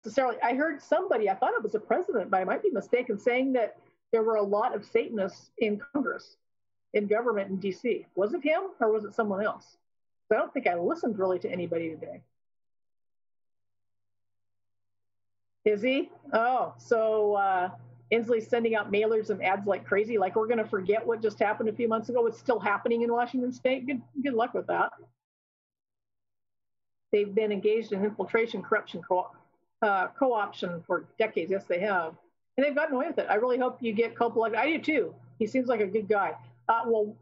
necessarily. I heard somebody, I thought it was the president, but I might be mistaken, saying that there were a lot of Satanists in Congress, in government in D.C. Was it him or was it someone else? So I don't think I listened really to anybody today. Is he? Oh, so Inslee's sending out mailers and ads like crazy. Like we're going to forget what just happened a few months ago. It's still happening in Washington State. Good luck with that. They've been engaged in infiltration, corruption, co-option for decades. Yes, they have. And they've gotten away with it. I really hope you get culpable. I do too. He seems like a good guy. Well,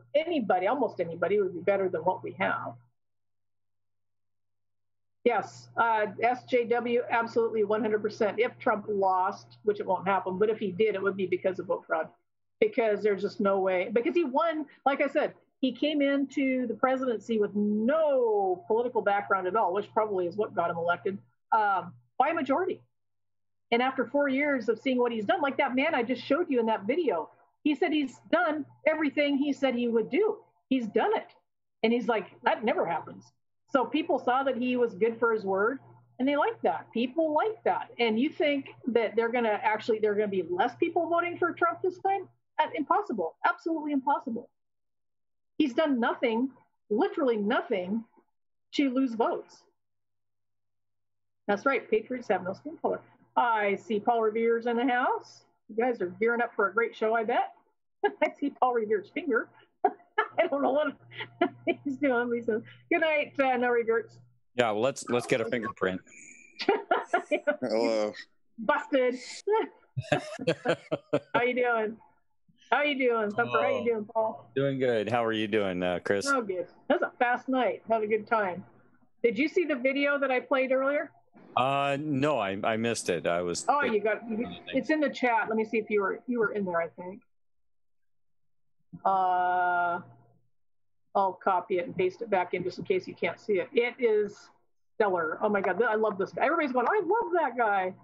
almost anybody would be better than what we have. Yes, SJW, absolutely 100%. If Trump lost, which it won't happen, but if he did, it would be because of vote fraud. Because there's just no way. Because he won, like I said, he came into the presidency with no political background at all, which probably is what got him elected, by a majority. And after 4 years of seeing what he's done, like that man I just showed you in that video, he said he's done everything he said he would do. He's done it. And he's like, that never happens. So people saw that he was good for his word, and they like that. People like that. And you think that there are going to be less people voting for Trump this time? Impossible. Absolutely impossible. He's done nothing, literally nothing, to lose votes. That's right. Patriots have no skin color. I see Paul Revere's in the house. You guys are gearing up for a great show, I bet. I see Paul Revere's finger. I don't know what he's doing. Lisa. Good night, no regrets. Yeah, well, let's get a fingerprint. Hello. Busted. How you doing? How you doing, Thumper? How you doing, Paul? Doing good. How are you doing, Chris? Oh, good. That was a fast night. Had a good time. Did you see the video that I played earlier? No, I missed it. I was. Oh, it's in the chat. Let me see if you were in there. I think. I'll copy it and paste it back in just in case you can't see it. It is stellar. Oh my God, I love this guy. Everybody's going, I love that guy.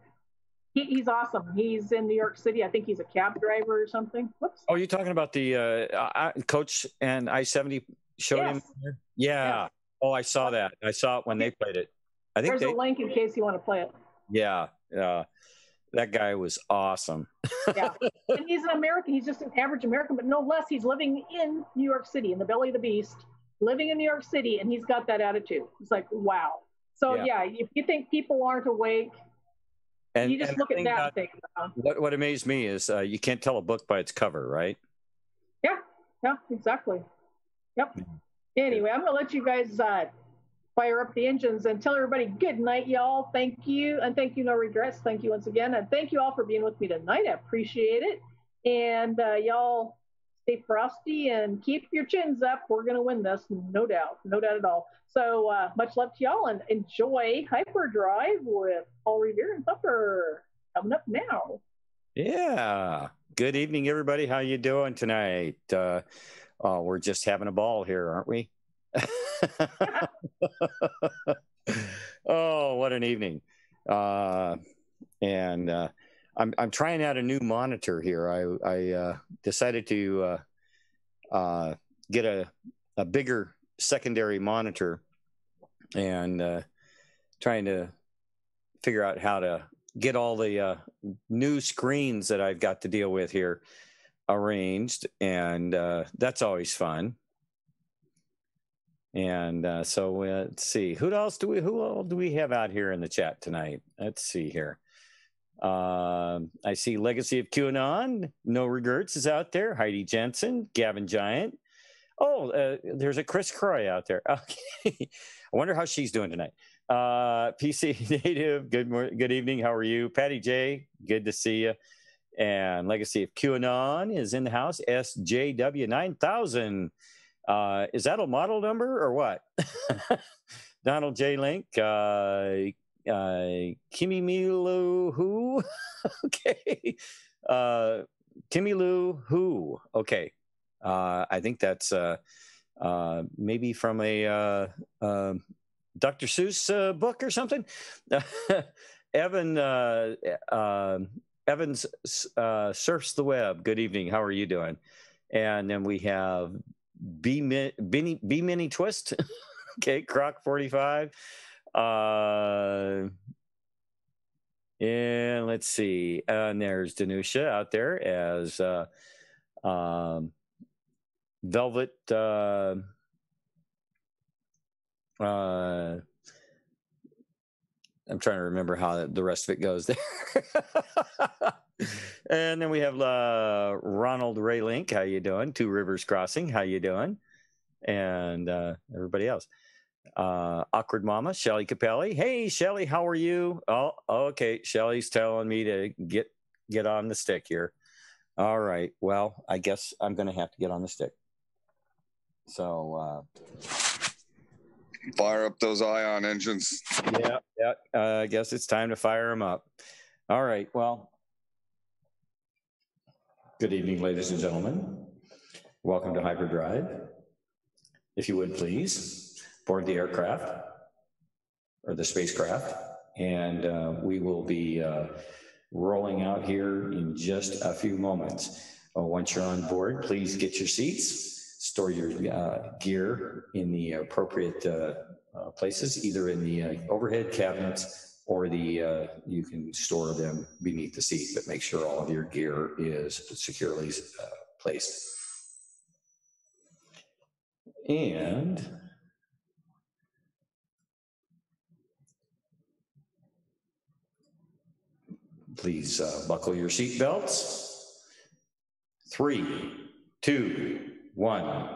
He's awesome. He's in New York City. I think he's a cab driver or something. Whoops. Oh, you're talking about the coach and I-70 showed him? Yeah. Yes. Oh, I saw that. I saw it when they played it. I think there's a link in case you want to play it. Yeah. That guy was awesome. Yeah. And he's an American. He's just an average American, but no less. He's living in New York City, in the belly of the beast, living in New York City, and he's got that attitude. It's like, wow. So, yeah if you think people aren't awake, and you just look at that and think. What amazed me is you can't tell a book by its cover, right? Yeah, exactly. Yep. Anyway, I'm going to let you guys fire up the engines and tell everybody good night, y'all. Thank you. And thank you, No Regrets. Thank you once again. And thank you all for being with me tonight. I appreciate it. And y'all stay frosty and keep your chins up. We're going to win this. No doubt. No doubt at all. So much love to y'all and enjoy Hyperdrive with Paul Revere and Thumper coming up now. Yeah. Good evening, everybody. How you doing tonight? We're just having a ball here, aren't we? Oh, what an evening. And I'm trying out a new monitor here. I decided to get a bigger secondary monitor and trying to figure out how to get all the new screens that I've got to deal with here arranged, and that's always fun. And so let's see, who all do we have out here in the chat tonight? Let's see here. I see Legacy of QAnon, No Regrets is out there. Heidi Jensen, Gavin Giant. Oh, there's a Chris Croy out there. Okay, I wonder how she's doing tonight. PC Native, good evening. How are you? Patty J, good to see you. And Legacy of QAnon is in the house. SJW 9000. Is that a model number or what? Donald J. Link, Kimi Milu who? Okay. Kimi Lu who? Okay. I think that's maybe from a Dr. Seuss book or something. Evans surfs the web. Good evening. How are you doing? And then we have B Mini Twist. Okay, Croc 45. And let's see. And there's Danusha out there as Velvet. I'm trying to remember how the rest of it goes there. And then we have Ronald Ray Link. How you doing? Two Rivers Crossing. How you doing? And everybody else. Awkward Mama, Shelly Capelli. Hey, Shelly, how are you? Oh, okay. Shelly's telling me to get on the stick here. All right. Well, I guess I'm going to have to get on the stick. So fire up those ion engines. Yeah. I guess it's time to fire them up. All right. Well, good evening, ladies and gentlemen. Welcome to Hyperdrive. If you would please board the aircraft or the spacecraft, and we will be rolling out here in just a few moments. Once you're on board, please get your seats, store your gear in the appropriate places, either in the overhead cabinets or you can store them beneath the seat, but make sure all of your gear is securely placed. And please buckle your seat belts. 3, 2, 1.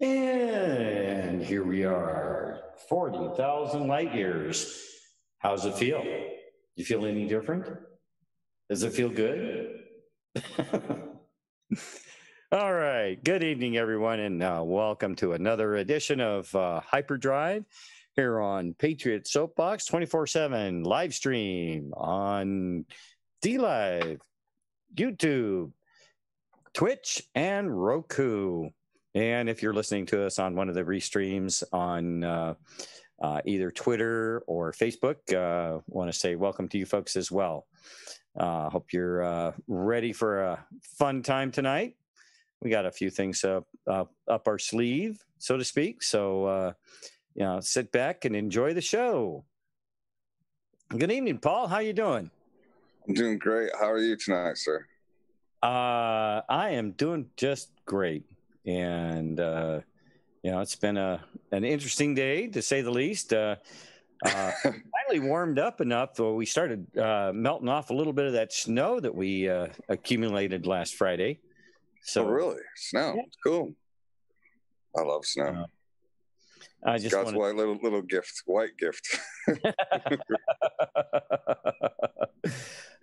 And here we are, 40,000 light years. How's it feel? You feel any different? Does it feel good? All right. Good evening, everyone, and welcome to another edition of Hyperdrive here on Patriot Soapbox 24/7 live stream on DLive, YouTube, Twitch, and Roku. And if you're listening to us on one of the restreams on either Twitter or Facebook, I want to say welcome to you folks as well. Hope you're ready for a fun time tonight. We got a few things up our sleeve, so to speak. So, sit back and enjoy the show. Good evening, Paul. How you doing? I'm doing great. How are you tonight, sir? I am doing just great. And, it's been an interesting day, to say the least. Finally warmed up enough, so we started melting off a little bit of that snow that we accumulated last Friday. So, really? Snow? Yeah. Cool. I love snow. I just God's white little gift, white gift.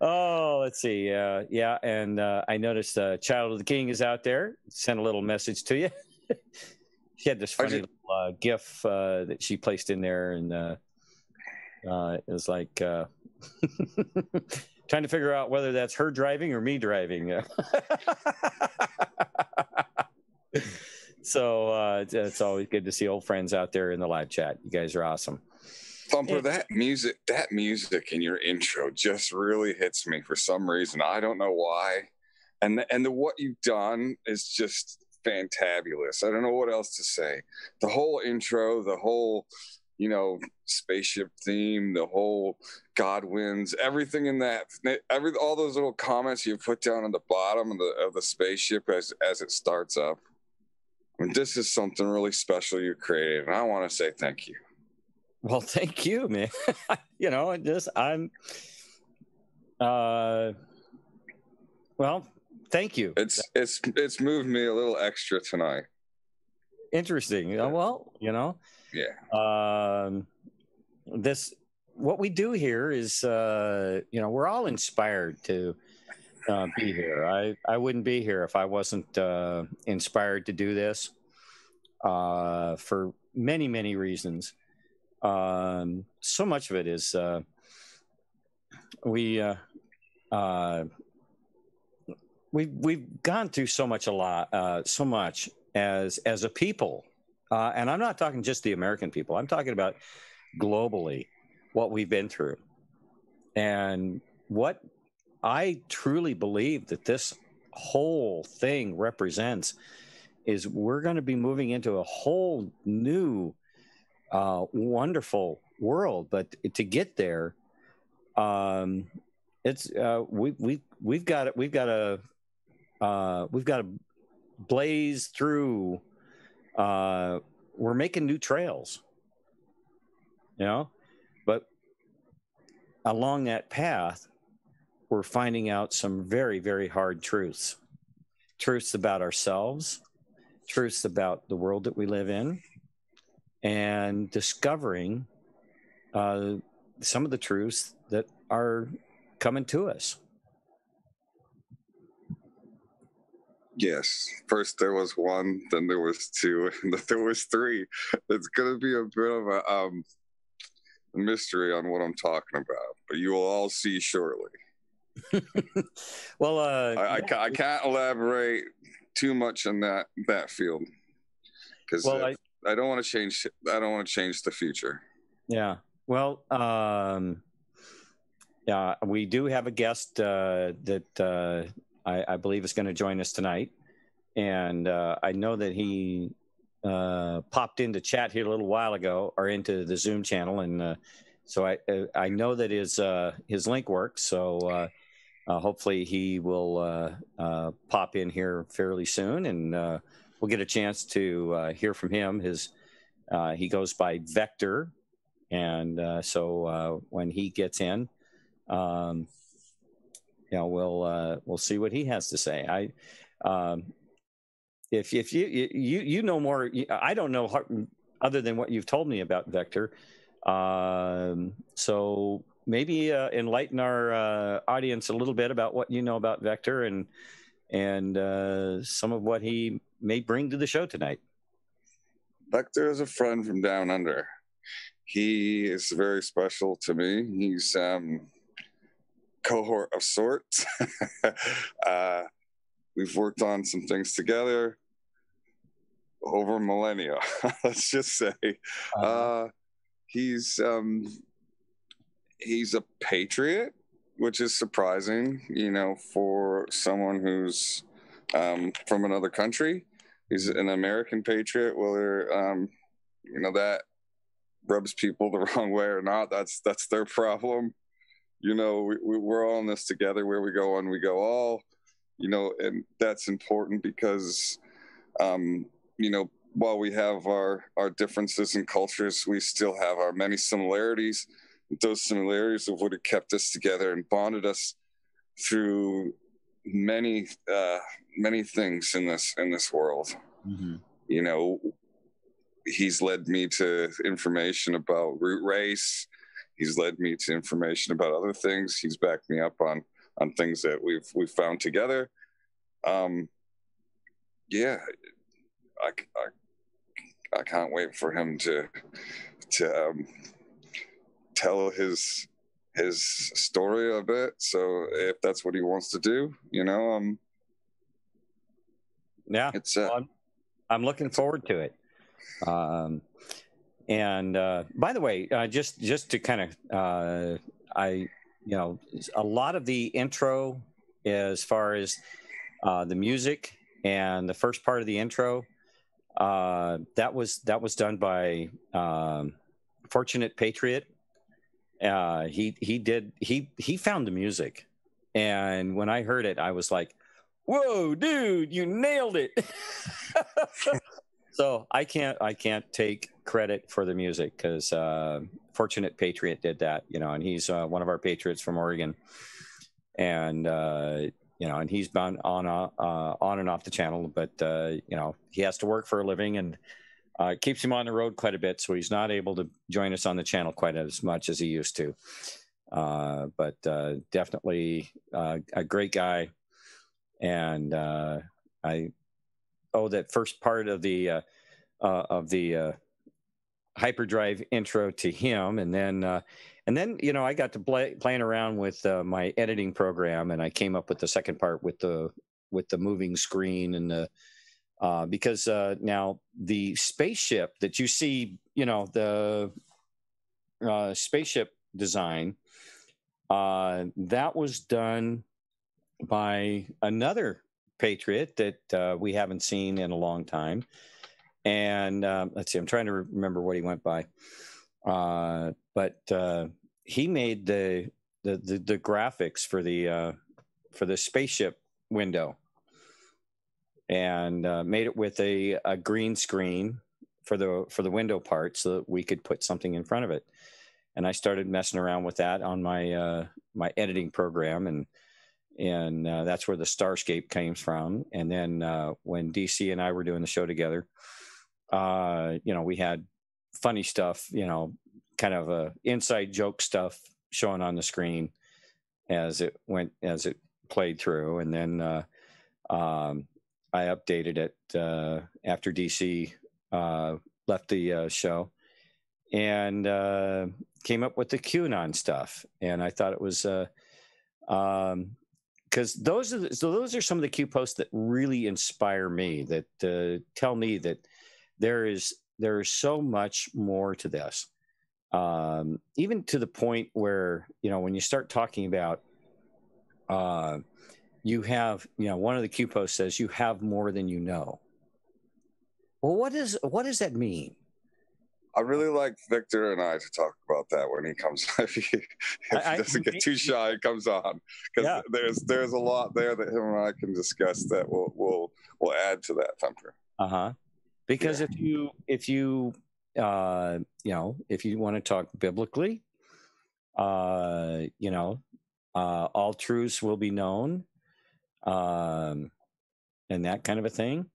Oh, let's see. Yeah, and I noticed Child of the King is out there. Sent a little message to you. She had this funny little GIF that she placed in there, and it was like trying to figure out whether that's her driving or me driving. So it's always good to see old friends out there in the live chat. You guys are awesome. Thumper, that music in your intro just really hits me for some reason. I don't know why. And what you've done is just fantabulous. I don't know what else to say. The whole intro, the whole, spaceship theme, the whole God wins, everything in that, all those little comments you put down on the bottom of the spaceship as it starts up. I mean, this is something really special you created, and I want to say thank you. Well, thank you, man. Thank you. It's moved me a little extra tonight. Interesting. Well, yeah. What we do here is, we're all inspired to be here. I wouldn't be here if I wasn't inspired to do this for many, many reasons. So much of it is we've gone through so much as a people, and I'm not talking just the American people. I'm talking about globally what we've been through, and what I truly believe that this whole thing represents is we're going to be moving into a whole new wonderful world, but to get there, it's we've got to blaze through. We're making new trails, but along that path, we're finding out some very, very hard truths about ourselves, truths about the world that we live in, and discovering some of the truths that are coming to us. Yes. First there was one, then there was two, and then there was three. It's going to be a bit of a mystery on what I'm talking about, but you will all see shortly. Well, I can't elaborate too much on that field because I don't want to change. I don't want to change the future. Yeah. Well, we do have a guest that I believe is going to join us tonight, and I know that he popped into chat here a little while ago, or into the Zoom channel, and so I know that his link works. So hopefully he will pop in here fairly soon, and we'll get a chance to hear from him. He goes by Vector, and so when he gets in, we'll see what he has to say. If you know more, I don't know other than what you've told me about Vector. So maybe enlighten our audience a little bit about what you know about Vector and some of what he may bring to the show tonight. Vector is a friend from down under. He is very special to me. He's cohort of sorts. We've worked on some things together over millennia. Let's just say he's a patriot, which is surprising, for someone who's from another country. He's an American patriot, whether that rubs people the wrong way or not. That's their problem. We're all in this together. Where we go on, we go all. And that's important because, while we have our differences in cultures, we still have our many similarities. Those similarities of what had kept us together and bonded us through many things in this world. Mm-hmm. He's led me to information about root race. He's led me to information about other things. He's backed me up on things that we've found together. Yeah, I can't wait for him to tell his story a bit. So if that's what he wants to do, yeah, it's I'm looking forward to it. And by the way, just to kind of, a lot of the intro, as far as the music and the first part of the intro, that was done by Fortunate Patriot. He found the music, and when I heard it, I was like, "Whoa, dude, you nailed it!" So I can't take credit for the music because Fortunate Patriot did that, and he's one of our patriots from Oregon, and and he's been on and off the channel, but he has to work for a living, and it keeps him on the road quite a bit, so he's not able to join us on the channel quite as much as he used to. But definitely a great guy, and that first part of the hyperdrive intro to him, and then I got to playing around with my editing program, and I came up with the second part with the moving screen and the because now the spaceship that you see, the spaceship design, that was done by another patriot that we haven't seen in a long time. And let's see, I'm trying to remember what he went by. But he made the graphics for the spaceship window, and made it with a green screen for the window part so that we could put something in front of it. And I started messing around with that on my my editing program, and that's where the Starscape came from. And then when DC and I were doing the show together, we had funny stuff, kind of inside joke stuff showing on the screen as it played through. And then I updated it after DC left the show, and came up with the QAnon stuff. And I thought it was because those are some of the Q posts that really inspire me, that tell me that there is so much more to this, even to the point where when you start talking about you have, one of the Q posts says you have more than you know. Well, what does that mean? I really like Victor and I to talk about that when he comes. If he doesn't get too shy, he comes on, because there's a lot there that him and I can discuss that will add to that, Thumper. Because if you want to talk biblically, all truths will be known, and that kind of a thing.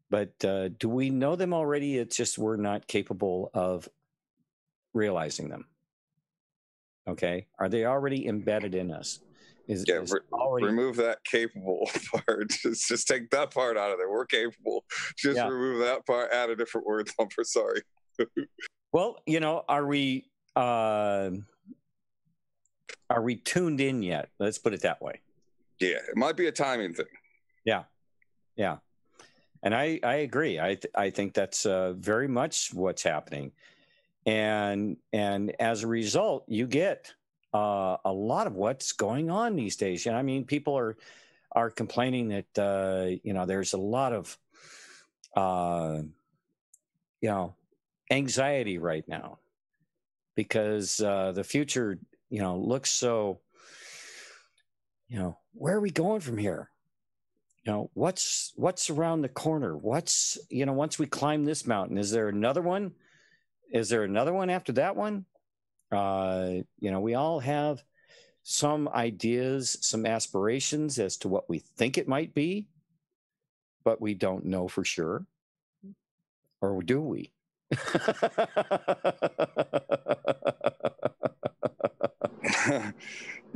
But do we know them already? It's just we're not capable of realizing them. Okay, are they already embedded in us? Is already remove that capable part. Just take that part out of there. We're capable. Just remove that part. Add a different word number. Sorry. Well, are we tuned in yet? Let's put it that way. Yeah, it might be a timing thing. Yeah. And I agree. I think that's very much what's happening, and as a result, you get a lot of what's going on these days. I mean, people are complaining that there's a lot of anxiety right now because the future looks so. Where are we going from here? What's around the corner? What's once we climb this mountain, is there another one? Is there another one after that one? We all have some ideas, some aspirations as to what we think it might be, but we don't know for sure. Or do we?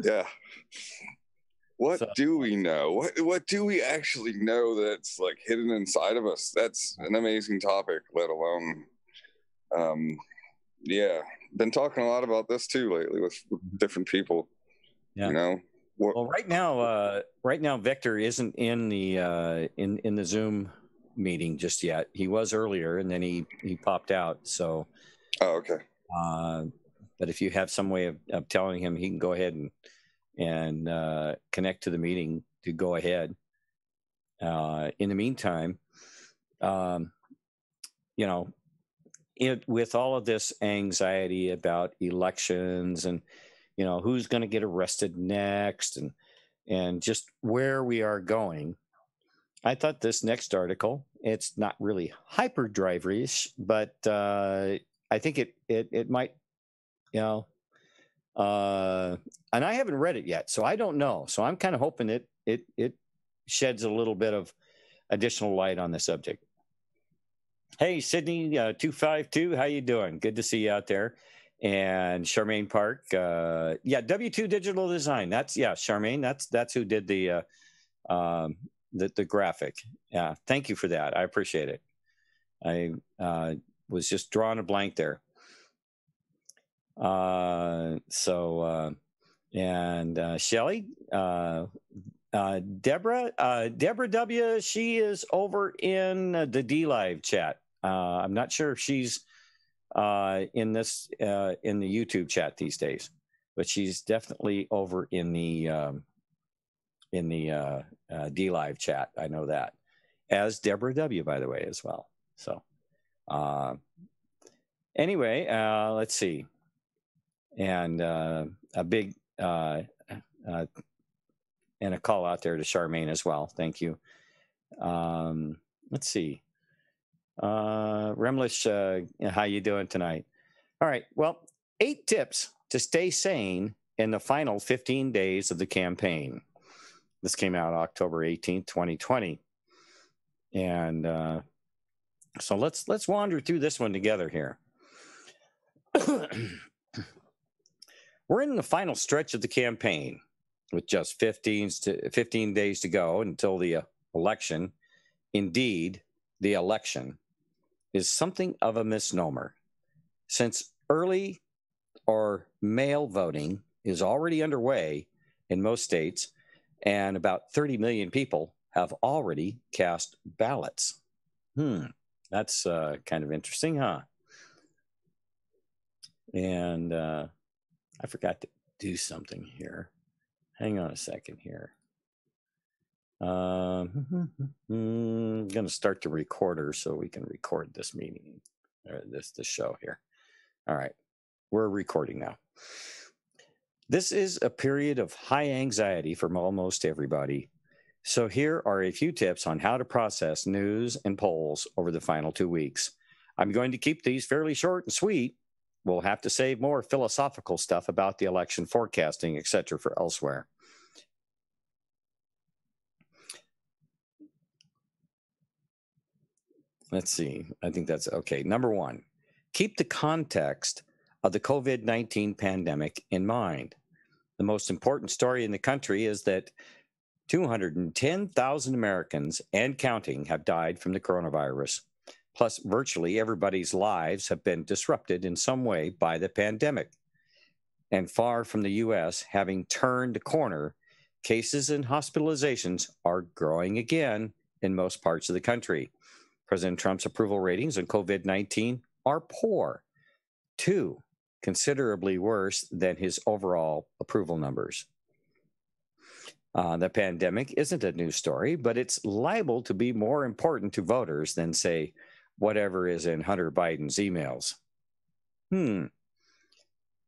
Yeah. What do we know? What do we actually know that's like hidden inside of us? That's an amazing topic, let alone been talking a lot about this too lately with different people. Well, right now Victor isn't in the in the Zoom meeting just yet. He was earlier, and then he popped out. So okay. But if you have some way of telling him, he can go ahead and connect to the meeting to go ahead. In the meantime, with all of this anxiety about elections and who's going to get arrested next and just where we are going, I thought this next article, it's not really hyperdrive-ish, but I think it might, and I haven't read it yet, so I don't know. So I'm kind of hoping it sheds a little bit of additional light on the subject. Hey, Sydney 252, how you doing? Good to see you out there. And Charmaine Park, W2 Digital Design. That's Charmaine. That's who did the graphic. Yeah, thank you for that. I appreciate it. I was just drawing a blank there. Shelly, Deborah W. She is over in the D Live chat. I'm not sure if she's in the YouTube chat these days, but she's definitely over in the D Live chat. I know that, as Deborah W. by the way as well. So anyway, let's see, and a big and a call out there to Charmaine as well. Thank you. Let's see. Remlish, how you doing tonight? All right. Well, 8 tips to stay sane in the final 15 days of the campaign. This came out October 18th, 2020. And so let's wander through this one together here. We're in the final stretch of the campaign with just 15 days to go until the election. Indeed, the election is something of a misnomer, since early or mail voting is already underway in most states, and about 30 million people have already cast ballots. That's kind of interesting, huh? And I forgot to do something here. Hang on a second here. I'm going to start the recorder so we can record this meeting, or this show here. All right, we're recording now. This is a period of high anxiety for almost everybody. So here are a few tips on how to process news and polls over the final 2 weeks. I'm going to keep these fairly short and sweet. We'll have to save more philosophical stuff about the election forecasting, etc., for elsewhere. Let's see. I think that's okay. Number 1, keep the context of the COVID-19 pandemic in mind. The most important story in the country is that 210,000 Americans and counting have died from the coronavirus. Plus, virtually everybody's lives have been disrupted in some way by the pandemic. And far from the U.S. having turned a corner, cases and hospitalizations are growing again in most parts of the country. President Trump's approval ratings on COVID-19 are poor, too, considerably worse than his overall approval numbers. The pandemic isn't a news story, but it's liable to be more important to voters than, say, whatever is in Hunter Biden's emails.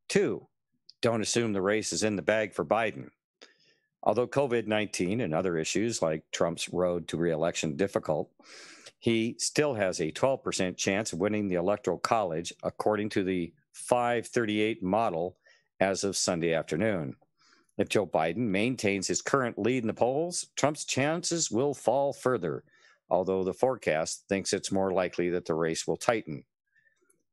2, don't assume the race is in the bag for Biden. Although COVID-19 and other issues like Trump's road to re-election difficult, he still has a 12% chance of winning the Electoral College, according to the 538 model as of Sunday afternoon. If Joe Biden maintains his current lead in the polls, Trump's chances will fall further, although the forecast thinks it's more likely that the race will tighten.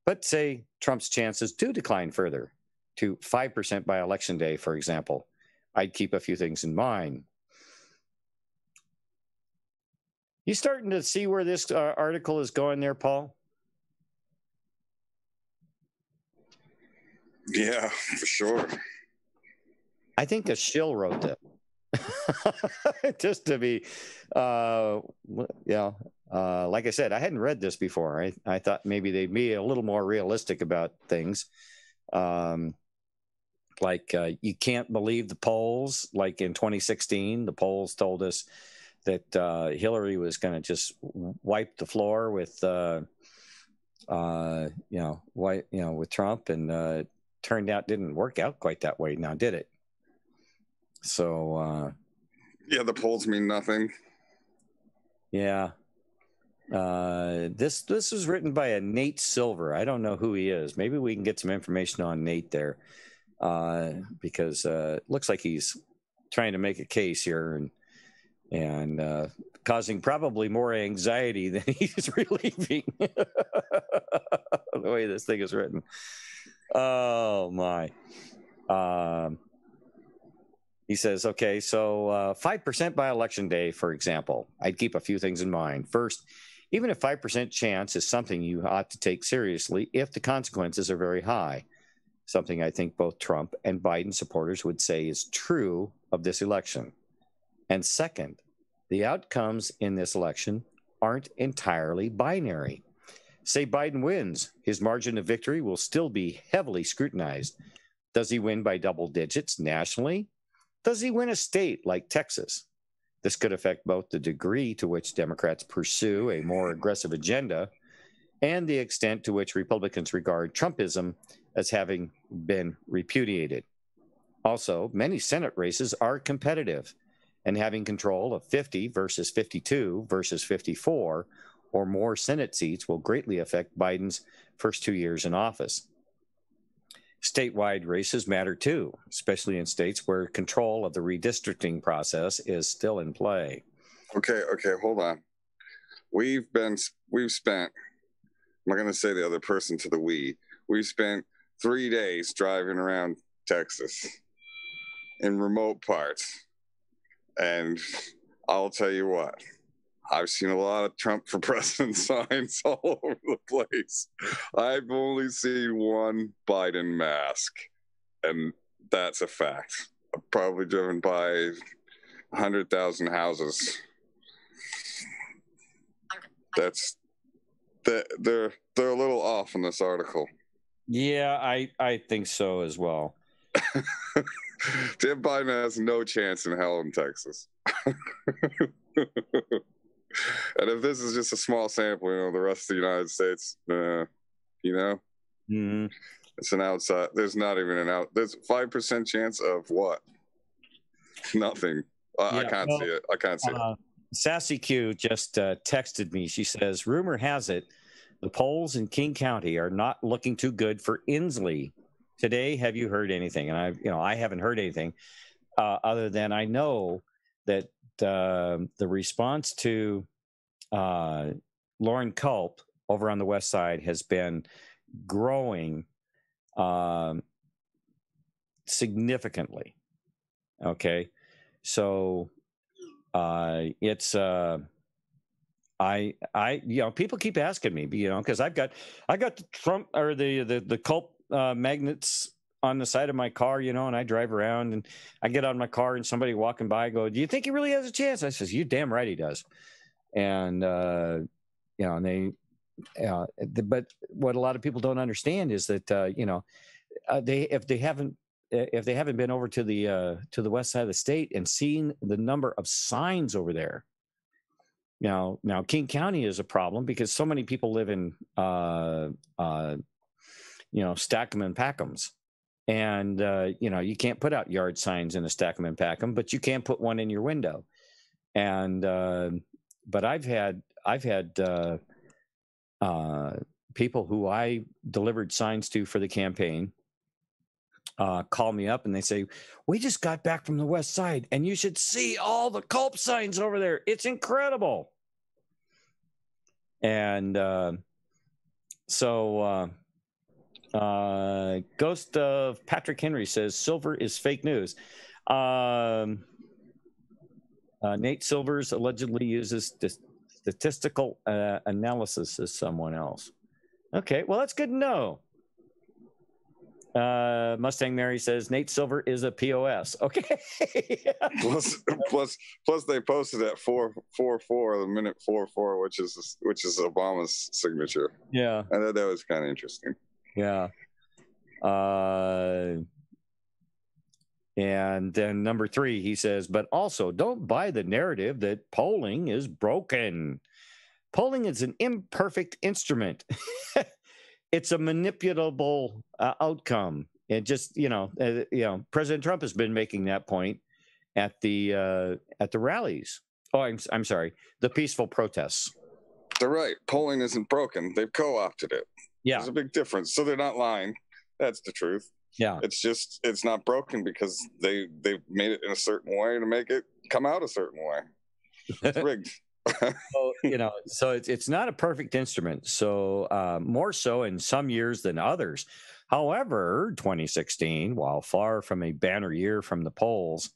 But say Trump's chances do decline further, to 5% by Election Day, for example, I'd keep a few things in mind. You starting to see where this article is going there, Paul? Yeah, for sure. I think a shill wrote that. Just to be, like I said, I hadn't read this before. I thought maybe they'd be a little more realistic about things. You can't believe the polls. Like in 2016, the polls told us that Hillary was going to just wipe the floor with, with Trump, and turned out didn't work out quite that way. Now, did it? So, yeah, the polls mean nothing. Yeah. This was written by a Nate Silver. I don't know who he is. Maybe we can get some information on Nate there, because it looks like he's trying to make a case here and causing probably more anxiety than he's relieving. The way this thing is written. Oh my. He says, okay, so 5% by Election Day, for example. I'd keep a few things in mind. First, even a 5% chance is something you ought to take seriously if the consequences are very high, something I think both Trump and Biden supporters would say is true of this election. And second, the outcomes in this election aren't entirely binary. Say Biden wins, his margin of victory will still be heavily scrutinized. Does he win by double digits nationally? Does he win a state like Texas? This could affect both the degree to which Democrats pursue a more aggressive agenda and the extent to which Republicans regard Trumpism as having been repudiated. Also, many Senate races are competitive, and having control of 50 versus 52 versus 54 or more Senate seats will greatly affect Biden's first 2 years in office. Statewide races matter too, especially in states where control of the redistricting process is still in play. Okay, hold on. We've spent, I'm not going to say the other person to the we. We've spent 3 days driving around Texas in remote parts. And I'll tell you what, I've seen a lot of Trump for president signs all over the place. I've only seen one Biden mask, and that's a fact. I've probably driven by 100,000 houses. They're a little off in this article. Yeah, I think so as well. Jim Biden has no chance in hell in Texas. And if this is just a small sample, the rest of the United States, Mm-hmm. It's an outside. There's not even an out. There's 5% chance of what? Nothing. I can't see it. I can't see it. Sassy Q just texted me. She says, rumor has it the polls in King County are not looking too good for Inslee. Today, have you heard anything? And I haven't heard anything other than I know that the response to Lauren Culp over on the West Side has been growing significantly. Okay, so it's people keep asking me, because I got the Trump or the cult magnets on the side of my car, and I drive around and I get out of my car and somebody walking by go, "Do you think he really has a chance?" I says, "You damn right he does." And and they, but what a lot of people don't understand is that if they haven't been over to the west side of the state and seen the number of signs over there. Now King County is a problem because so many people live in Stackham and Packhams, and you can't put out yard signs in a Stackham and Packham, but you can put one in your window. And but I've had people who I delivered signs to for the campaign call me up and they say, "We just got back from the west side and you should see all the culp signs over there. It's incredible." And Ghost of Patrick Henry says silver is fake news. Nate Silvers allegedly uses statistical analysis as someone else. Okay, well, that's good to know. Mustang Mary says Nate Silver is a POS. Okay. plus they posted at 4:44, the minute 4:4, which is Obama's signature. Yeah, I thought that was kind of interesting. Yeah. And then number 3, he says, but also don't buy the narrative that polling is broken. Polling is an imperfect instrument. It's a manipulable outcome. It just, President Trump has been making that point at the rallies. Oh, I'm sorry, the peaceful protests. They're right. Polling isn't broken. They've co-opted it. Yeah, there's a big difference. So they're not lying. That's the truth. Yeah, it's not broken because they've made it in a certain way to make it come out a certain way. It's rigged. So it's not a perfect instrument. So more so in some years than others. However, 2016, while far from a banner year from the polls,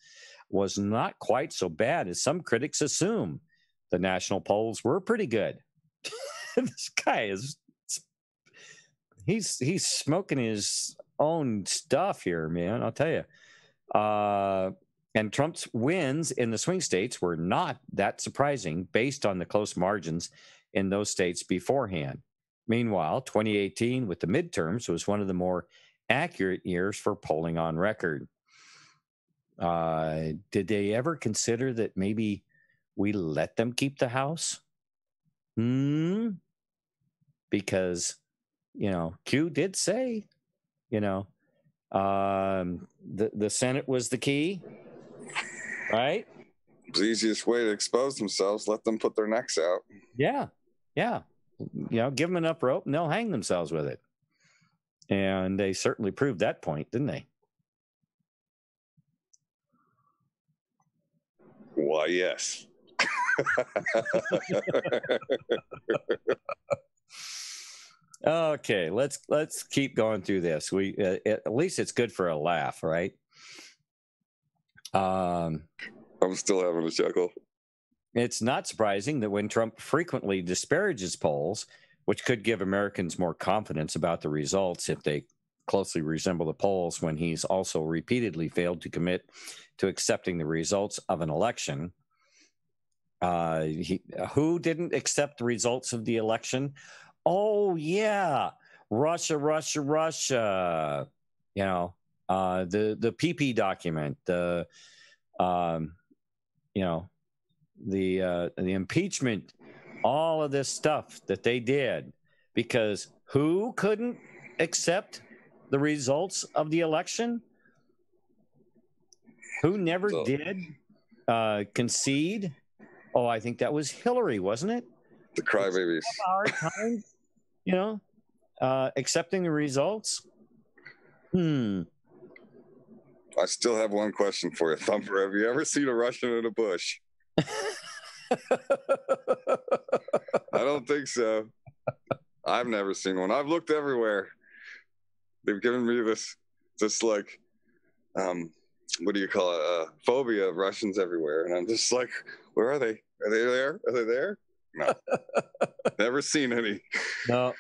was not quite so bad as some critics assume. The national polls were pretty good. This guy he's smoking his own stuff here, man. I'll tell you. And Trump's wins in the swing states were not that surprising based on the close margins in those states beforehand. Meanwhile, 2018 with the midterms was one of the more accurate years for polling on record. Did they ever consider that maybe we let them keep the House? Because, Q did say, the Senate was the key. Right? It's the easiest way to expose themselves. Let them put their necks out. Yeah. Give them enough rope and they'll hang themselves with it. And they certainly proved that point, didn't they? Why, yes. Okay, let's keep going through this. We at least it's good for a laugh, right? I'm still having a chuckle. It's not surprising that when Trump frequently disparages polls, which could give Americans more confidence about the results if they closely resemble the polls, when he's also repeatedly failed to commit to accepting the results of an election. Who didn't accept the results of the election? Oh, yeah, Russia. The PP document, the impeachment, all of this stuff that they did, because who couldn't accept the results of the election? Who never did concede? Oh, I think that was Hillary, wasn't it? The crybabies. Hard time, accepting the results. I still have one question for you, Thumper. Have you ever seen a Russian in a bush? I don't think so. I've never seen one. I've looked everywhere. they've given me this like, what do you call it? Phobia of Russians everywhere, and I'm just like, where are they? Are they there? Are they there? No, never seen any. No.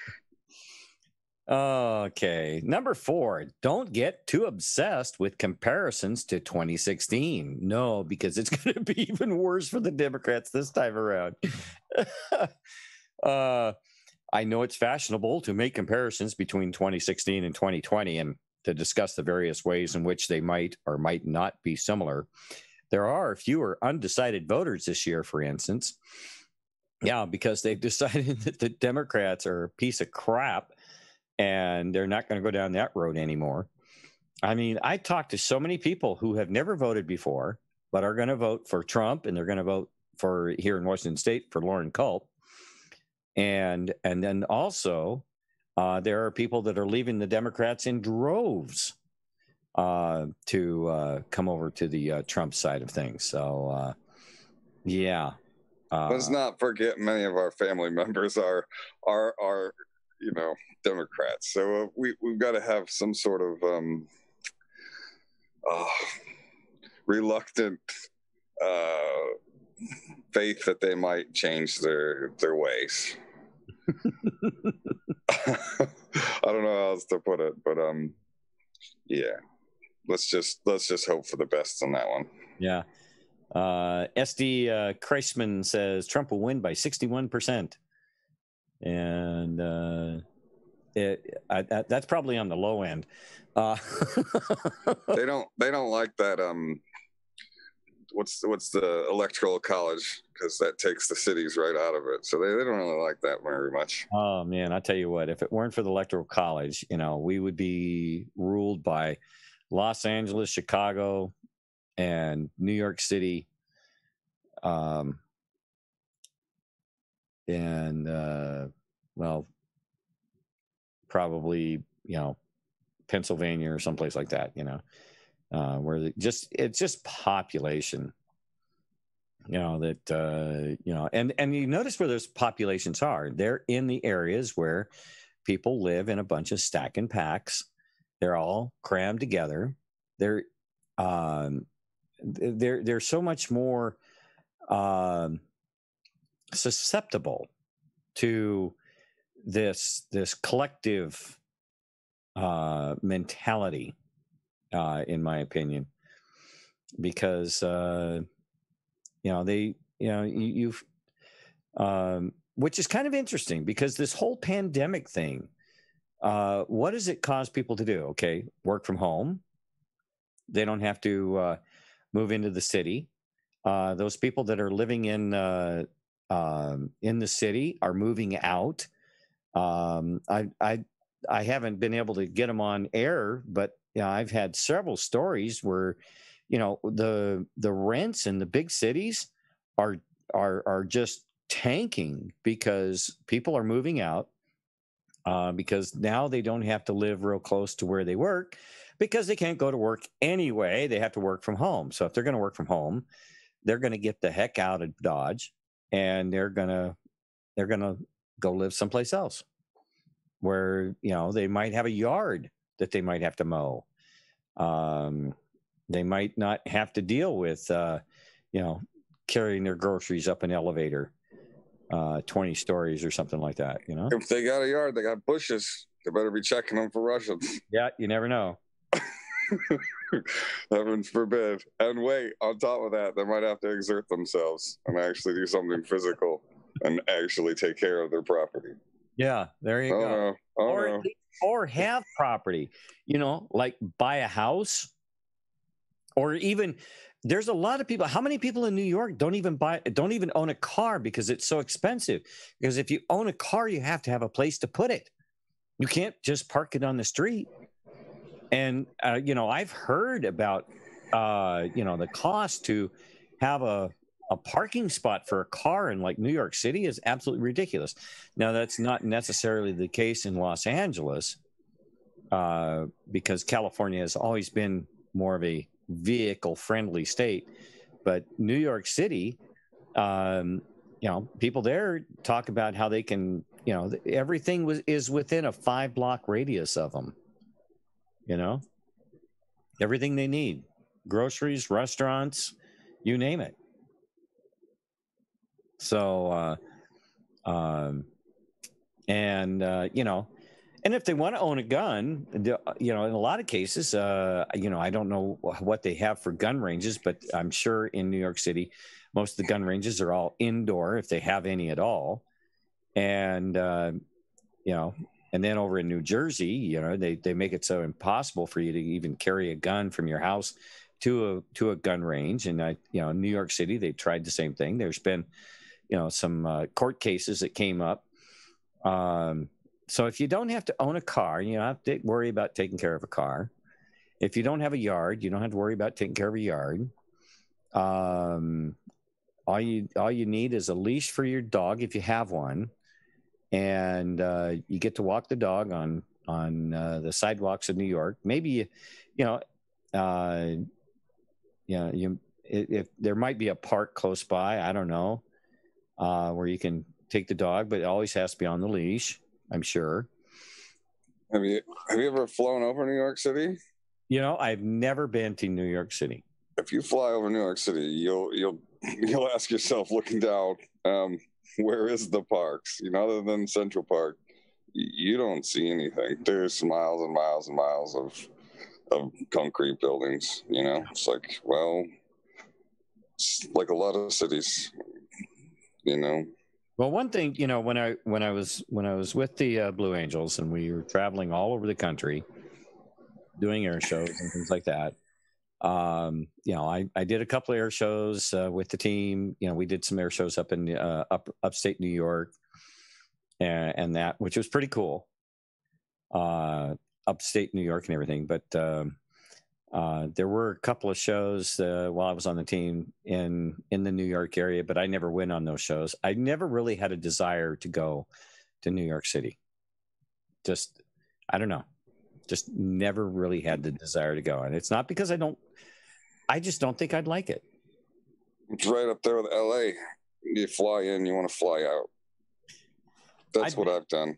Okay. Number 4, don't get too obsessed with comparisons to 2016. No, because it's going to be even worse for the Democrats this time around. I know it's fashionable to make comparisons between 2016 and 2020 and to discuss the various ways in which they might or might not be similar. There are fewer undecided voters this year, for instance. Yeah, because they've decided that the Democrats are a piece of crap and they're not going to go down that road anymore. I mean, I talked to so many people who have never voted before, but are going to vote for Trump, and they're going to vote for, here in Washington State, for Lauren Culp. And then also, there are people that are leaving the Democrats in droves to come over to the Trump side of things. So, yeah. Let's not forget many of our family members are Democrats. So we've got to have some sort of reluctant faith that they might change their ways. I don't know how else to put it, but yeah, let's just hope for the best on that one. Yeah. SD Kreisman says Trump will win by 61%, and that's probably on the low end. They don't like that. What's the electoral college, because that takes the cities right out of it. So they don't really like that very much. Oh man, I tell you what, if it weren't for the electoral college, we would be ruled by Los Angeles, Chicago, and New York City, and well, probably Pennsylvania or someplace like that, where it's just population, and you notice where those populations are. They're in the areas where people live in a bunch of stack and packs. They're all crammed together. They're so much more susceptible to this collective mentality, in my opinion, because which is kind of interesting, because this whole pandemic thing, what does it cause people to do? Okay, work from home. They don't have to move into the city. Those people that are living in the city are moving out. I haven't been able to get them on air, but I've had several stories where the rents in the big cities are just tanking because people are moving out, because now they don't have to live real close to where they work, because they can't go to work anyway. They have to work from home. So if they're going to work from home, they're going to get the heck out of Dodge, and they're going to go live someplace else where they might have a yard that they might have to mow. They might not have to deal with carrying their groceries up an elevator 20 stories or something like that. If they got a yard, they got bushes. They better be checking them for Russians. Yeah, you never know. Heavens forbid. And wait, on top of that, they might have to exert themselves and actually do something physical and actually take care of their property. Yeah, there you go. No. Or have property, like buy a house, or even there's a lot of people. How many people in New York don't even own a car because it's so expensive? Because if you own a car, you have to have a place to put it. You can't just park it on the street. And, I've heard about, the cost to have a parking spot for a car in like New York City is absolutely ridiculous. Now, that's not necessarily the case in Los Angeles, because California has always been more of a vehicle-friendly state. But New York City, people there talk about how they can, everything is within a 5-block radius of them. you know, everything they need, groceries, restaurants, you name it. So, you know, and if they want to own a gun, you know, in a lot of cases, you know, I don't know what they have for gun ranges, but I'm sure in New York City, most of the gun ranges are all indoor, if they have any at all. And, you know, and then over in New Jersey, you know, they make it so impossible for you to even carry a gun from your house to a gun range. And you know, in New York City, they tried the same thing. There's been, you know, some court cases that came up. So if you don't have to own a car, you don't have to worry about taking care of a car. If you don't have a yard, you don't have to worry about taking care of a yard. All you need is a leash for your dog if you have one, and you get to walk the dog on the sidewalks of New York. Maybe you know, if there might be a park close by, I don't know, where you can take the dog, but it always has to be on the leash, I'm sure. Have you ever flown over New York City? You know, I've never been to New York City. If you fly over New York City, you'll ask yourself, looking down, where is the parks? You know, other than Central Park, you don't see anything. There's miles and miles and miles of concrete buildings. You know, it's like, well, it's like a lot of cities. You know. Well, one thing, you know, when I was with the Blue Angels and we were traveling all over the country, doing air shows and things like that. You know, I did a couple of air shows with the team. You know, we did some air shows up in upstate New York, and that, which was pretty cool. Upstate New York and everything, but there were a couple of shows while I was on the team in the New York area, but I never went on those shows. I never really had a desire to go to New York City. Just, I don't know, just never really had the desire to go. And it's not because I just don't think I'd like it. It's right up there with LA. You fly in, you want to fly out. That's what I've done.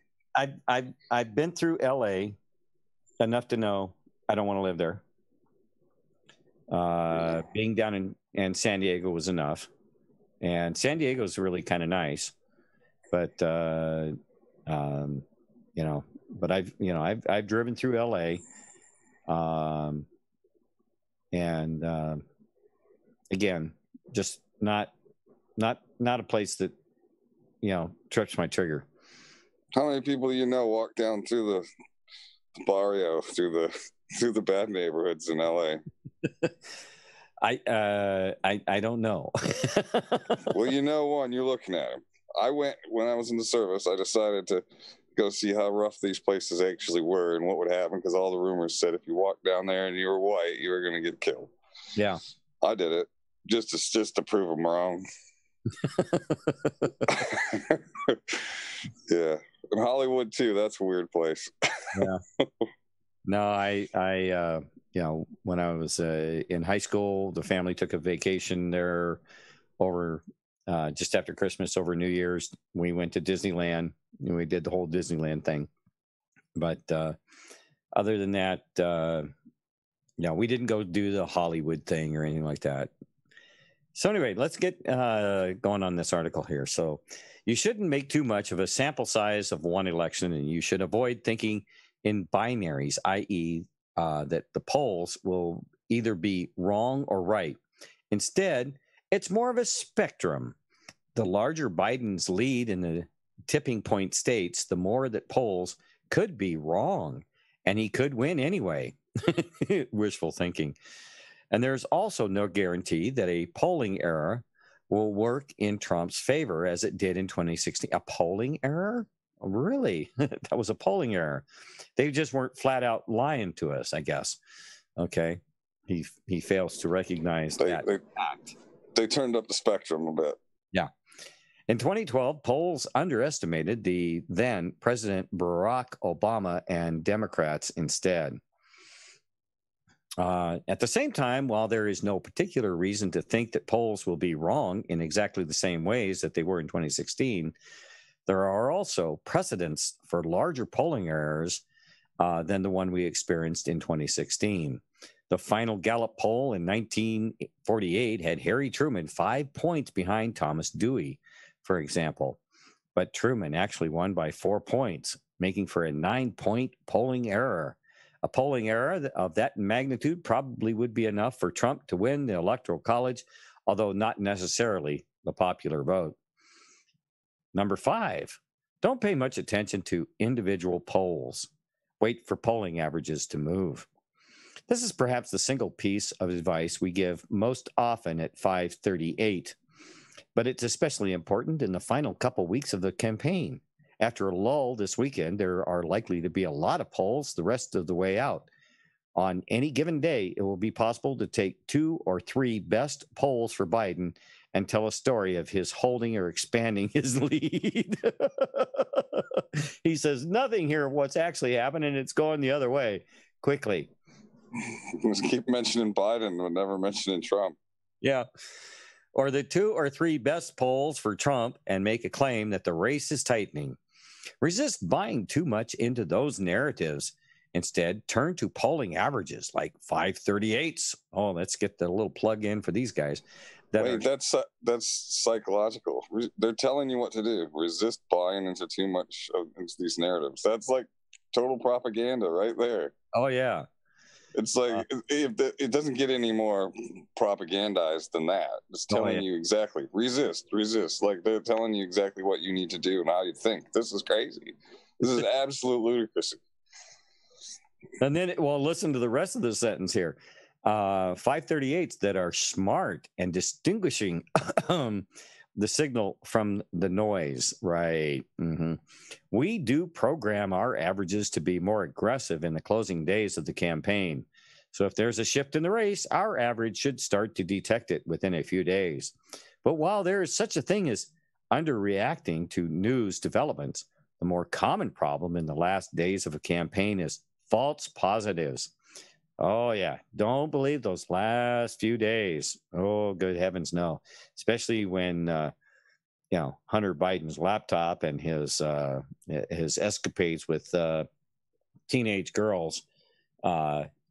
I've been through LA enough to know I don't want to live there. Being down in San Diego was enough, and San Diego is really kind of nice, but you know, but I've driven through LA, and again, just not a place that, you know, trips my trigger. How many people do you know walk down through the barrio, through the bad neighborhoods in LA? I don't know. Well, you know, one, you're looking at him. I went when I was in the service. I decided to go see how rough these places actually were and what would happen, because all the rumors said if you walked down there and you were white, you were going to get killed. Yeah, I did it just to prove them wrong. Yeah, and Hollywood too. That's a weird place. Yeah. No, I you know, when I was in high school, the family took a vacation there over just after Christmas, over New Year's. We went to Disneyland and we did the whole Disneyland thing. But other than that, no, we didn't go do the Hollywood thing or anything like that. So anyway, let's get going on this article here. So you shouldn't make too much of a sample size of one election, and you should avoid thinking in binaries, i.e., that the polls will either be wrong or right. Instead, it's more of a spectrum. The larger Biden's lead in the tipping point states, the more that polls could be wrong, and he could win anyway. Wishful thinking. And there's also no guarantee that a polling error will work in Trump's favor as it did in 2016. A polling error? Really? That was a polling error. They just weren't flat out lying to us, I guess. Okay. He fails to recognize that fact. They turned up the spectrum a bit. Yeah. In 2012, polls underestimated the then President Barack Obama and Democrats instead. At the same time, while there is no particular reason to think that polls will be wrong in exactly the same ways that they were in 2016, there are also precedents for larger polling errors than the one we experienced in 2016. The final Gallup poll in 1948 had Harry Truman 5 points behind Thomas Dewey, for example. But Truman actually won by 4 points, making for a 9-point polling error. A polling error of that magnitude probably would be enough for Trump to win the Electoral College, although not necessarily the popular vote. Number 5, don't pay much attention to individual polls. Wait for polling averages to move. This is perhaps the single piece of advice we give most often at 538, but it's especially important in the final couple weeks of the campaign. After a lull this weekend, there are likely to be a lot of polls the rest of the way out. On any given day, it will be possible to take 2 or 3 best polls for Biden and tell a story of his holding or expanding his lead. He says nothing here of what's actually happening. It's going the other way quickly. Just keep mentioning Biden, but never mentioning Trump. Yeah. Or the 2 or 3 best polls for Trump and make a claim that the race is tightening. Resist buying too much into those narratives. Instead, turn to polling averages like 538s. Oh, let's get the little plug in for these guys. That's psychological. They're telling you what to do. Resist buying into too much into these narratives. That's like total propaganda right there. Oh, yeah. It's like it doesn't get any more propagandized than that. It's telling you exactly, resist. Like they're telling you exactly what you need to do and how you think. This is crazy. This is absolute ludicrous. And then, listen to the rest of the sentence here. 538s that are smart and distinguishing the signal from the noise, right? Mm-hmm. We do program our averages to be more aggressive in the closing days of the campaign. So if there's a shift in the race, our average should start to detect it within a few days. But while there is such a thing as underreacting to news developments, the more common problem in the last days of a campaign is false positives. Oh, yeah. Don't believe those last few days. Oh, good heavens, no. Especially when, Hunter Biden's laptop and his escapades with teenage girls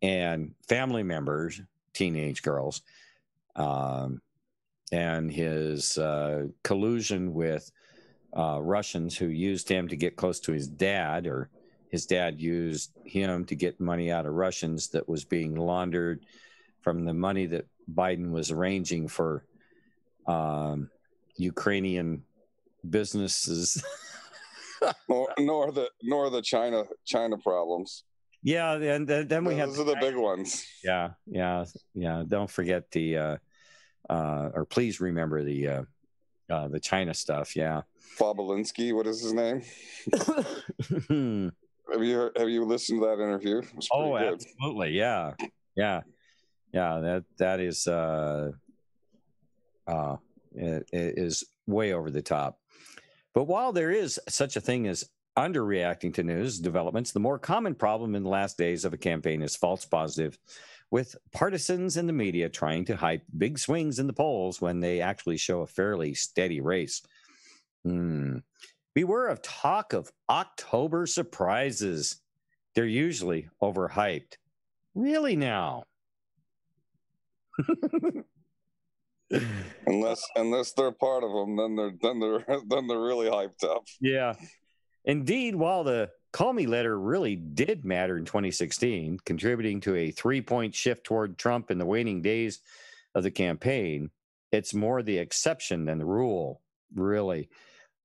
and family members, teenage girls, and his collusion with Russians who used him to get close to his dad, or his dad used him to get money out of Russians that was being laundered from the money that Biden was arranging for Ukrainian businesses. nor the China problems. Yeah, and then we have those are the big ones. Yeah. Don't forget the or please remember the China stuff. Yeah. Bobulinski, what is his name? Have you listened to that interview? It was pretty good. Absolutely. Yeah. That is it is way over the top. But while there is such a thing as underreacting to news developments, the more common problem in the last days of a campaign is false positive, with partisans in the media trying to hype big swings in the polls when they actually show a fairly steady race. Beware of talk of October surprises. They're usually overhyped. Really now? unless they're part of them, then they're really hyped up. Yeah. Indeed, while the Comey letter really did matter in 2016, contributing to a 3-point shift toward Trump in the waning days of the campaign, it's more the exception than the rule, really.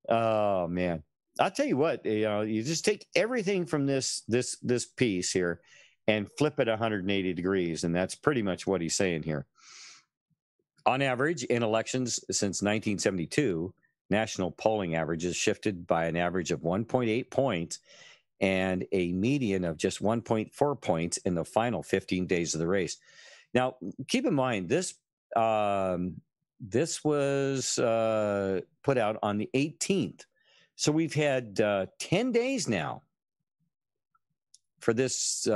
Oh, man. I'll tell you what, you just take everything from this piece here and flip it 180 degrees, and that's pretty much what he's saying here. On average, in elections since 1972, national polling averages shifted by an average of 1.8 points and a median of just 1.4 points in the final 15 days of the race. Now, keep in mind, this was put out on the 18th. So we've had 10 days now for this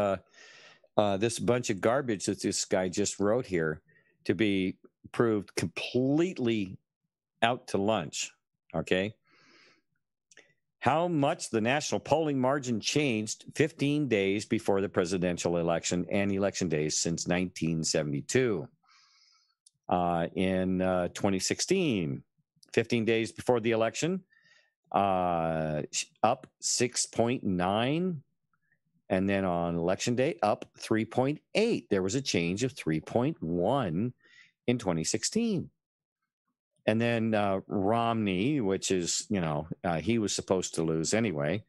this bunch of garbage that this guy just wrote here to be proved completely out to lunch. Okay. how much the national polling margin changed 15 days before the presidential election and election days since 1972. In 2016, 15 days before the election, up 6.9. And then on election day, up 3.8. There was a change of 3.1 in 2016. And then Romney, which is, he was supposed to lose anyway.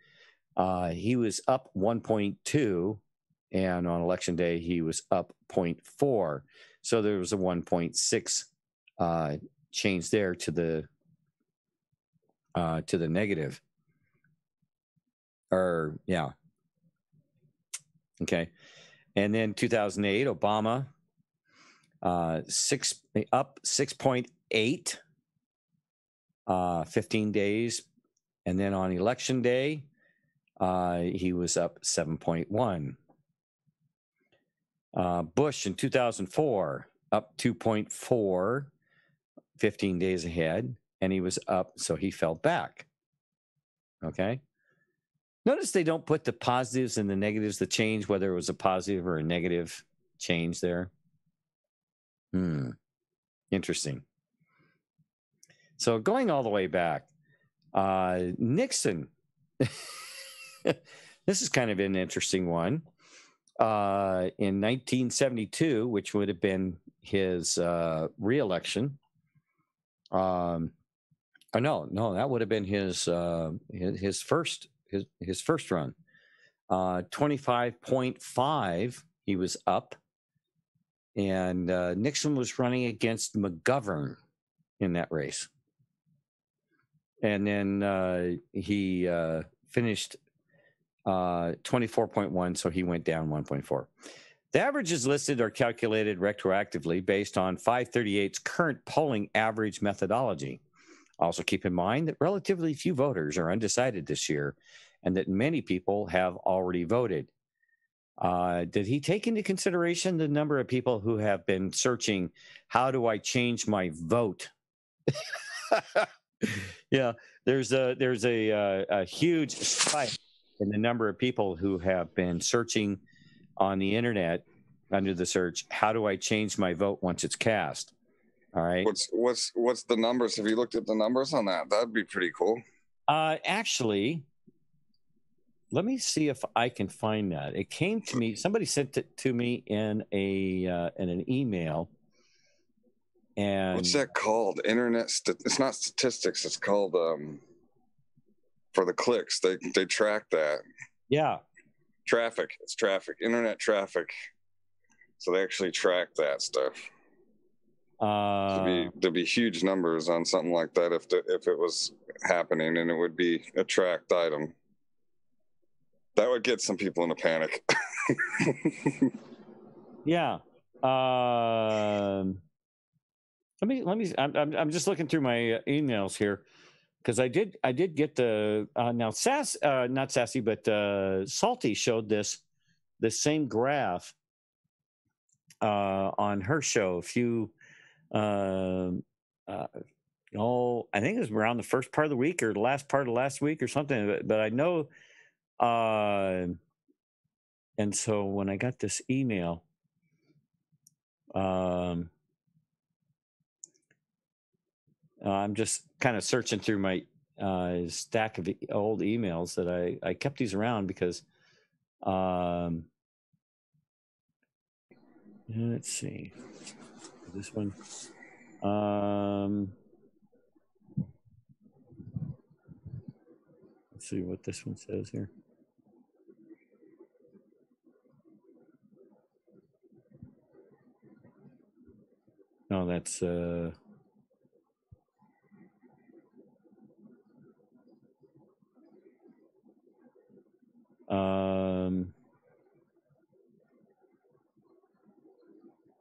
He was up 1.2. And on election day, he was up 0.4. So there was a 1.6 change there to the negative. Okay. And then 2008, Obama, up 6.8, 15 days. And then on election day, he was up 7.1. Bush in 2004, up 2.4, 15 days ahead. And he was up, so he fell back. Okay. Notice they don't put the positives and the negatives, the change, whether it was a positive or a negative change there. Interesting. So going all the way back, Nixon, this is kind of an interesting one. In 1972, which would have been his re-election. No, that would have been his first run. 25.5, he was up, and Nixon was running against McGovern in that race. And then he finished 24.1, so he went down 1.4. The averages listed are calculated retroactively based on 538's current polling average methodology. Also keep in mind that relatively few voters are undecided this year and that many people have already voted. Did he take into consideration the number of people who have been searching, how do I change my vote? Yeah, there's a huge spike in the number of people who have been searching on the internet under the search, how do I change my vote once it's cast? All right. What's the numbers? Have you looked at the numbers on that? That'd be pretty cool. Actually, let me see if I can find that. It came to me. Somebody sent it to me in an email. And what's that called? It's not statistics. It's called for the clicks. They track that. Yeah. Traffic. It's traffic. Internet traffic. So they actually track that stuff. There'd be huge numbers on something like that if it was happening, and it would be a tracked item. That would get some people in a panic. Yeah. Let me. I'm just looking through my emails here because I did get the now not Sassy, but Salty showed this same graph on her show a few. I think it was around the first part of the week or the last part of last week or something. But I know, and so when I got this email, I'm just kind of searching through my stack of old emails that I kept these around because, let's see, this one. Let's see what this one says here. No, that's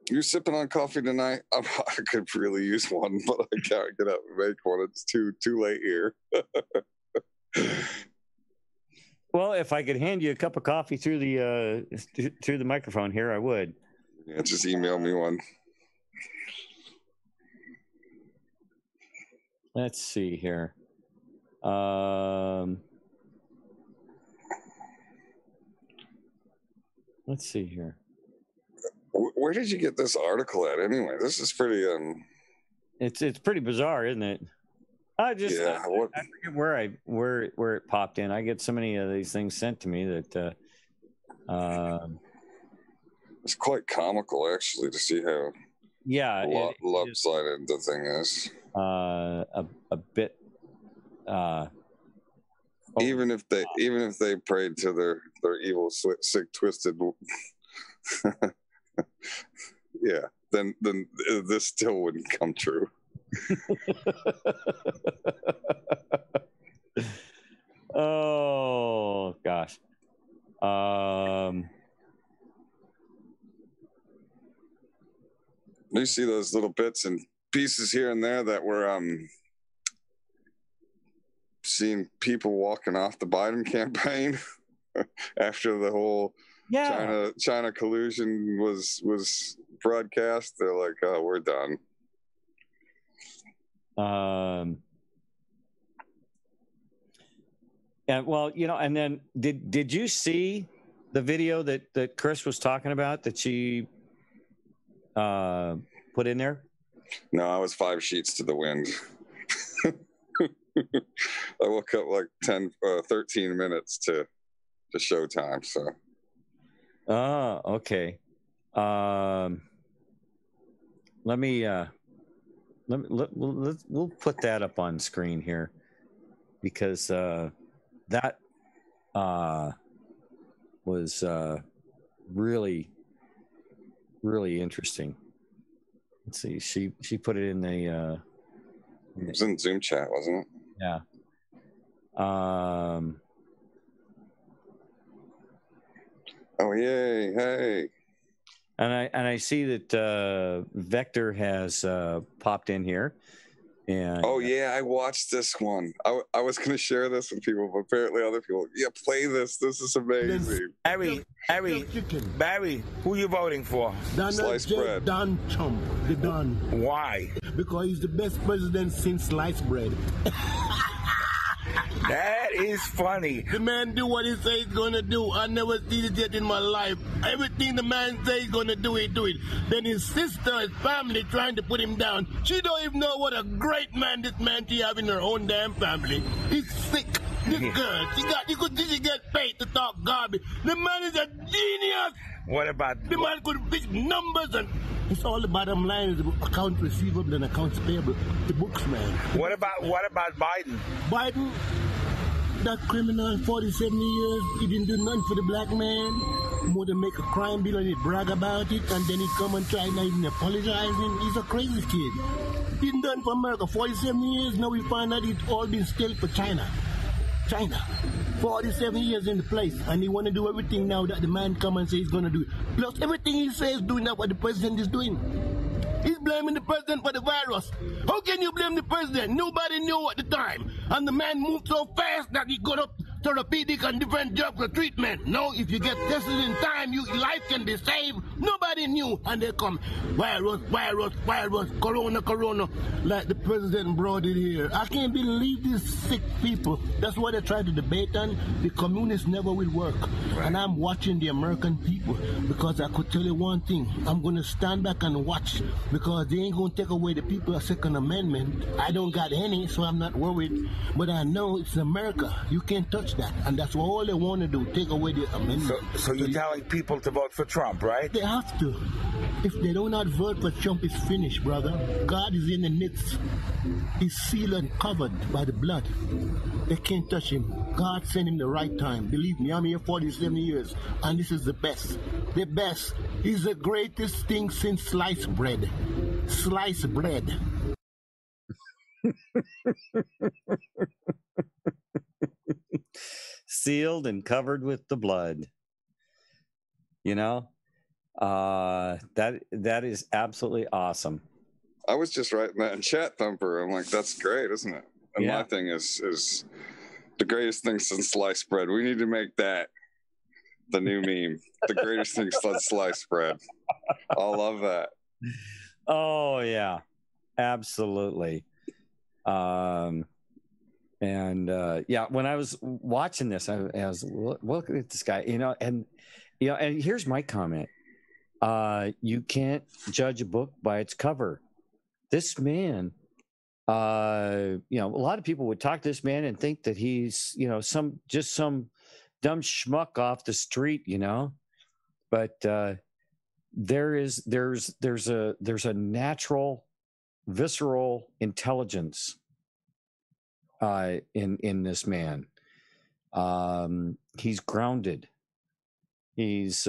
You sipping on coffee tonight? I could really use one, but I can't get up and make one. It's too late here. Well, if I could hand you a cup of coffee through the microphone here, I would. Yeah, just email me one. Let's see here. let's see here. Where did you get this article at anyway? This is pretty It's pretty bizarre, isn't it? I forget where it popped in. I get so many of these things sent to me that it's quite comical actually to see how lopsided the thing is. A bit. Even if they prayed to their evil, sick, twisted, yeah, then this still wouldn't come true. Oh gosh. You see those little bits and pieces here and there that were seeing people walking off the Biden campaign after the whole China collusion was broadcast. They're like, oh, we're done. And well, and then did you see the video that Chris was talking about that she put in there? No, I was 5 sheets to the wind. I woke up like 13 minutes to showtime. So. Oh, okay. We'll put that up on screen here because that was really, really interesting. Let's see. She put it in the. It was in Zoom chat, wasn't it? Yeah. Oh yay! Hey. And I see that Vector has popped in here. And oh yeah, I watched this one. I was going to share this with people, but apparently other people. Yeah, play this. This is amazing. Barry, who you voting for? Sliced bread. Don Trump, the Don. Why? Because he's the best president since sliced bread. That is funny. The man do what he say he's gonna do. I never seen it yet in my life. Everything the man say he's gonna do, he do it. Then his sister, his family trying to put him down. She don't even know what a great man this man she have in her own damn family. He's sick. This girl, she get paid to talk garbage. The man is a genius. What about the man could fix numbers and it's all the bottom line is account receivable and accounts payable. The books, man. What about Biden? Biden, that criminal, 47 years, he didn't do nothing for the black man. More than make a crime bill and he brag about it, and then he come and try not even apologizing. He's a crazy kid. Didn't done for America 47 years. Now we find out it's all been still for China. 47 years in the place, and he want to do everything now that the man come and say he's going to do it. Plus, everything he says doing that what the president is doing. He's blaming the president for the virus. How can you blame the president? Nobody knew at the time. And the man moved so fast that he got up therapeutic and different drugs for treatment. No, if you get tested in time, your life can be saved. Nobody knew. And they come, virus, corona, like the president brought it here. I can't believe these sick people. That's why they try to debate on. The communists never will work. Right. And I'm watching the American people because I could tell you one thing. I'm going to stand back and watch because they ain't going to take away the people's Second Amendment. I don't got any, so I'm not worried. But I know it's America. You can't touch that, and that's what all they want to do, take away the amendment. So you're telling people to vote for Trump, right? They have to. If they do not vote for Trump, it's finished, brother. God is in the midst. He's sealed and covered by the blood. They can't touch him. God sent him the right time. Believe me, I'm here 47 years, and this is the best. The best. He's the greatest thing since sliced bread. Sliced bread. Sealed and covered with the blood. That is absolutely awesome. I was just writing that in Chat Thumper. I'm like, that's great, isn't it? And my thing is the greatest thing since sliced bread. We need to make that the new meme. The greatest thing since sliced bread. I love that. Oh yeah, absolutely. When I was watching this, I was looking at this guy, and Yeah, and here's my comment. You can't judge a book by its cover. This man, a lot of people would talk to this man and think that he's, some dumb schmuck off the street, but there's a natural, visceral intelligence in this man. He's grounded. He's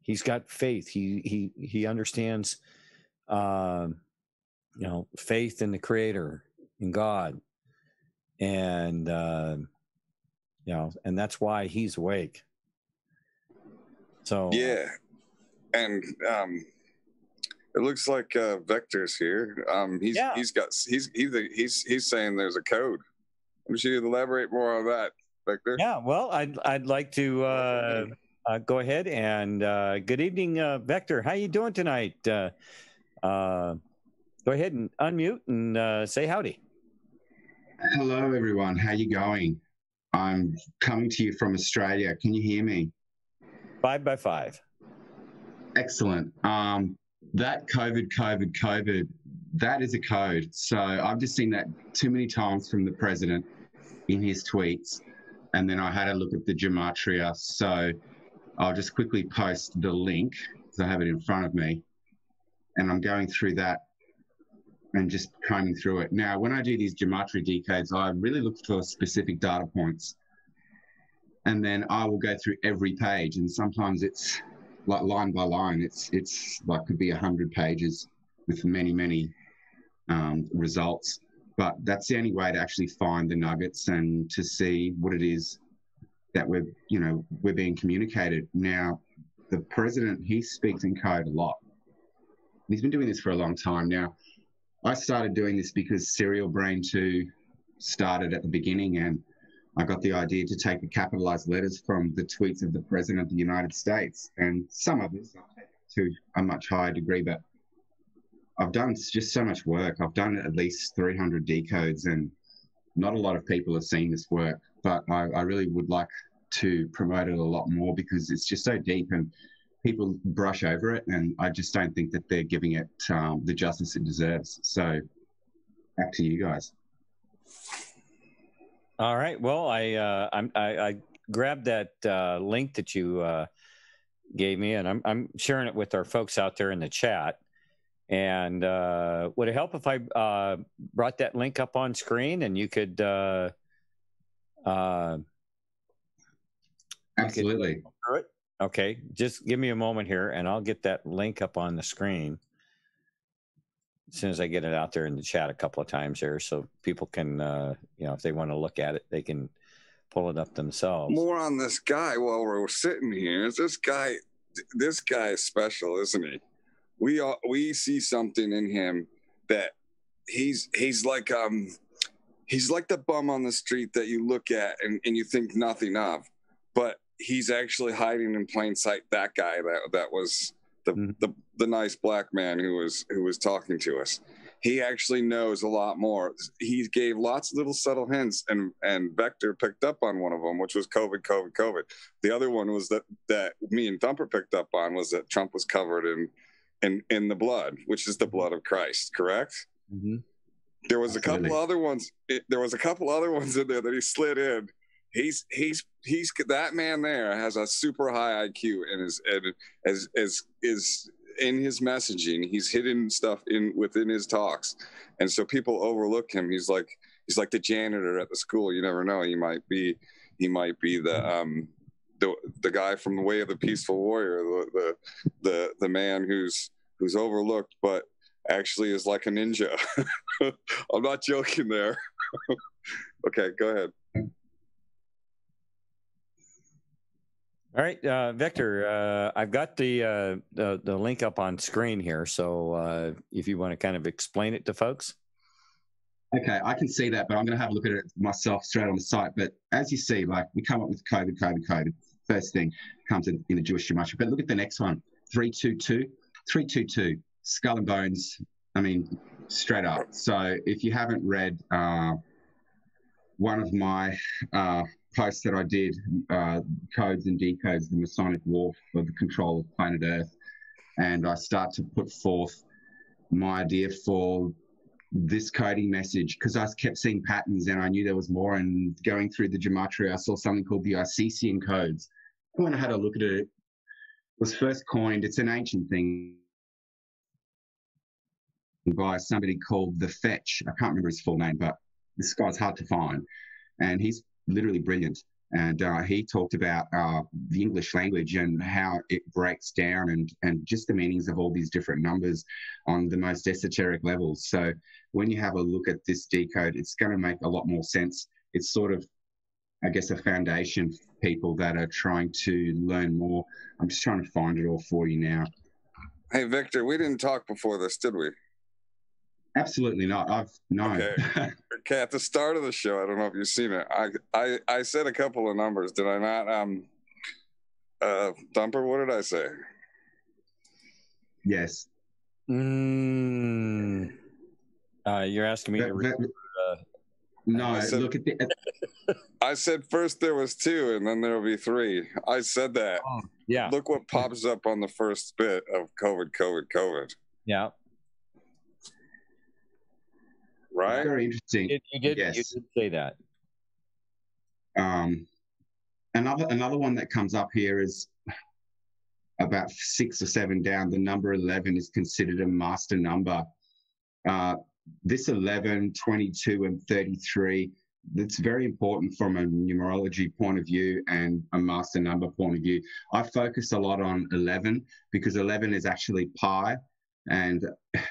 he's got faith. He understands faith in the Creator, in God, and and that's why he's awake. So yeah, and it looks like Vector's here. He's saying there's a code. Would you elaborate more on that, Vector? Yeah, well, I'd like to go ahead and good evening, Vector. How you doing tonight? Go ahead and unmute and say howdy. Hello, everyone. How you going? I'm coming to you from Australia. Can you hear me? 5x5. Excellent. That COVID, that is a code. So I've just seen that too many times from the president in his tweets. And then I had a look at the Gematria. So I'll just quickly post the link because I have it in front of me. And I'm going through that and just combing through it. Now, when I do these Gematria decodes, I really look for specific data points. And then I will go through every page. And sometimes it's like line by line. It's like could be 100 pages with many results. But that's the only way to actually find the nuggets and to see what it is that we're being communicated. Now, the president, he speaks in code a lot. He's been doing this for a long time now. I started doing this because Serial Brain 2 started at the beginning, and I got the idea to take the capitalized letters from the tweets of the President of the United States, and some others I've taken to a much higher degree, but I've done just so much work. I've done at least 300 decodes, and not a lot of people have seen this work, but I really would like to promote it a lot more because it's just so deep and people brush over it, and I just don't think that they're giving it the justice it deserves. So back to you guys. All right. Well, I grabbed that link that you gave me, and I'm sharing it with our folks out there in the chat. And would it help if I brought that link up on screen and you could? Absolutely. Okay, just give me a moment here, and I'll get that link up on the screen as soon as I get it out there in the chat a couple of times there, so people can, if they want to look at it, they can pull it up themselves. More on this guy while we're sitting here. This guy is special, isn't he? We see something in him that he's like the bum on the street that you look at and you think nothing of, but he's actually hiding in plain sight. That guy that was the nice black man who was talking to us. He actually knows a lot more. He gave lots of little subtle hints, and Vector picked up on one of them, which was COVID. The other one was that me and Thumper picked up on was that Trump was covered in the blood, which is the blood of Christ, correct? Mm-hmm. There was a couple other ones. There was a couple other ones in there that he slid in. He's that man there has a super high IQ and is in his messaging. He's hidden stuff within his talks, and so people overlook him. He's like the janitor at the school. You never know. He might be the guy from the Way of the Peaceful Warrior, the man who's overlooked, but actually is like a ninja. I'm not joking there. Okay, go ahead. All right, Vector, I've got the link up on screen here, so if you want to kind of explain it to folks. Okay, I can see that, but I'm going to have a look at it myself straight on the site. But as you see, like we come up with COVID. First thing comes in the Jewish Gematria. But look at the next one, 322, skull and bones. I mean, straight up. So if you haven't read one of my post that I did, codes and decodes, the Masonic War for the control of planet Earth, and I start to put forth my idea for this coding message, because I kept seeing patterns and I knew there was more. And going through the Gematria, I saw something called the Icesian codes. When I had a look at it, it was first coined, it's an ancient thing, by somebody called the Fetch. I can't remember his full name, but this guy's hard to find. And he's literally brilliant. And he talked about the English language and how it breaks down and just the meanings of all these different numbers on the most esoteric levels. So when you have a look at this decode, it's going to make a lot more sense. It's sort of, I guess, a foundation for people that are trying to learn more. I'm just trying to find it all for you now. Hey, Victor, we didn't talk before this, did we? Absolutely not. No. Okay. Okay, at the start of the show, I don't know if you've seen it. I said a couple of numbers, did I not? Thumper, what did I say? Yes. You're asking me to no, said, look at the. I said first there was 2, and then there will be 3. I said that. Oh, yeah. Look what pops up on the first bit of COVID. Yeah. Right? Very interesting. You did say that. Another one that comes up here is about 6 or 7 down. The number 11 is considered a master number. This 11, 22, and 33, that's very important from a numerology point of view and a master number point of view. I focus a lot on 11 because 11 is actually pi, and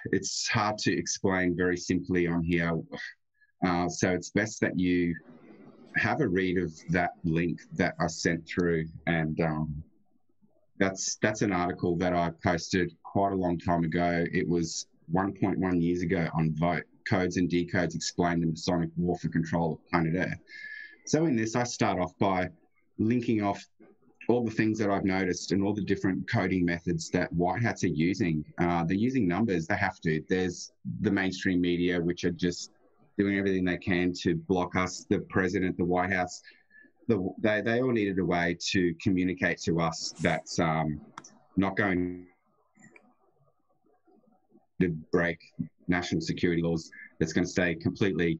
it's hard to explain very simply on here. So it's best that you have a read of that link that I sent through, and that's an article that I posted quite a long time ago. It was 1.1 years ago on Vote. Codes and Decodes Explain the Masonic War for Control of Planet Earth. So in this, I start off by linking off all the things that I've noticed and all the different coding methods that white hats are using. They're using numbers. They have to. There's the mainstream media, which are just doing everything they can to block us. The president, the White House, they all needed a way to communicate to us that's not going to break national security laws, that's going to stay completely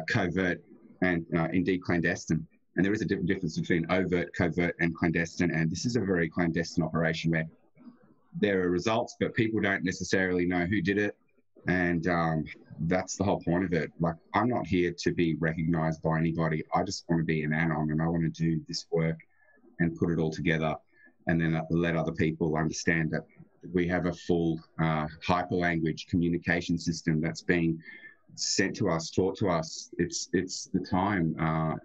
covert and indeed clandestine. And there is a difference between overt, covert, and clandestine. And this is a very clandestine operation where there are results, but people don't necessarily know who did it. And that's the whole point of it. Like, I'm not here to be recognized by anybody. I just want to be an anon, and I want to do this work and put it all together, and then let other people understand that we have a full hyperlanguage communication system that's being sent to us, taught to us. It's the time.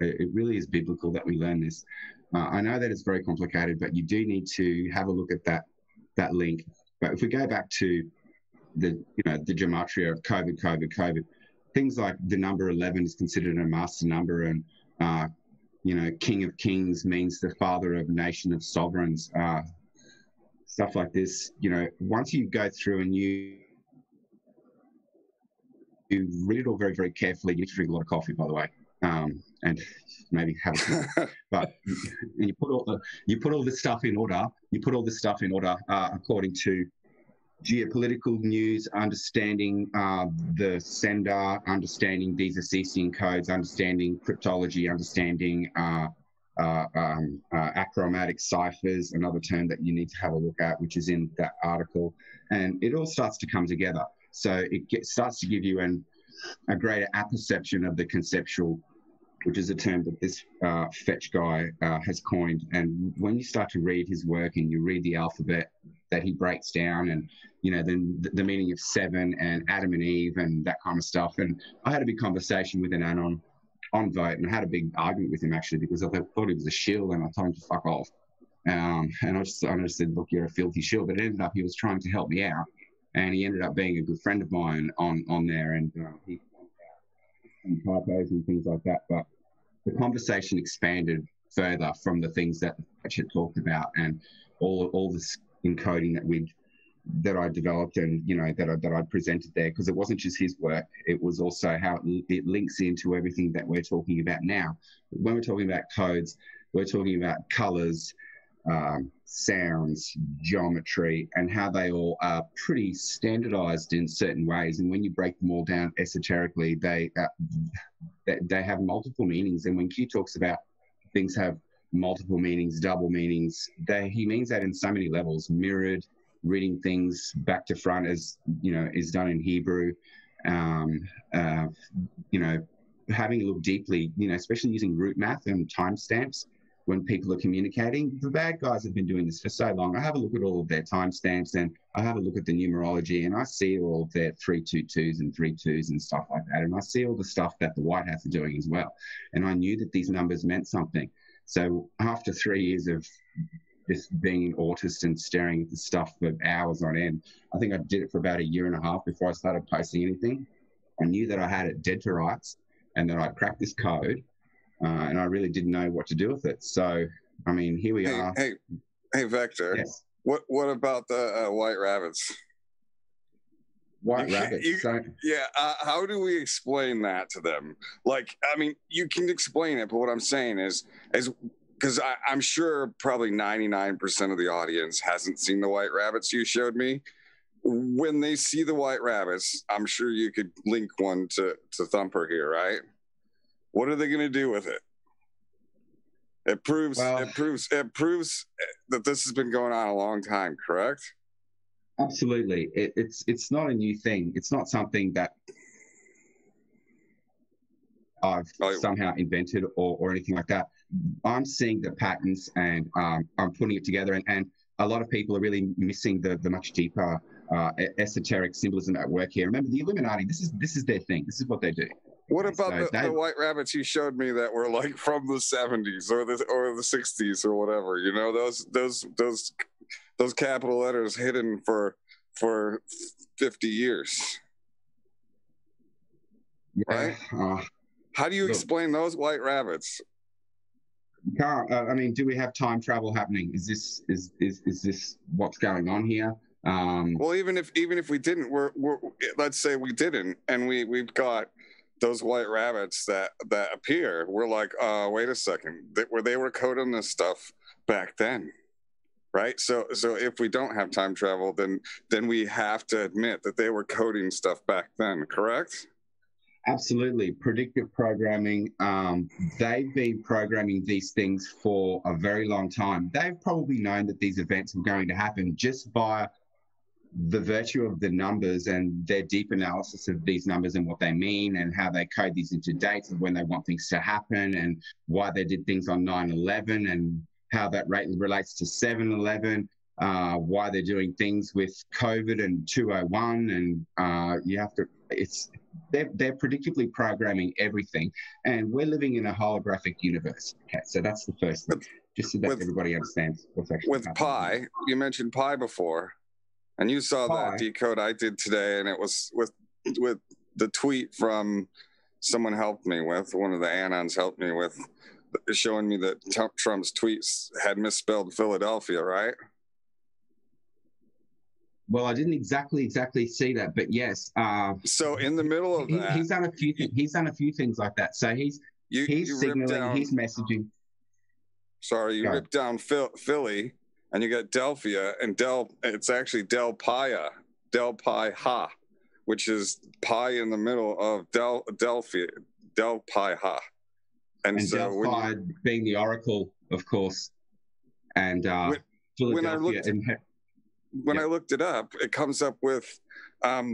It really is biblical that we learn this. I know that it's very complicated, but you do need to have a look at that link. But if we go back to the gematria of COVID, things like the number 11 is considered a master number, and King of Kings means the father of a nation of sovereigns. Stuff like this. Once you go through and you read it all very, very carefully. You need to drink a lot of coffee, by the way, and maybe have a but and you put all this stuff in order. You put all this stuff in order according to geopolitical news, understanding the sender, understanding these Icesian codes, understanding cryptology, understanding achromatic ciphers, another term that you need to have a look at, which is in that article, and it all starts to come together. So it starts to give you a greater apperception of the conceptual, which is a term that this Fetch guy has coined. And when you start to read his work and you read the alphabet that he breaks down, and then the meaning of 7 and Adam and Eve and that kind of stuff. And I had a big conversation with an anon on Vote, and I had a big argument with him actually because I thought he was a shill, and I told him to fuck off. And I just said, look, you're a filthy shill. But it ended up he was trying to help me out, and he ended up being a good friend of mine on there, and he some typos and things like that. But the conversation expanded further from the things that Fetch had talked about, and all this encoding that we'd that I developed and, that I presented there, because it wasn't just his work. It was also how it links into everything that we're talking about now. When we're talking about codes, we're talking about colors, sounds, geometry, and how they all are pretty standardized in certain ways. And when you break them all down esoterically, they have multiple meanings. And when Q talks about things have multiple meanings, double meanings, he means that in so many levels. Mirrored, reading things back to front, as is done in Hebrew. Having a look deeply, especially using root math and timestamps when people are communicating. The bad guys have been doing this for so long. I have a look at all of their timestamps, and I have a look at the numerology, and I see all of their 322s and 32s and stuff like that. And I see all the stuff that the White Hats are doing as well. And I knew that these numbers meant something. So after 3 years of just being an autist and staring at the stuff for hours on end, I think I did it for about 1.5 years before I started posting anything. I knew that I had it dead to rights and that I'd cracked this code. And I really didn't know what to do with it. So, I mean, here we are. Hey, Vector. Yes. What about the white rabbits? White rabbits. How do we explain that to them? Like, I mean, you can explain it, but what I'm saying is because I'm sure probably 99% of the audience hasn't seen the white rabbits you showed me. When they see the white rabbits, I'm sure you could link one to Thumper here, right? What are they going to do with it? It proves that this has been going on a long time, correct? Absolutely. It's not a new thing. It's not something that I've somehow invented or anything like that. I'm seeing the patterns and I'm putting it together, and a lot of people are really missing the much deeper esoteric symbolism at work here. Remember, the Illuminati, this is their thing. This is what they do. What about the white rabbits you showed me that were like from the 70s or the 60s or whatever? You know, those capital letters hidden for 50 years. Yeah. Right? How do you explain those white rabbits? I mean, do we have time travel happening? Is this what's going on here? Well, even if we didn't, we're let's say we didn't, and we've got those white rabbits that appear. We're like, wait a second, they were coding this stuff back then, right? So if we don't have time travel, then we have to admit that they were coding stuff back then, correct? Absolutely. Predictive programming. They've been programming these things for a very long time. They've probably known that these events were going to happen just by the virtue of the numbers and their deep analysis of these numbers and what they mean and how they code these into dates of when they want things to happen and why they did things on 9/11 and how that relates to 7/11, why they're doing things with COVID and 201, and they're predictably programming everything, and we're living in a holographic universe. Okay, so that's the first thing, just so that everybody understands what's actually with happening. Pi. You mentioned Pi before. And you saw that decode I did today, and it was with the tweet from someone helped me with, one of the Anons helped me with, showing me that Trump's tweets had misspelled Philadelphia, right? Well, I didn't exactly see that, but yes. So in the middle of that, he's done a few things like that. So he's signaling, he's messaging. Sorry, you ripped down Philly. And you got Delphia, and it's actually Del Pi Ha, which is pi in the middle of Delphia, Del Pi Ha. And so Delphi being the oracle, of course, and Philadelphia. When I looked it up, it comes up with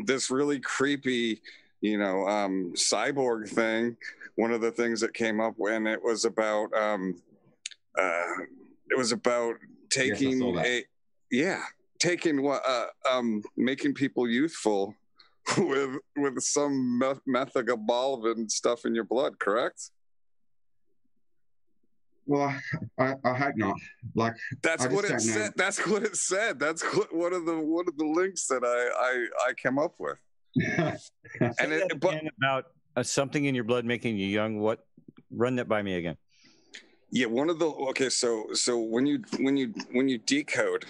this really creepy, cyborg thing. One of the things that came up when it was about making people youthful with some methagobalvin stuff in your blood, correct? Well, I hope not. Like that's what it said. That's what it said. That's one of the links that I came up with. About something in your blood making you young. What? Run that by me again. Yeah, one of the okay. So when you decode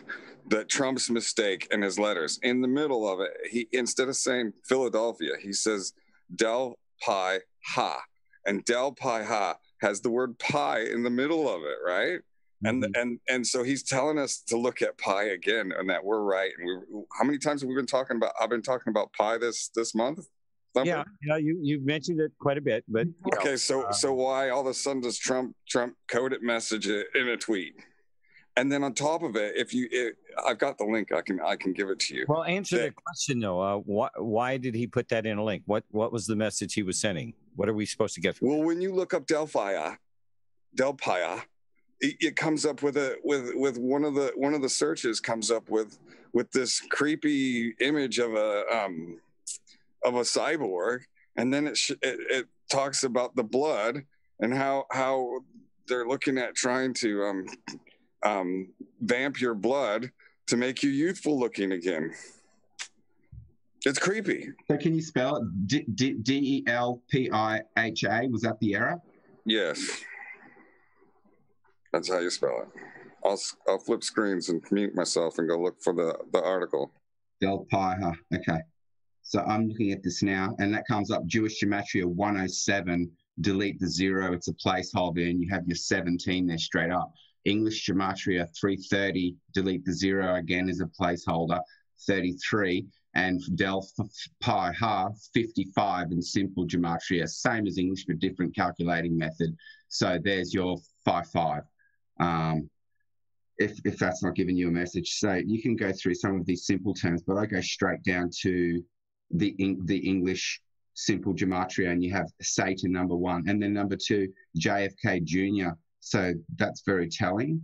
the Trump's mistake in his letters, in the middle of it, he, instead of saying Philadelphia, he says Del Pi Ha, and Del Pi Ha has the word pie in the middle of it, right? And so he's telling us to look at pi again, and that we're right. And we, how many times have we been talking about? I've been talking about pi this month. Yeah, you've mentioned it quite a bit, but okay. So why all of a sudden does Trump code it message it in a tweet? And then on top of it, I've got the link. I can give it to you. Well, answer the question though. Why did he put that in a link? What was the message he was sending? What are we supposed to get from Well, when you look up Delphi, it comes up with one of the searches comes up with this creepy image of a cyborg, and then it talks about the blood and how they're looking at trying to vamp your blood to make you youthful looking again. It's creepy. So can you spell it? Delpiha? Was that the error? Yes. That's how you spell it. I'll flip screens and mute myself and go look for the article. Delpiha. Okay. So I'm looking at this now, and that comes up Jewish Gematria 107. Delete the 0. It's a placeholder, and you have your 17 there straight up. English Gematria 330. Delete the 0 again is a placeholder. 33. And Delpiha 55 in simple Gematria, same as English but different calculating method. So there's your 55. If that's not giving you a message. So you can go through some of these simple terms, but I go straight down to the English simple Gematria, and you have Satan number 1, and then number 2, JFK Jr. So that's very telling.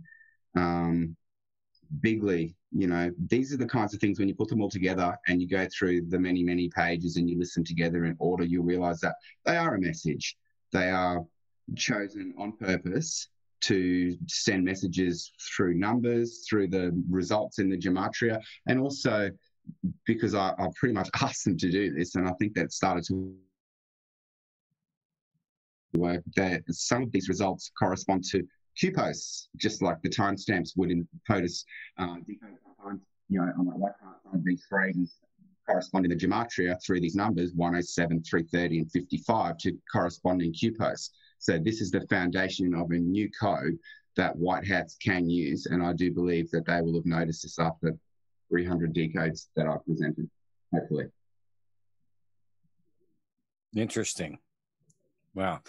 Bigly, these are the kinds of things when you put them all together and you go through the many, many pages and you listen together in order, you realize that they are a message. They are chosen on purpose to send messages through numbers, through the results in the Gematria, and also because I pretty much asked them to do this, and I think that started to work, that some of these results correspond to QPOS, just like the timestamps would in POTUS. I'm like, why can't some of these phrases correspond in the Gematria through these numbers, 107, 330, and 55, to correspond in QPOS? So this is the foundation of a new code that white hats can use, and I do believe that they will have noticed this after 300 decodes that I presented, hopefully. Interesting. Wow.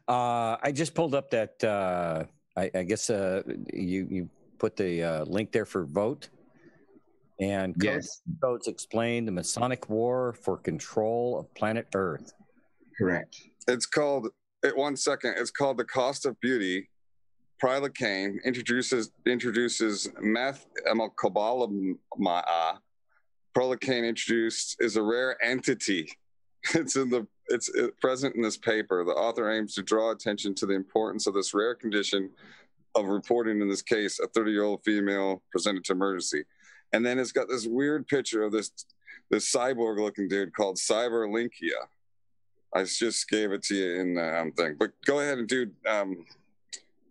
I just pulled up that, I guess you put the link there for vote. And yes. Codes explain the Masonic War for control of planet Earth. Correct. It's called, 1 second, it's called The Cost of Beauty. Prilocaine introduces meth amylcobalamin. Prilocaine introduced is a rare entity. It's present in this paper. The author aims to draw attention to the importance of this rare condition of reporting, in this case, a 30-year-old female presented to emergency. And then it's got this weird picture of this cyborg-looking dude called Cyberlinkia. I just gave it to you in the thing. But go ahead and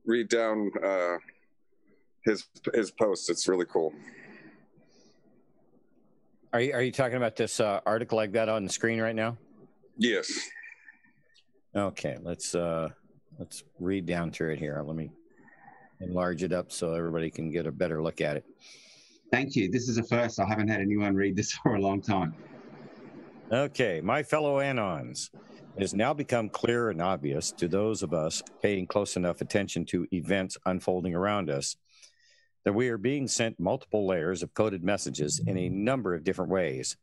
read down his post. It's really cool. Are you talking about this article like that on the screen right now? Yes. Okay, let's read down through it here. Let me enlarge it up so everybody can get a better look at it. Thank you. This is a first. I haven't had anyone read this for a long time. Okay, my fellow Anons, it has now become clear and obvious to those of us paying close enough attention to events unfolding around us that we are being sent multiple layers of coded messages in a number of different ways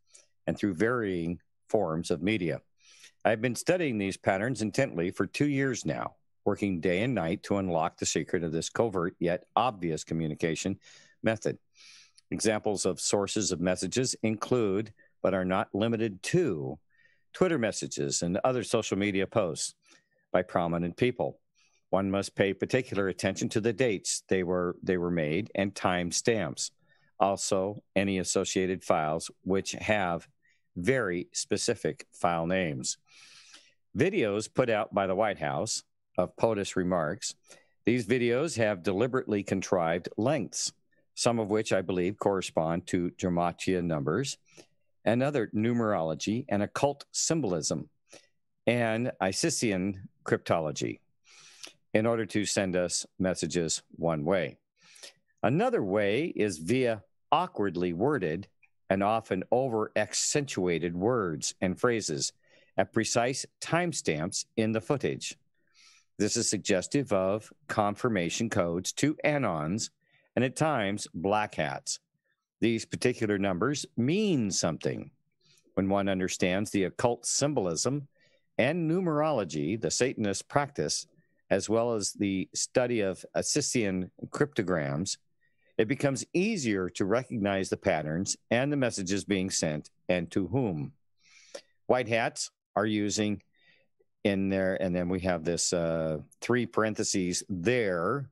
and through varying forms of media. I've been studying these patterns intently for 2 years now, working day and night to unlock the secret of this covert yet obvious communication method. Examples of sources of messages include, but are not limited to, Twitter messages and other social media posts by prominent people. One must pay particular attention to the dates they were made and time stamps. Also, any associated files which have very specific file names. Videos put out by the White House of POTUS remarks These videos have deliberately contrived lengths, some of which I believe correspond to Gematria numbers and other numerology and occult symbolism and Isisian cryptology in order to send us messages one way. Another way is via awkwardly worded and often over-accentuated words and phrases at precise timestamps in the footage. This is suggestive of confirmation codes to anons and at times black hats. These particular numbers mean something. When one understands the occult symbolism and numerology, the Satanist practice, as well as the study of Isisian cryptograms, it becomes easier to recognize the patterns and the messages being sent and to whom. White hats are using in there, and then we have this 3 parentheses there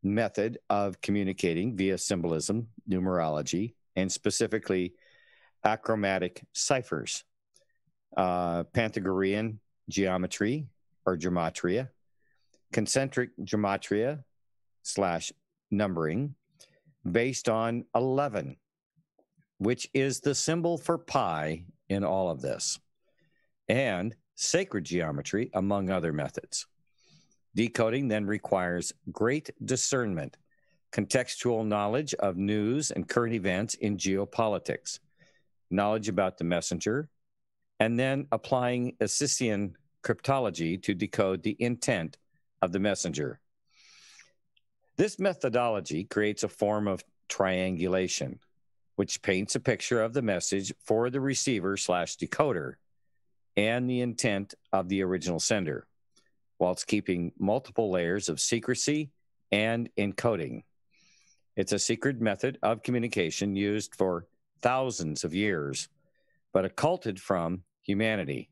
method of communicating via symbolism, numerology, and specifically achromatic ciphers, Pythagorean geometry or gematria, concentric gematria / numbering based on 11, which is the symbol for pi in all of this, and sacred geometry, among other methods. Decoding then requires great discernment, contextual knowledge of news and current events in geopolitics, knowledge about the messenger, and then applying Isisian cryptology to decode the intent of the messenger. This methodology creates a form of triangulation, which paints a picture of the message for the receiver / decoder and the intent of the original sender, whilst keeping multiple layers of secrecy and encoding. It's a secret method of communication used for thousands of years, but occulted from humanity.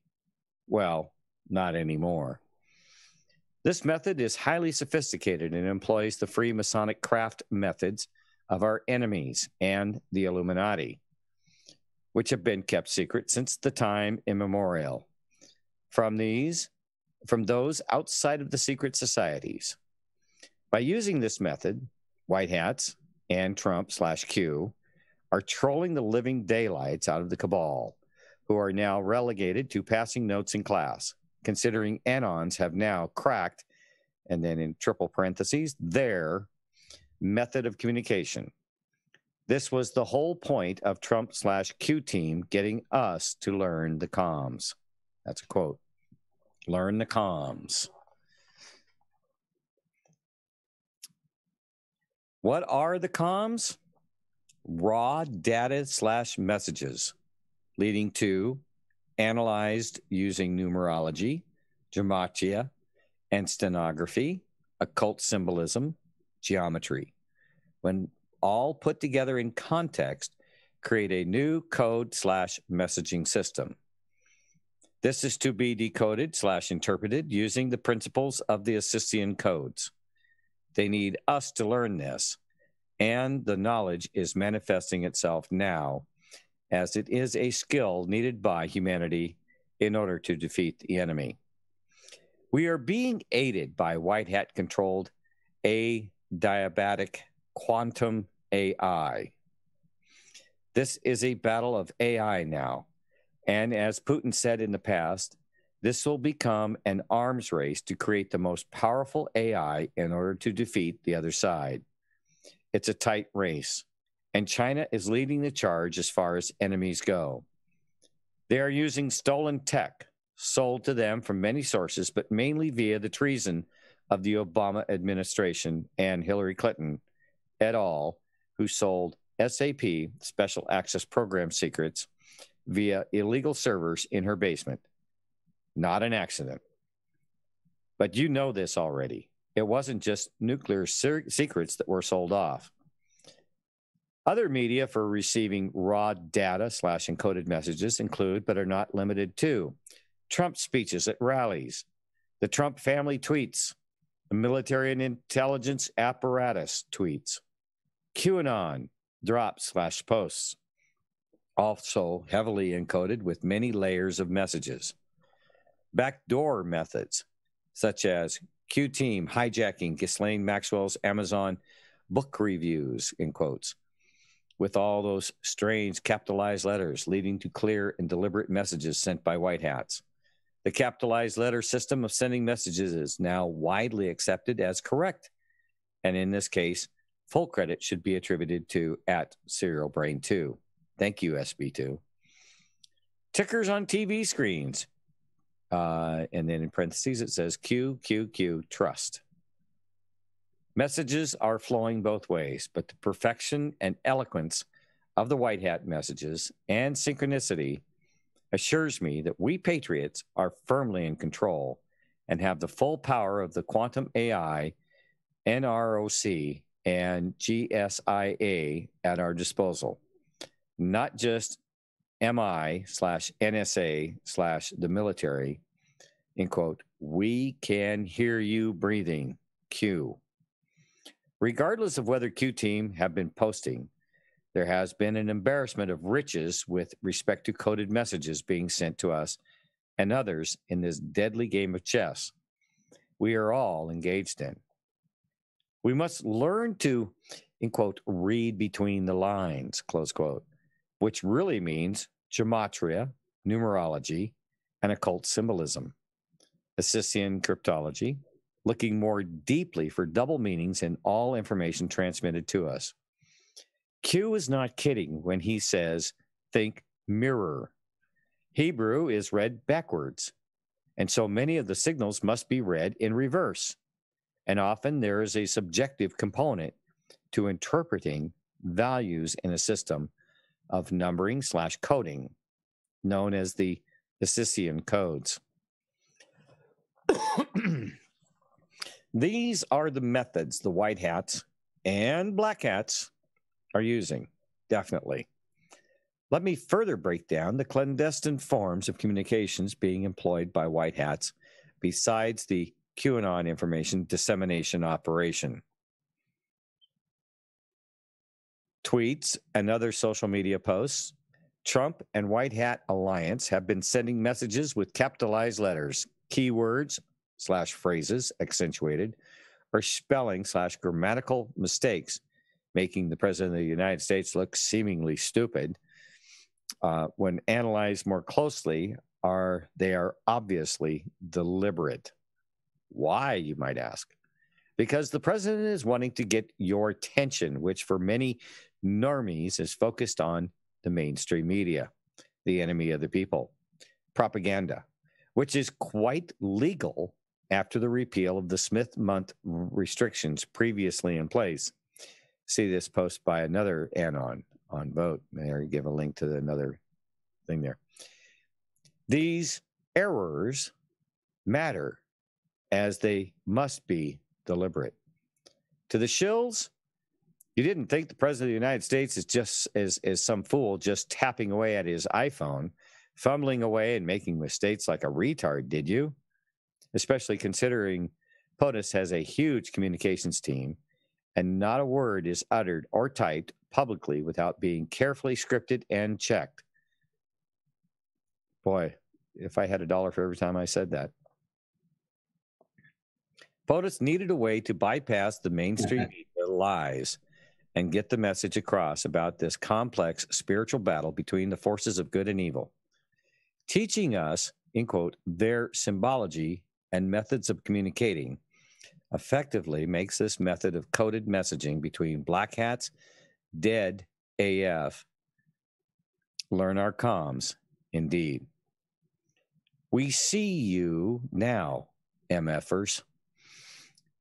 Well, not anymore. This method is highly sophisticated and employs the Freemasonic craft methods of our enemies and the Illuminati, which have been kept secret since the time immemorial from those outside of the secret societies. By using this method, white hats and Trump / Q are trolling the living daylights out of the cabal, who are now relegated to passing notes in class, considering anons have now cracked, and then in triple parentheses, their method of communication. This was the whole point of Trump / Q team getting us to learn the comms. That's a quote. Learn the comms. What are the comms? Raw data / messages leading to analyzed using numerology, gematria, and stenography, occult symbolism, geometry. When all put together in context, create a new code / messaging system. This is to be decoded / interpreted using the principles of the Isisian codes. They need us to learn this, and the knowledge is manifesting itself now as it is a skill needed by humanity in order to defeat the enemy. We are being aided by white hat controlled adiabatic quantum AI. This is a battle of AI now. And as Putin said in the past, this will become an arms race to create the most powerful AI in order to defeat the other side. It's a tight race, and China is leading the charge as far as enemies go. They are using stolen tech sold to them from many sources, but mainly via the treason of the Obama administration and Hillary Clinton et al., who sold SAP, Special Access Program secrets, via illegal servers in her basement. Not an accident. But you know this already. It wasn't just nuclear secrets that were sold off. Other media for receiving raw data / encoded messages include, but are not limited to, Trump speeches at rallies, the Trump family tweets, the military and intelligence apparatus tweets, QAnon drops / posts, also heavily encoded with many layers of messages. Backdoor methods, such as Q team hijacking Ghislaine Maxwell's Amazon book reviews, in quotes, with all those strange capitalized letters leading to clear and deliberate messages sent by white hats. The capitalized letter system of sending messages is now widely accepted as correct. And in this case, full credit should be attributed to @SerialBrain2. Thank you, SB2. Tickers on TV screens. And then in parentheses, it says QQQ trust. Messages are flowing both ways, but the perfection and eloquence of the white hat messages and synchronicity assures me that we patriots are firmly in control and have the full power of the quantum AI, NROC, and GSIA at our disposal. Not just MI/NSA/the military, in quote, we can hear you breathing, Q. Regardless of whether Q team have been posting, there has been an embarrassment of riches with respect to coded messages being sent to us and others in this deadly game of chess we are all engaged in. We must learn to, in quote, read between the lines, close quote, which really means gematria, numerology, and occult symbolism, Assisian cryptology, looking more deeply for double meanings in all information transmitted to us. Q is not kidding when he says, think mirror. Hebrew is read backwards, and so many of the signals must be read in reverse. And often there is a subjective component to interpreting values in a system of numbering/coding, known as the Assisian codes. These are the methods the white hats and black hats are using, definitely. Let me further break down the clandestine forms of communications being employed by white hats besides the QAnon information dissemination operation. Tweets and other social media posts. Trump and White Hat Alliance have been sending messages with capitalized letters, keywords/phrases accentuated, or spelling/grammatical mistakes, making the President of the United States look seemingly stupid. When analyzed more closely, they are obviously deliberate. Why, you might ask? Because the president is wanting to get your attention, which for many normies is focused on the mainstream media, the enemy of the people, propaganda, which is quite legal after the repeal of the Smith-Month restrictions previously in place. See this post by another Anon on Vote. There, give a link to another thing there. These errors matter as they must be deliberate. To the shills, you didn't think the president of the United States is just as some fool just tapping away at his iPhone, fumbling away and making mistakes like a retard, did you? Especially considering POTUS has a huge communications team and not a word is uttered or typed publicly without being carefully scripted and checked. Boy, if I had $1 for every time I said that. POTUS needed a way to bypass the mainstream media lies and get the message across about this complex spiritual battle between the forces of good and evil. Teaching us, in quote, their symbology and methods of communicating effectively makes this method of coded messaging between black hats, dead AF, learn our comms, indeed. We see you now, MFers.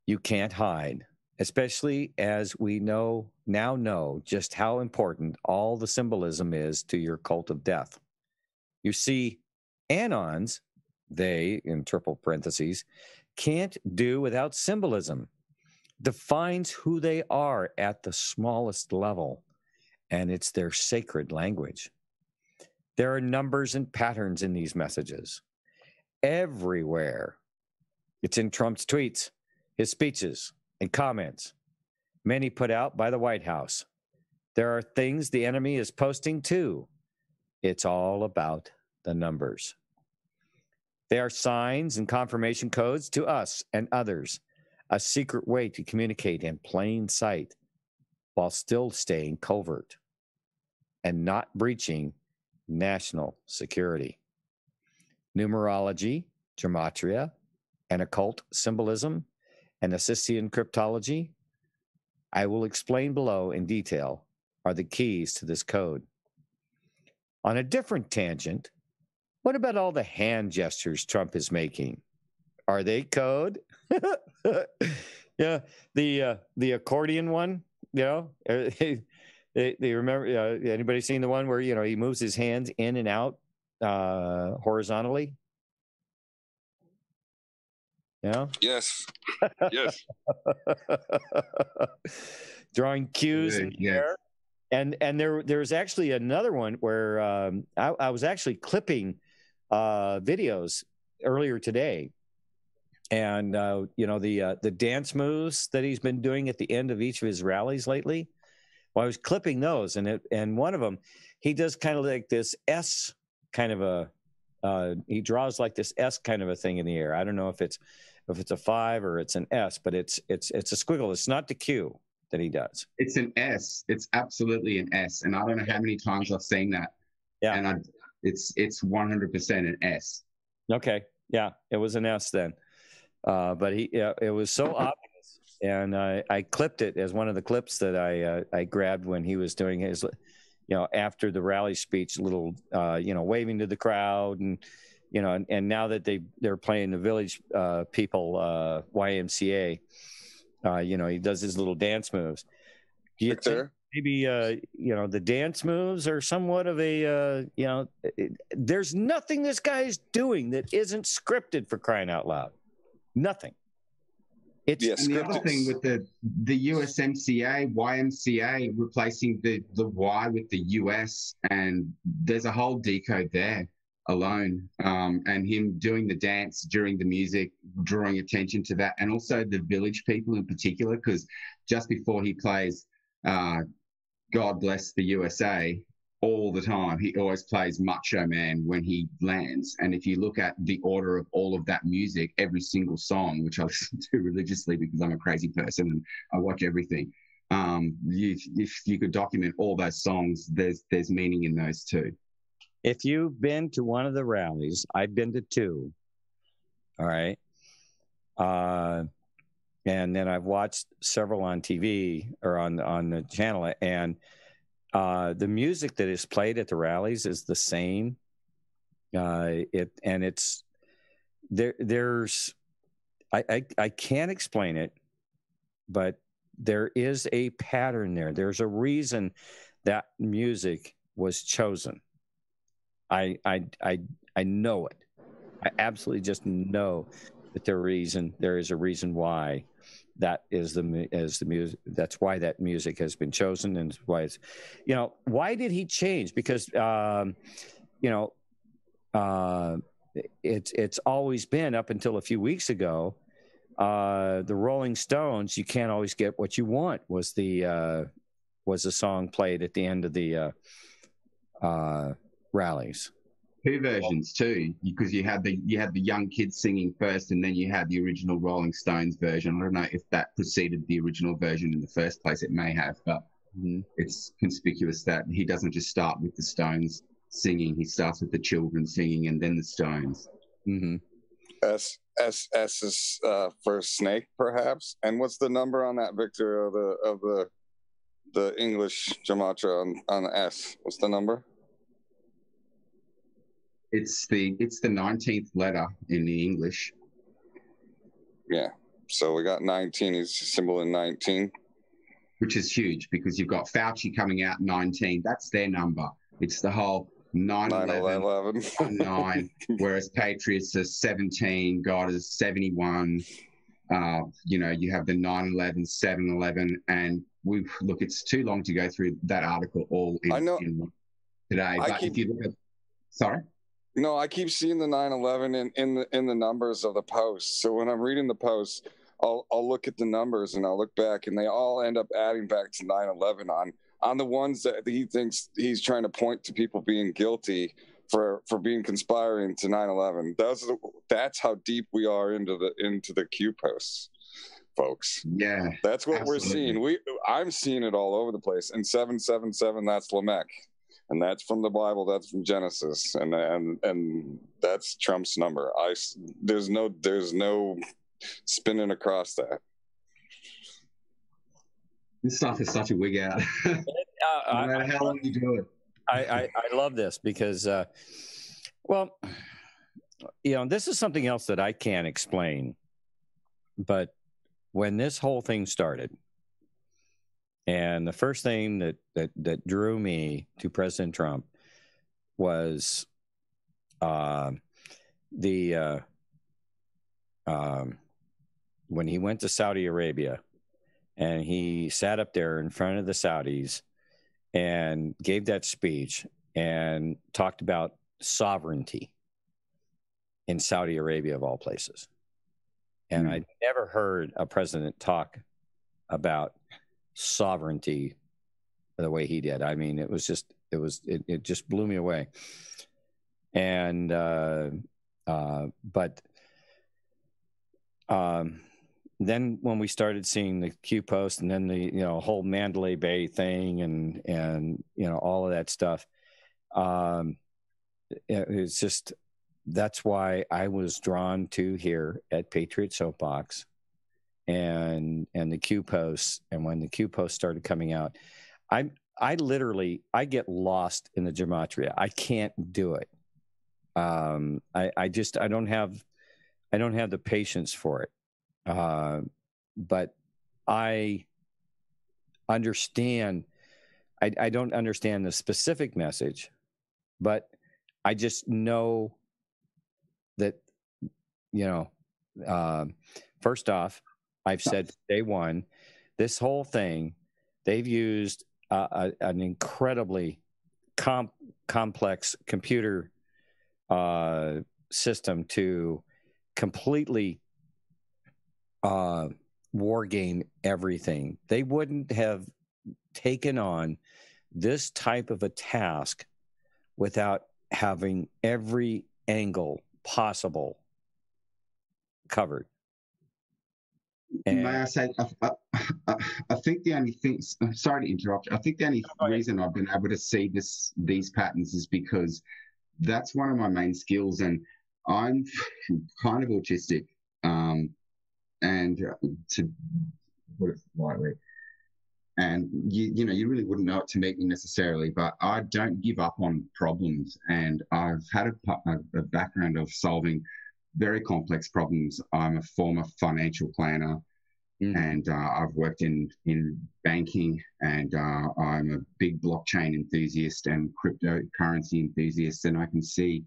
You can't hide, especially as we now know just how important all the symbolism is to your cult of death. You see, Anons, they, in triple parentheses, can't do without symbolism. Defines who they are at the smallest level, and it's their sacred language. There are numbers and patterns in these messages. Everywhere. It's in Trump's tweets, his speeches, and comments, many put out by the White House. There are things the enemy is posting too. It's all about the numbers. They are signs and confirmation codes to us and others, a secret way to communicate in plain sight while still staying covert and not breaching national security. Numerology, gematria, and occult symbolism, and Assisian cryptology, I will explain below in detail, are the keys to this code. On a different tangent, what about all the hand gestures Trump is making? Are they code? Yeah, the accordion one, you know, they remember, anybody seen the one where, you know, he moves his hands in and out horizontally? Yeah. Yes. Yes. Drawing cues in the air. And there's actually another one where I was actually clipping videos earlier today, and you know, the dance moves that he's been doing at the end of each of his rallies lately. Well, I was clipping those, and one of them, he does kind of like this S kind of a he draws like this S kind of a thing in the air. I don't know if it's a 5 or it's an S, but it's a squiggle. It's not the Q that he does. It's an S. It's absolutely an S, and I don't know how many times I've seen that. Yeah, and it's 100% an S. Okay, yeah, it was an S then, but it was so obvious, and I clipped it as one of the clips that I grabbed when he was doing his, you know, after the rally speech, little you know, waving to the crowd, and you know, and now that they're playing the Village People YMCA. You know, he does his little dance moves. Do you think maybe, you know, the dance moves are somewhat of a, you know, there's nothing this guy is doing that isn't scripted, for crying out loud. Nothing. It's and the other thing with the USMCA, YMCA, replacing the Y with the US, and there's a whole decode there alone, and him doing the dance during the music, drawing attention to that, and also the Village People in particular, because just before he plays God Bless the USA, all the time he always plays Macho Man when he lands. And if you look at the order of all of that music, every single song, which I listen to religiously because I'm a crazy person and I watch everything, if you could document all those songs, there's meaning in those too. If you've been to one of the rallies, I've been to 2. All right. And then I've watched several on TV or on the channel, and the music that is played at the rallies is the same. It's there's I can't explain it, but there is a pattern there. There's a reason that music was chosen. I know it. I absolutely just know that there is a reason why that is the music. That's why that music has been chosen, and why it's, you know, why did he change? Because you know, it's always been, up until a few weeks ago, the Rolling Stones, "You Can't Always Get What You Want" was the song played at the end of the rallies. 2 versions too, because you had the young kids singing first, and then you had the original Rolling Stones version. I don't know if that preceded the original version in the first place. It may have, but it's conspicuous that he doesn't just start with the Stones singing. He starts with the children singing and then the Stones. Mm-hmm. S is for snake, perhaps. And what's the number on that, Victor, of the English gematria on the S? What's the number? It's the 19th letter in the English. Yeah. So we got 19. He's symbol in 19. Which is huge, because you've got Fauci coming out 19. That's their number. It's the whole 9/11, 9, whereas Patriots are 17, God is 71. You know, you have the 9/11, 7/11, and look, it's too long to go through that article all in today. But if you look at, sorry? No, I keep seeing the 9/11 in the numbers of the posts. So when I'm reading the posts, I'll look at the numbers and I'll look back, and they all end up adding back to 9/11 on the ones that he thinks he's trying to point to people being guilty for being conspiring to 9/11. That's how deep we are into the Q posts, folks. Yeah, that's what absolutely. we're seeing. I'm seeing it all over the place. And 777, that's Lamech, and that's from the Bible. That's from Genesis, and that's Trump's number. There's no spinning across that. This stuff is such a wig out. No matter how long you do it. I love this because, well, this is something else that I can't explain. But when this whole thing started, and the first thing that drew me to President Trump was when he went to Saudi Arabia, and he sat up there in front of the Saudis and gave that speech and talked about sovereignty in Saudi Arabia, of all places. And I never heard a president talk about sovereignty the way he did. I mean, it just blew me away. And then when we started seeing the Q post, and then the whole Mandalay Bay thing, and all of that stuff, it's just, that's why I was drawn to here at Patriot Soapbox and the Q posts. And when the Q posts started coming out, I get lost in the gematria. I can't do it. I don't have the patience for it. But I understand. I don't understand the specific message, but I just know that, first off, I've said from day one, this whole thing, they've used an incredibly complex computer system to completely war game everything. They wouldn't have taken on this type of a task without having every angle possible covered. And may I say, I think the only thing, sorry to interrupt, I think the only reason I've been able to see these patterns is because that's one of my main skills, and I'm kind of autistic, and to put it lightly, and you really wouldn't know it to meet me necessarily, but I don't give up on problems, and I've had a background of solving very complex problems. I'm a former financial planner, and I've worked in banking, and I'm a big blockchain enthusiast and cryptocurrency enthusiast, and I can see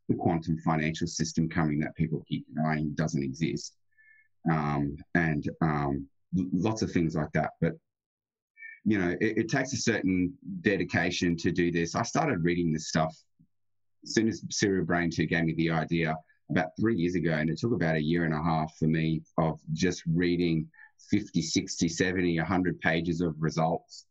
the quantum financial system coming that people keep denying doesn't exist, and lots of things like that. But it takes a certain dedication to do this. I started reading this stuff as soon as Serial Brain 2 gave me the idea about 3 years ago, and it took about a year and a half for me of just reading 50, 60, 70, 100 pages of results,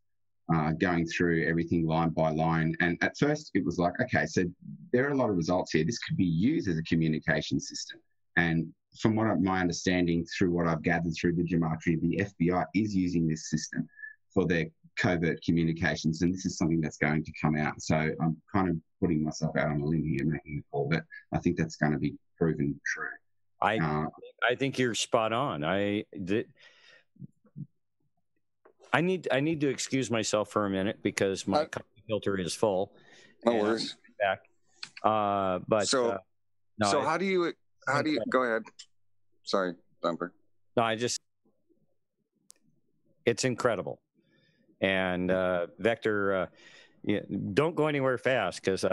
going through everything line by line. And at first it was like, okay, so there are a lot of results here. This could be used as a communication system. And from my understanding, through what I've gathered through the Gematria, the FBI is using this system for their covert communications, and this is something that's going to come out. So I'm kind of putting myself out on a limb here, making a call, but I think that's going to be proven true. I think you're spot on. I need to excuse myself for a minute because my coffee filter is full. No worries. Back. But so how do you go ahead? Sorry, Thumper. No, it's incredible. And Vector, don't go anywhere fast because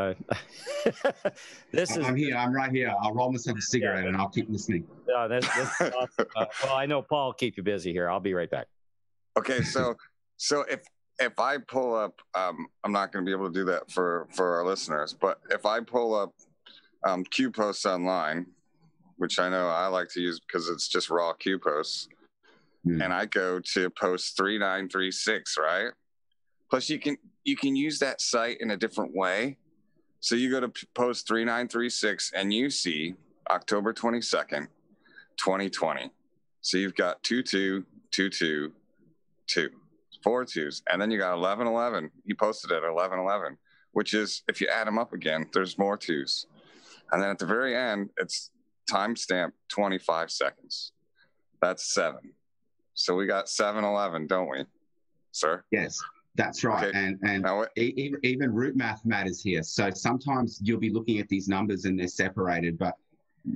this is. I'm here. I'm right here. I'll roll myself a cigarette and I'll keep listening. That's awesome. Well, I know Paul will keep you busy here. I'll be right back. Okay, so if I pull up, I'm not going to be able to do that for our listeners, but if I pull up Q posts online, which I know I like to use because it's just raw Q posts. And I go to post 3936, right? Plus, you can use that site in a different way. So you go to post 3936 and you see October 22nd, 2020. So you've got 2222, 4 twos, and then you got 1111. He posted it at 1111, which is, if you add them up again, there's more twos. And then at the very end, it's timestamp 25 seconds. That's 7. So we got 711, don't we, sir? Yes, that's right. Okay. And Now, even root math matters here. So sometimes you'll be looking at these numbers and they're separated, but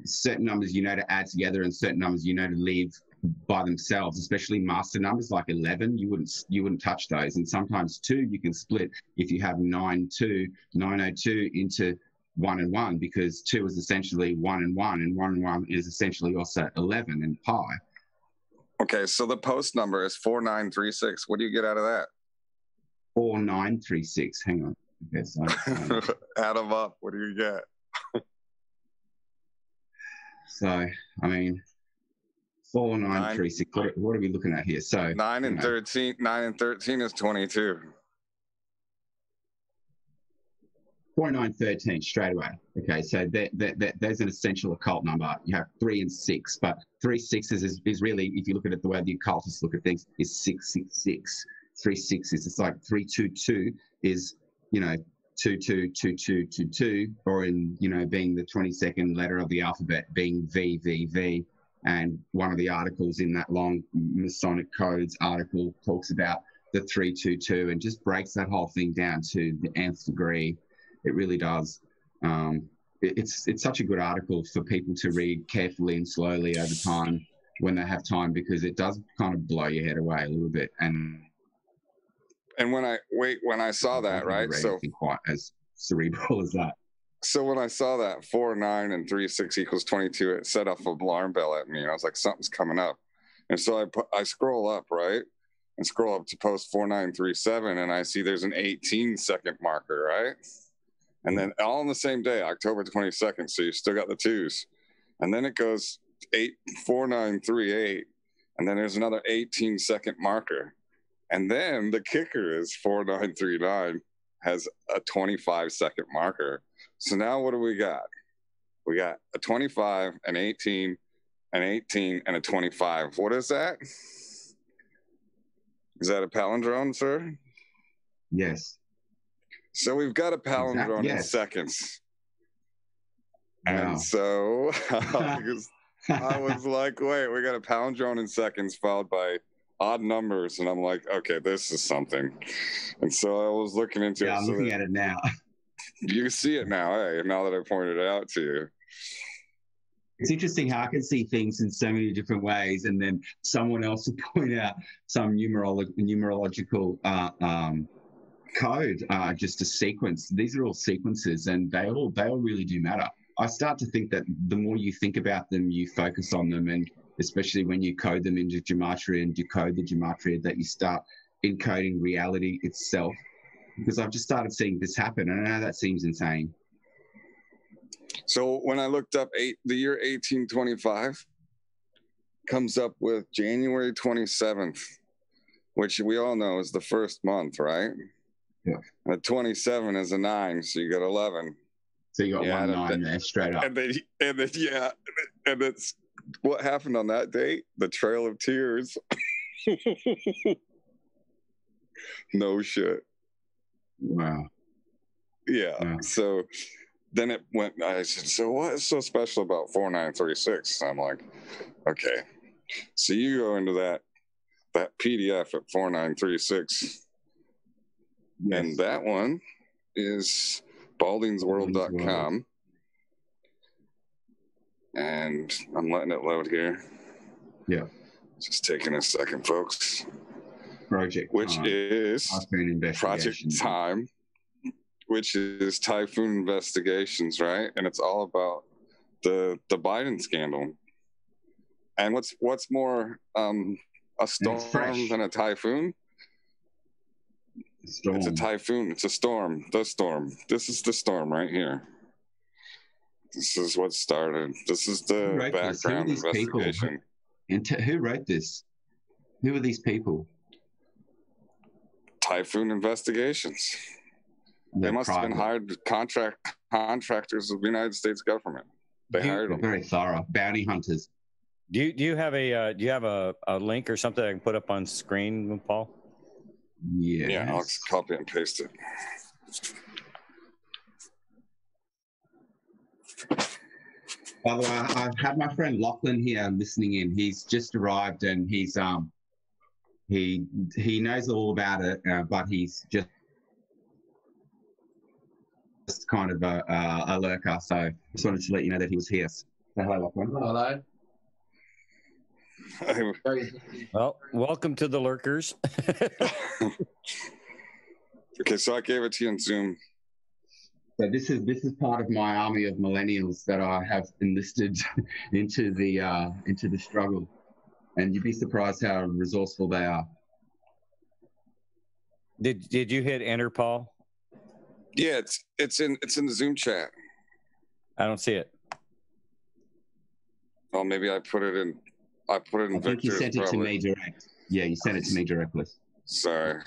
certain numbers you know to add together and certain numbers you know to leave by themselves, especially master numbers like 11, you wouldn't touch those. And sometimes 2 you can split if you have 902 into 1 and 1, because 2 is essentially 1 and 1, and 1 and 1 is essentially also 11 and pi. okay, so the post number is 4936. What do you get out of that? 4936. Hang on. Okay, so Add them up. What do you get? so I mean, 4936. What are we looking at here? So 9 and 13. 9 and 13 is 22. 4913 straight away. Okay, so there's an essential occult number. You have 3 and 6, but 3 6s is really, if you look at it the way the occultists look at things, is 666. 3 6s. It's like 322 is, 222222, or in, being the 22nd letter of the alphabet being VVV. And one of the articles in that long Masonic codes article talks about the 322 and just breaks that whole thing down to the nth degree. It really does. It's such a good article for people to read carefully and slowly over time when they have time, because it does kind of blow your head away a little bit. And when I saw that, right? So quite as cerebral as that. So when I saw that 4 9 and 3 6 equals 22, it set off an alarm bell at me, and I was like, something's coming up. And so I scroll up, right, and scroll up to post 4937, and I see there's an 18-second marker, right? And then all on the same day, October 22nd. So you still got the 2s. And then it goes 4938. And then there's another 18-second marker. And then the kicker is 4939 has a 25-second marker. So now what do we got? We got a 25, an 18, an 18, and a 25. What is that? Is that a palindrome, sir? Yes. So we've got a palindrome in seconds. Wow. And so I was like, wait, we got a palindrome in seconds followed by odd numbers. And I'm like, okay, this is something. And so I was looking into it. Yeah, I'm looking at it now. You see it now, hey, now that I pointed it out to you. It's interesting how I can see things in so many different ways, and then someone else will point out some numerological code, just a sequence. These are all sequences, and they all really do matter. I start to think that the more you think about them, you focus on them, and especially when you code them into Gematria and decode the Gematria, that you start encoding reality itself. Because I've just started seeing this happen, and I know that seems insane. So when I looked up the year 1825 comes up with January 27th, which we all know is the first month, right? Yeah. And 27 is a 9, so you got 11. So you got 1 9 there, straight up. And then it's what happened on that date? The Trail of Tears. No shit. Wow. Yeah. Wow. So then it went, I said, so what is so special about 4936? I'm like, okay. So you go into that PDF at 4936. Yes. And that one is baldingsworld.com. And I'm letting it load here. Yeah. Just taking a second, folks. Project Time, which is Typhoon Investigations, right? And it's all about the Biden scandal. And what's more a storm than a typhoon? Storm. It's a typhoon. It's a storm. The storm. This is the storm right here. This is what started. This is the background investigation. And who wrote this? Who are these people? Typhoon Investigations. They must have been hired contractors of the United States government. They hired them. Very thorough bounty hunters. Do you have a link or something I can put up on screen, Paul? Yeah, I'll just copy and paste it. By the way, I've had my friend Lachlan here listening in. He's just arrived and he's he knows all about it, but he's just kind of a lurker. So I just wanted to let you know that he was here. So hello, Lachlan. Hello. Well, welcome to the lurkers. Okay, so I gave it to you in Zoom. So this is part of my army of millennials that I have enlisted into the struggle, and you'd be surprised how resourceful they are. Did you hit enter, Paul? Yeah, it's in the Zoom chat. I don't see it. Oh, maybe I put it in. I think you sent it to me direct. Yeah, you sent it to me directly. Sorry,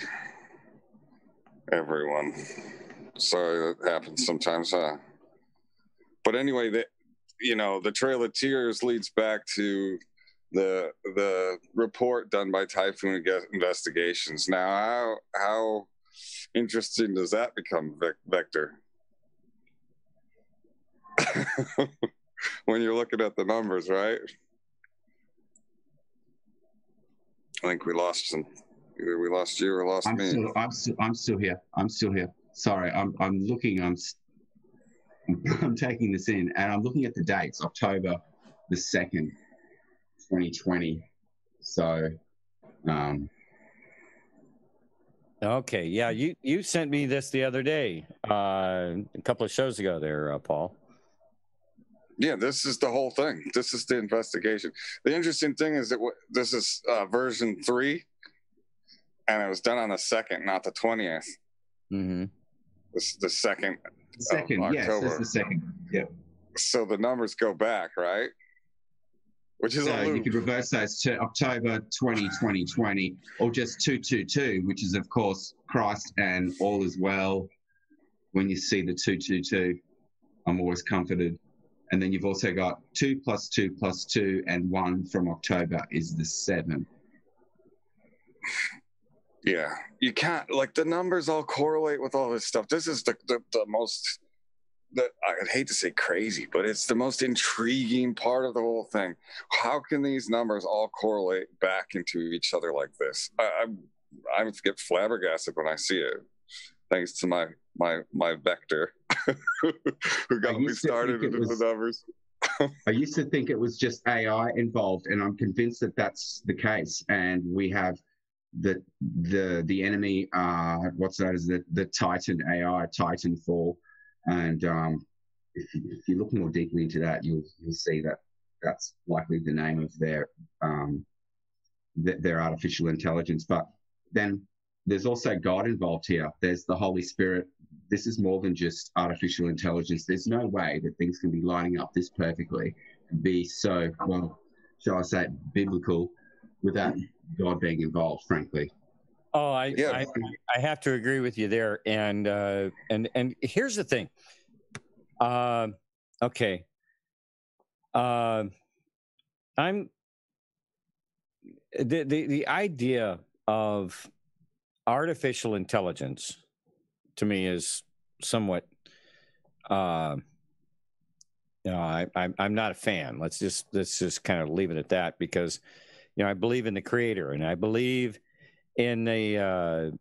everyone. Sorry, that happens sometimes, huh? But anyway, the Trail of Tears leads back to the report done by Typhoon Investigations. Now, how interesting does that become, Vector? When you're looking at the numbers, right? I think we lost some. Either we lost you or lost me. I'm still here. I'm still here. Sorry, I'm looking. I'm taking this in, and I'm looking at the dates. October the 2nd, 2020. So. Okay. Yeah, you sent me this the other day, a couple of shows ago. There, Paul. Yeah, this is the whole thing. This is the investigation. The interesting thing is that this is version 3, and it was done on the 2nd, not the 20th. Mm-hmm. This is the 2nd. Second, yes, this is the 2nd. Yep. So the numbers go back, right? Which is so you could reverse those to October 2020, or just 222, which is of course Christ and all is well. When you see the 222, I'm always comforted. And then you've also got 2 + 2 + 2 and 1 from October is the 7. Yeah, you can't, like, the numbers all correlate with all this stuff. This is the most, I'd hate to say crazy, but it's the most intriguing part of the whole thing. How can these numbers all correlate back into each other like this? I get flabbergasted when I see it. Thanks to my Vector, who got me started into the numbers. I used to think it was just AI involved, and I'm convinced that that's the case. And we have the enemy, what's known as the Titan AI, Titanfall. And if you look more deeply into that, you'll see that that's likely the name of their artificial intelligence. But then there's also God involved here. There's the Holy Spirit. This is more than just artificial intelligence. There's no way that things can be lining up this perfectly and be so, well, shall I say, biblical without God being involved, frankly. Oh, I have to agree with you there. And here's the thing. Okay. I'm the idea of artificial intelligence to me is somewhat I'm not a fan. Let's just kind of leave it at that, because I believe in the creator, and I believe in the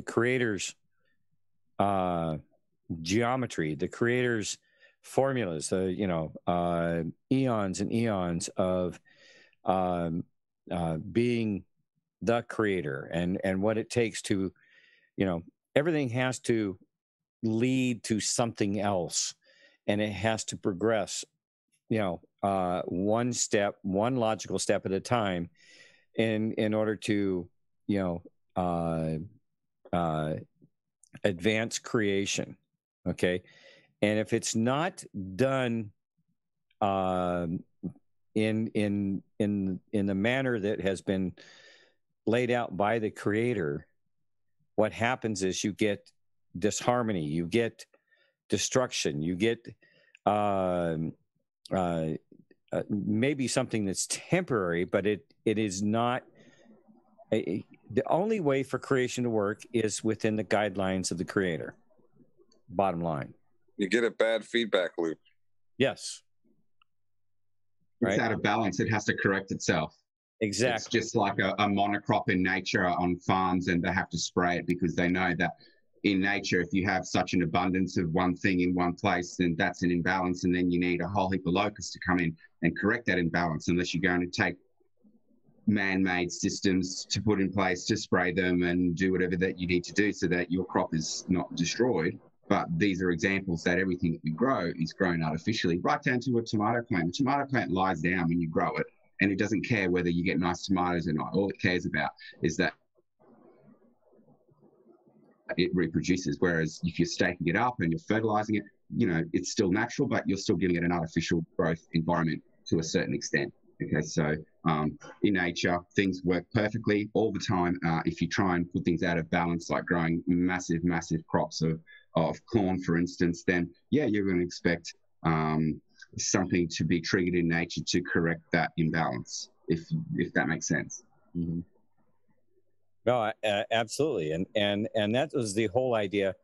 creator's geometry, the creator's formulas, eons and eons of being the creator, and what it takes to, everything has to lead to something else, and it has to progress, one logical step at a time, in order to, advance creation. Okay. And if it's not done in the manner that has been laid out by the creator, what happens is you get disharmony, you get destruction, you get maybe something that's temporary, but it is not. The only way for creation to work is within the guidelines of the Creator. Bottom line. You get a bad feedback loop. Yes. It's out of balance. It has to correct itself. Exactly. It's just like a monocrop in nature on farms, and they have to spray it because they know that in nature, if you have such an abundance of one thing in one place, then that's an imbalance, and then you need a whole heap of locusts to come in and correct that imbalance, unless you're going to take man-made systems to put in place to spray them and do whatever that you need to do so that your crop is not destroyed. But these are examples that everything that we grow is grown artificially, right down to a tomato plant. A tomato plant lies down when you grow it, and it doesn't care whether you get nice tomatoes or not. All it cares about is that it reproduces. Whereas if you're staking it up and you're fertilizing it, you know, it's still natural, but you're still giving it an artificial growth environment to a certain extent. Okay, so in nature, things work perfectly all the time. If you try and put things out of balance, like growing massive, massive crops of corn, for instance, then yeah, you're going to expect something to be triggered in nature to correct that imbalance, if that makes sense. Mm-hmm. No, absolutely, and that was the whole idea.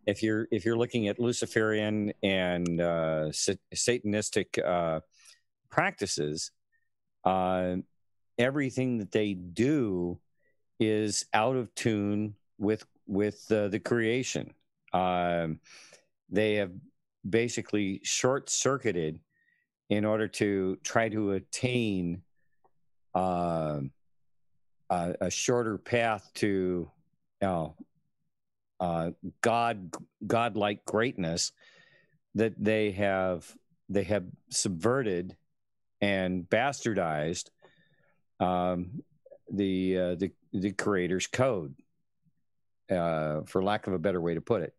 If you're looking at Luciferian and Satanistic practices, everything that they do is out of tune with the creation. They have basically short-circuited in order to try to attain a shorter path to godlike greatness that they have subverted and bastardized the Creator's code, for lack of a better way to put it.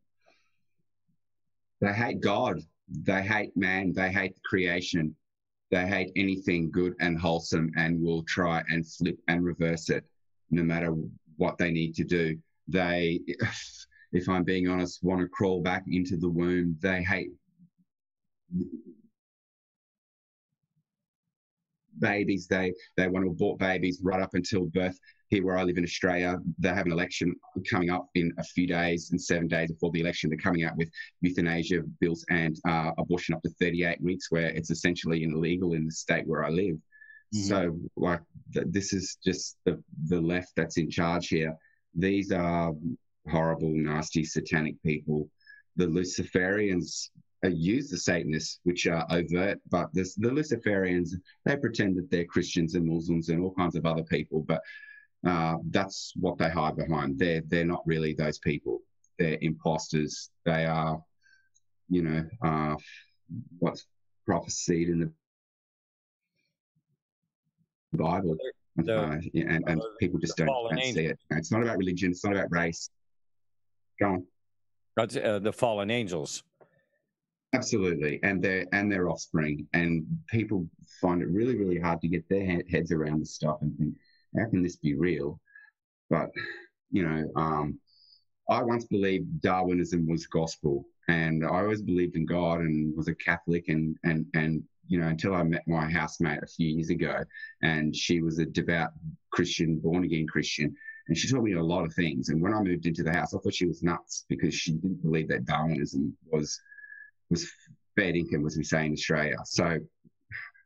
They hate God. They hate man. They hate creation. They hate anything good and wholesome, and will try and flip and reverse it no matter what they need to do. They, if I'm being honest, want to crawl back into the womb. They hate babies. They want to abort babies right up until birth. Here where I live in Australia, they have an election coming up in a few days, and 7 days before the election, they're coming out with euthanasia bills and abortion up to 38 weeks, where it's essentially illegal in the state where I live. Mm-hmm. So, like, this is just the left that's in charge here. These are horrible, nasty, satanic people. The Luciferians use the Satanists, which are overt, but the Luciferians, they pretend that they're Christians and Muslims and all kinds of other people, but that's what they hide behind. They're not really those people. They're imposters. They are, what's prophesied in the Bible, and people just don't see it. It's not about religion. It's not about race. Go on. That's the fallen angels. Absolutely, and their offspring. And people find it really, really hard to get their heads around this stuff and think, how can this be real? But, I once believed Darwinism was gospel, and I always believed in God and was a Catholic, and until I met my housemate a few years ago, and she was a devout Christian, born-again Christian, and she taught me a lot of things. And when I moved into the house, I thought she was nuts because she didn't believe that Darwinism was fair income, as we say in Australia. So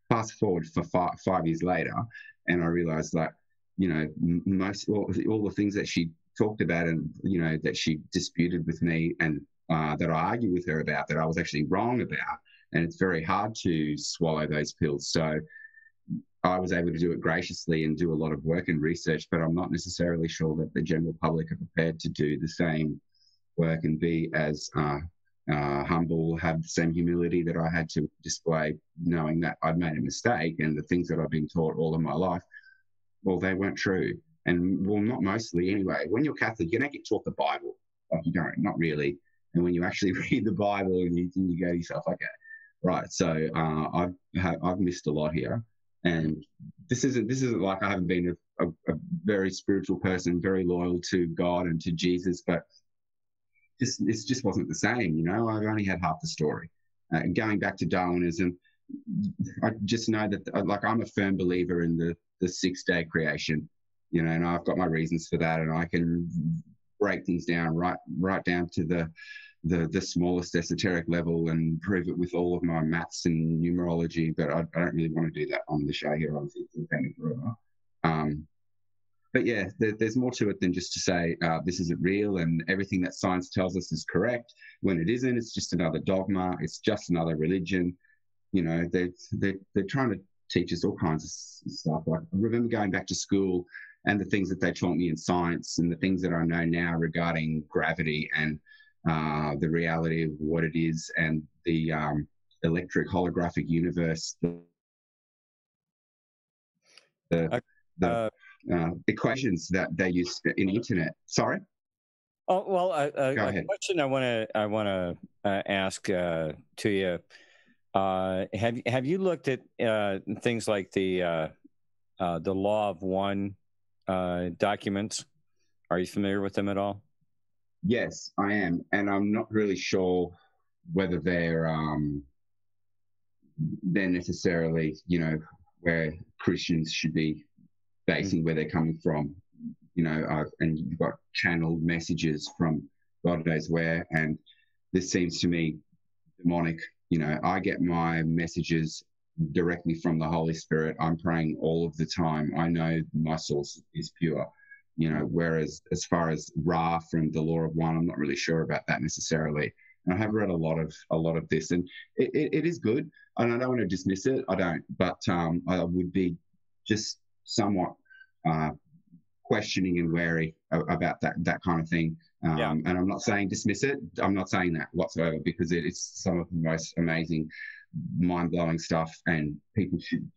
fast forward for 5 years later, and I realised that, most all the things that she talked about and, that she disputed with me and that I argued with her about, that I was actually wrong about. And it's very hard to swallow those pills. So I was able to do it graciously and do a lot of work and research, but I'm not necessarily sure that the general public are prepared to do the same work and be as humble, have the same humility that I had to display, knowing that I'd made a mistake and the things that I've been taught all of my life, well, they weren't true. And, well, not mostly anyway. When you're Catholic, you don't get taught the Bible. Like, you don't, not really. And when you actually read the Bible and you go to yourself, okay, right, so I've missed a lot here. And this isn't like I haven't been a very spiritual person, very loyal to God and to Jesus, but it just wasn't the same. You know, I've only had half the story. Going back to Darwinism, I just know that, like, I'm a firm believer in the 6-day creation, you know, and I've got my reasons for that, and I can break things down right down to the smallest esoteric level and prove it with all of my maths and numerology. But I don't really want to do that on the show here. Obviously, it's independent forever. But yeah, there's more to it than just to say this isn't real and everything that science tells us is correct. When it isn't, it's just another dogma. It's just another religion. You know, they're trying to teach us all kinds of stuff. Like, I remember going back to school and the things that they taught me in science and the things that I know now regarding gravity and the reality of what it is and the electric holographic universe, the equations that they use in the internet. Sorry. Oh well, Go ahead. question I want to ask to you. Have you looked at things like the Law of One documents? Are you familiar with them at all? Yes, I am, and I'm not really sure whether they're necessarily, you know, where Christians should be basing where they're coming from. You know, and you've got channeled messages from God knows where, and this seems to me demonic. You know, I get my messages directly from the Holy Spirit. I'm praying all of the time. I know my source is pure. You know, whereas as far as Ra from the Law of One, I'm not really sure about that necessarily. And I have read a lot of this, and it is good. And I don't want to dismiss it. I don't, but I would be just somewhat questioning and wary about that kind of thing. And I'm not saying dismiss it. I'm not saying that whatsoever, because it's some of the most amazing, mind-blowing stuff, and people should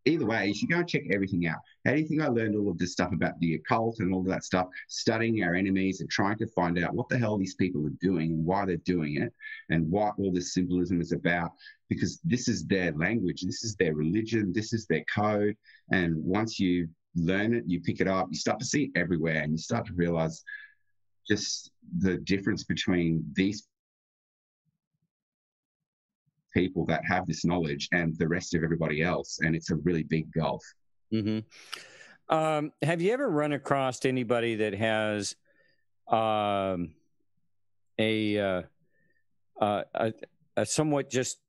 either way, you should go and check everything out. How do you think I learned all of this stuff about the occult and all of that stuff? Studying our enemies and trying to find out what the hell these people are doing and why they're doing it and what all this symbolism is about, because this is their language, this is their religion, this is their code. And once you learn it, you pick it up, you start to see it everywhere, and you start to realize just the difference between these people that have this knowledge and the rest of everybody else, and it's a really big gulf. Mm-hmm. Have you ever run across anybody that has a somewhat just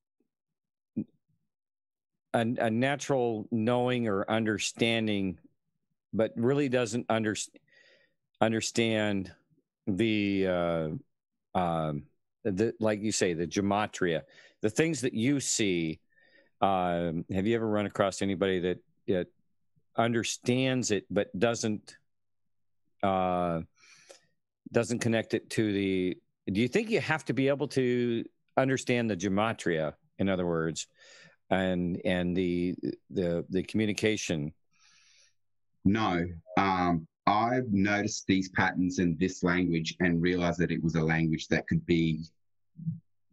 a natural knowing or understanding, but really doesn't understand the like you say, the gematria, the things that you see? Have you ever run across anybody that understands it but doesn't connect it to the? Do you think you have to be able to understand the gematria, in other words, and the communication? No. I've noticed these patterns in this language and realized that it was a language that could be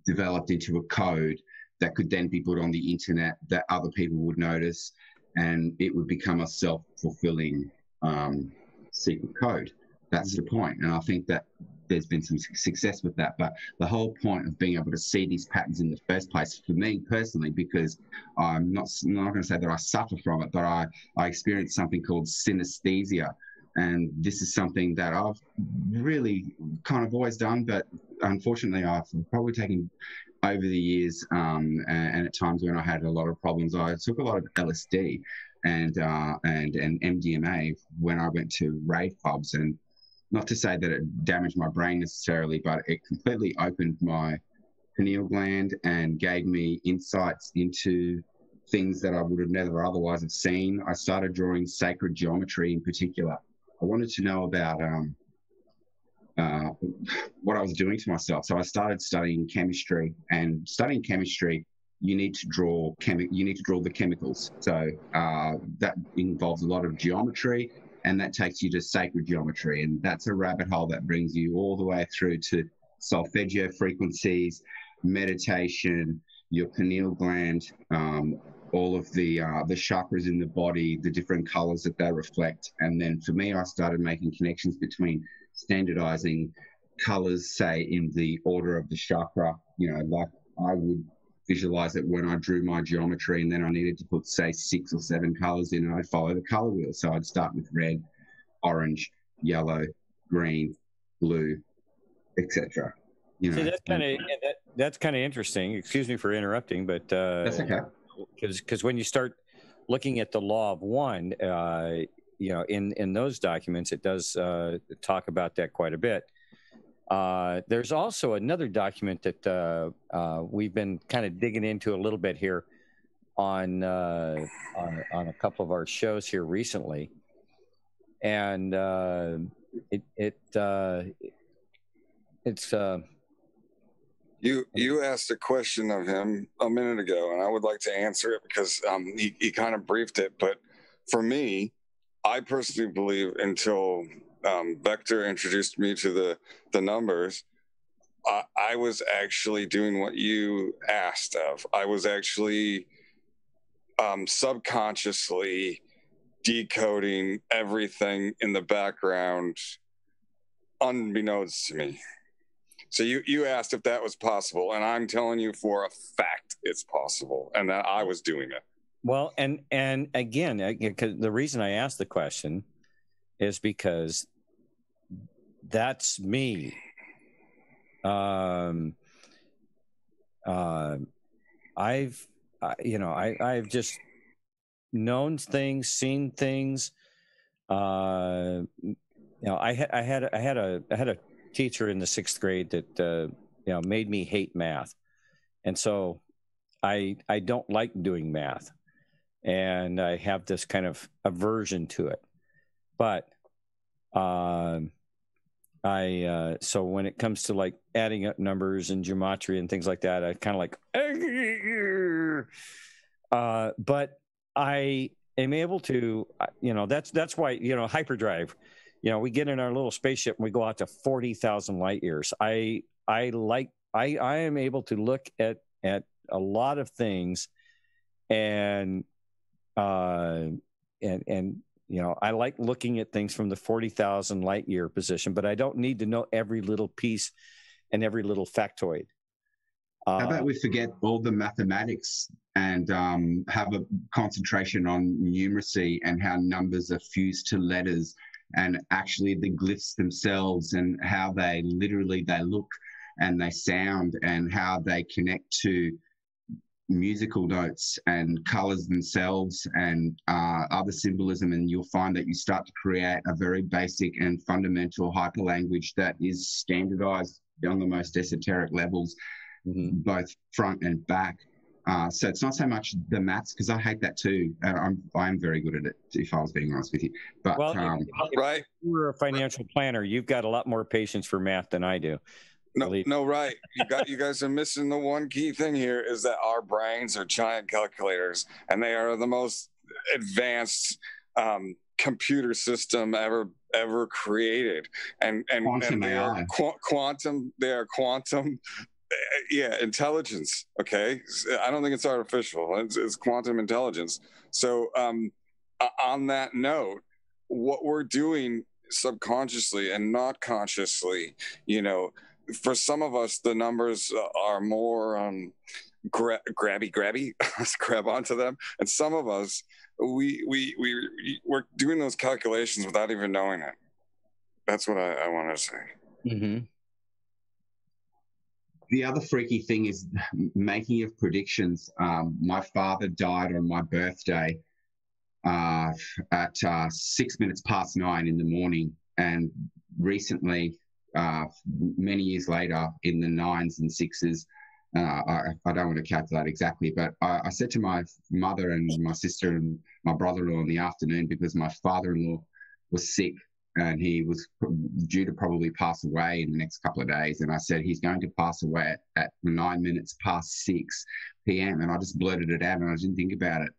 developed into a code that could then be put on the internet that other people would notice, and it would become a self-fulfilling secret code. That's the point. And I think that there's been some success with that. But the whole point of being able to see these patterns in the first place, for me personally, because I'm not going to say that I suffer from it, but I experienced something called synesthesia. And this is something that I've really kind of always done, but unfortunately I've probably taken over the years, and at times when I had a lot of problems, I took a lot of LSD and MDMA when I went to rave pubs. And not to say that it damaged my brain necessarily, but it completely opened my pineal gland and gave me insights into things that I would have never otherwise have seen. I started drawing sacred geometry in particular. I wanted to know about what I was doing to myself. So I started studying chemistry, and studying chemistry, you need to draw the chemicals. So that involves a lot of geometry, and that takes you to sacred geometry. And that's a rabbit hole that brings you all the way through to solfeggio frequencies, meditation, your pineal gland, all of the chakras in the body, the different colors that they reflect. And then for me, I started making connections between standardizing colors, say, in the order of the chakra. You know, like I would visualize it when I drew my geometry, and then I needed to put, say, 6 or 7 colors in, and I'd follow the color wheel. So I'd start with red, orange, yellow, green, blue, etc. You know, see, that's kind of interesting. Excuse me for interrupting, but that's okay. Because when you start looking at the law of one, you know, in those documents, it does talk about that quite a bit. There's also another document that we've been kind of digging into a little bit here on a couple of our shows here recently, and it's You asked a question of him a minute ago, and I would like to answer it because he kind of briefed it. But for me, I personally believe until Vector introduced me to the numbers, I was actually doing what you asked of. I was actually subconsciously decoding everything in the background unbeknownst to me. So you asked if that was possible, and I'm telling you for a fact it's possible, and that I was doing it. Well, and again, the reason I asked the question is because that's me. I've just known things, seen things. You know, I had a teacher in the 6th grade that you know, made me hate math, and so I don't like doing math, and I have this kind of aversion to it. But so when it comes to like adding up numbers and gematria and things like that, I kind of like, but I am able to, you know, that's why, you know, hyperdrive, you know, we get in our little spaceship and we go out to 40,000 light years. I am able to look at a lot of things, and you know, I like looking at things from the 40,000 light year position, but I don't need to know every little piece and every little factoid. How about we forget all the mathematics and have a concentration on numeracy and how numbers are fused to letters, and actually the glyphs themselves and how they look and they sound and how they connect to musical notes and colors themselves and other symbolism, and you'll find that you start to create a very basic and fundamental hyperlanguage that is standardized on the most esoteric levels, both front and back. So it's not so much the maths, because I hate that too. I'm very good at it, if I was being honest with you. But well, right, if you're a financial planner, you've got a lot more patience for math than I do. No, right. You guys are missing the one key thing here, is that our brains are giant calculators, and they are the most advanced computer system ever created. And they are quantum. They are quantum. Yeah, intelligence. Okay, I don't think it's artificial. It's quantum intelligence. So on that note, what we're doing subconsciously and not consciously, you know, for some of us, the numbers are more grabby. Let's grab onto them. And some of us, we're doing those calculations without even knowing it. That's what I want to say. Mm-hmm. The other freaky thing is making of predictions. My father died on my birthday at 6 minutes past 9 in the morning, and recently, many years later, in the 9s and 6s, I don't want to calculate exactly, but I said to my mother and my sister and my brother-in-law in the afternoon, because my father-in-law was sick and he was due to probably pass away in the next couple of days. And I said, he's going to pass away at 9 minutes past 6 p.m. And I just blurted it out, and I didn't think about it.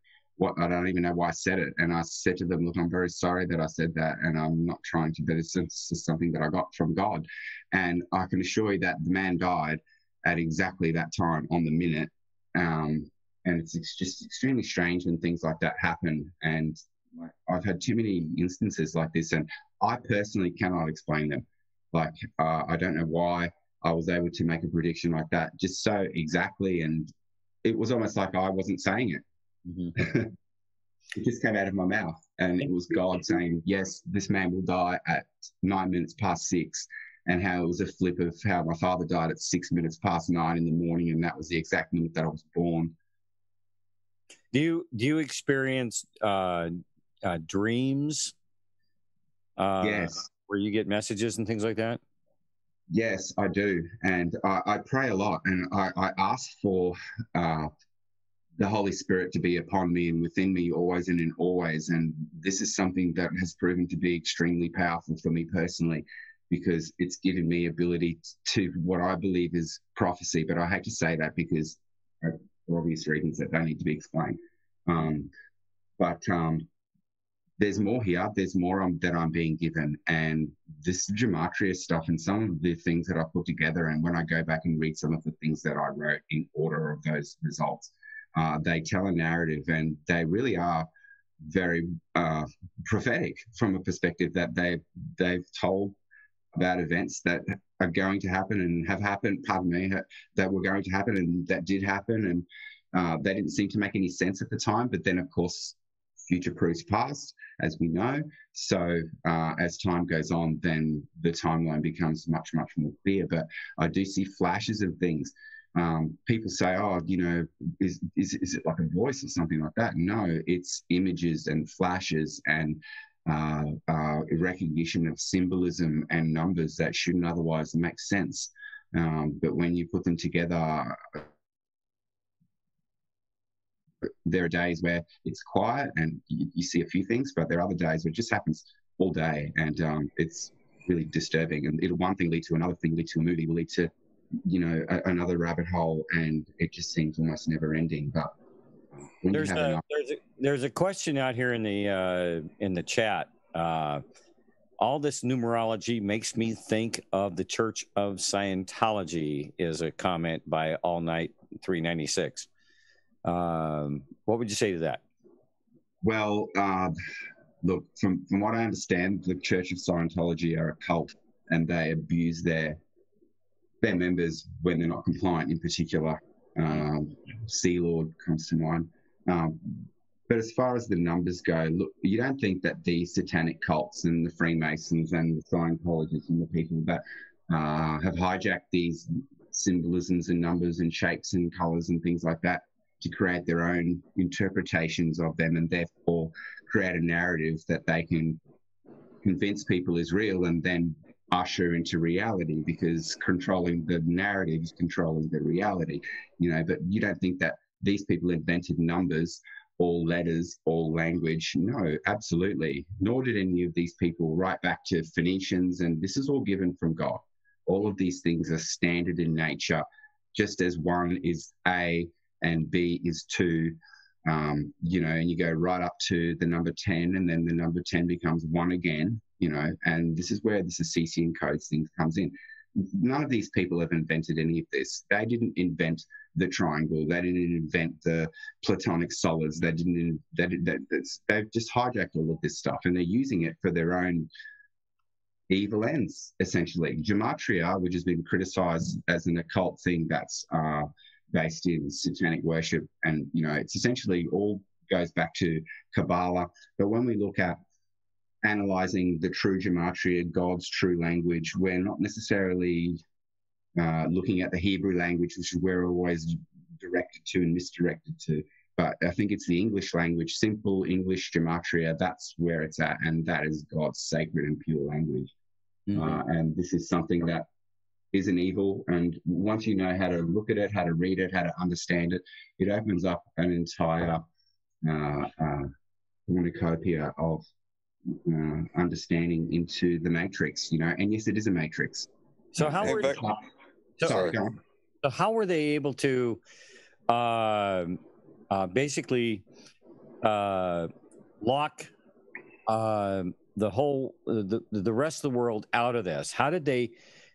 I don't even know why I said it. And I said to them, look, I'm very sorry that I said that, and I'm not trying to, but it's just something that I got from God. And I can assure you that the man died at exactly that time on the minute. and it's just extremely strange when things like that happen. And I've had too many instances like this, and I personally cannot explain them. Like, I don't know why I was able to make a prediction like that just so exactly, and it was almost like I wasn't saying it. Mm-hmm. It just came out of my mouth, and it was God saying, yes, this man will die at 9 minutes past 6, and how it was a flip of how my father died at 6 minutes past 9 in the morning, and that was the exact minute that I was born. Do you experience dreams? Yes. Where you get messages and things like that? Yes, I do. And I pray a lot, and I ask for the Holy Spirit to be upon me and within me always and in always. And this is something that has proven to be extremely powerful for me personally, because it's given me ability to what I believe is prophecy. But I hate to say that because for obvious reasons that don't need to be explained. But there's more here. There's more that I'm being given. And this Gematria stuff and some of the things that I put together, and when I go back and read some of the things that I wrote in order of those results, they tell a narrative, and they really are very prophetic from a perspective that they've told about events that are going to happen and have happened, that were going to happen and that did happen. And they didn't seem to make any sense at the time. But then, of course, future proves past, as we know. So as time goes on, then the timeline becomes much, much more clear. But I do see flashes of things. People say, oh, is it like a voice or something like that? No, it's images and flashes and recognition of symbolism and numbers that shouldn't otherwise make sense. But when you put them together, there are days where it's quiet and you see a few things, but there are other days where it just happens all day, and it's really disturbing. And one thing lead to another thing, lead to a movie, will lead to another rabbit hole, and it just seems almost never ending. But there's a question out here in the chat. All this numerology makes me think of the Church of Scientology, is a comment by All Night 396. What would you say to that? Well, look, from what I understand, the Church of Scientology are a cult, and they abuse their members when they're not compliant. In particular, Sea Lord comes to mind. But as far as the numbers go, look, you don't think that the satanic cults and the Freemasons and the Scientologists and the people that have hijacked these symbolisms and numbers and shapes and colours and things like that to create their own interpretations of them, and therefore create a narrative that they can convince people is real and then usher into reality, because controlling the narrative is controlling the reality, but you don't think that these people invented numbers or letters or language. No, absolutely. Nor did any of these people write back to Phoenicians, and this is all given from God. All of these things are standard in nature, just as 1 is A and B is 2, and you go right up to the number 10, and then the number 10 becomes 1 again, and this is where the Cecesian codes thing comes in. None of these people have invented any of this. They didn't invent the triangle. They didn't invent the platonic solids. They've just hijacked all of this stuff, and they're using it for their own evil ends, essentially. Gematria, which has been criticized as an occult thing that's based in satanic worship, and it's essentially all goes back to Kabbalah. But when we look at analyzing the true Gematria, God's true language, we're not necessarily looking at the Hebrew language, which is where we're always directed to and misdirected to. But I think it's the English language, simple English Gematria, that's where it's at, and that is God's sacred and pure language. Mm-hmm. And this is something that isn't evil, and once you know how to look at it, how to read it, how to understand it, it opens up an entire cornucopia of understanding into the matrix, and yes, it is a matrix. So how were they able to basically lock the whole the rest of the world out of this? How did they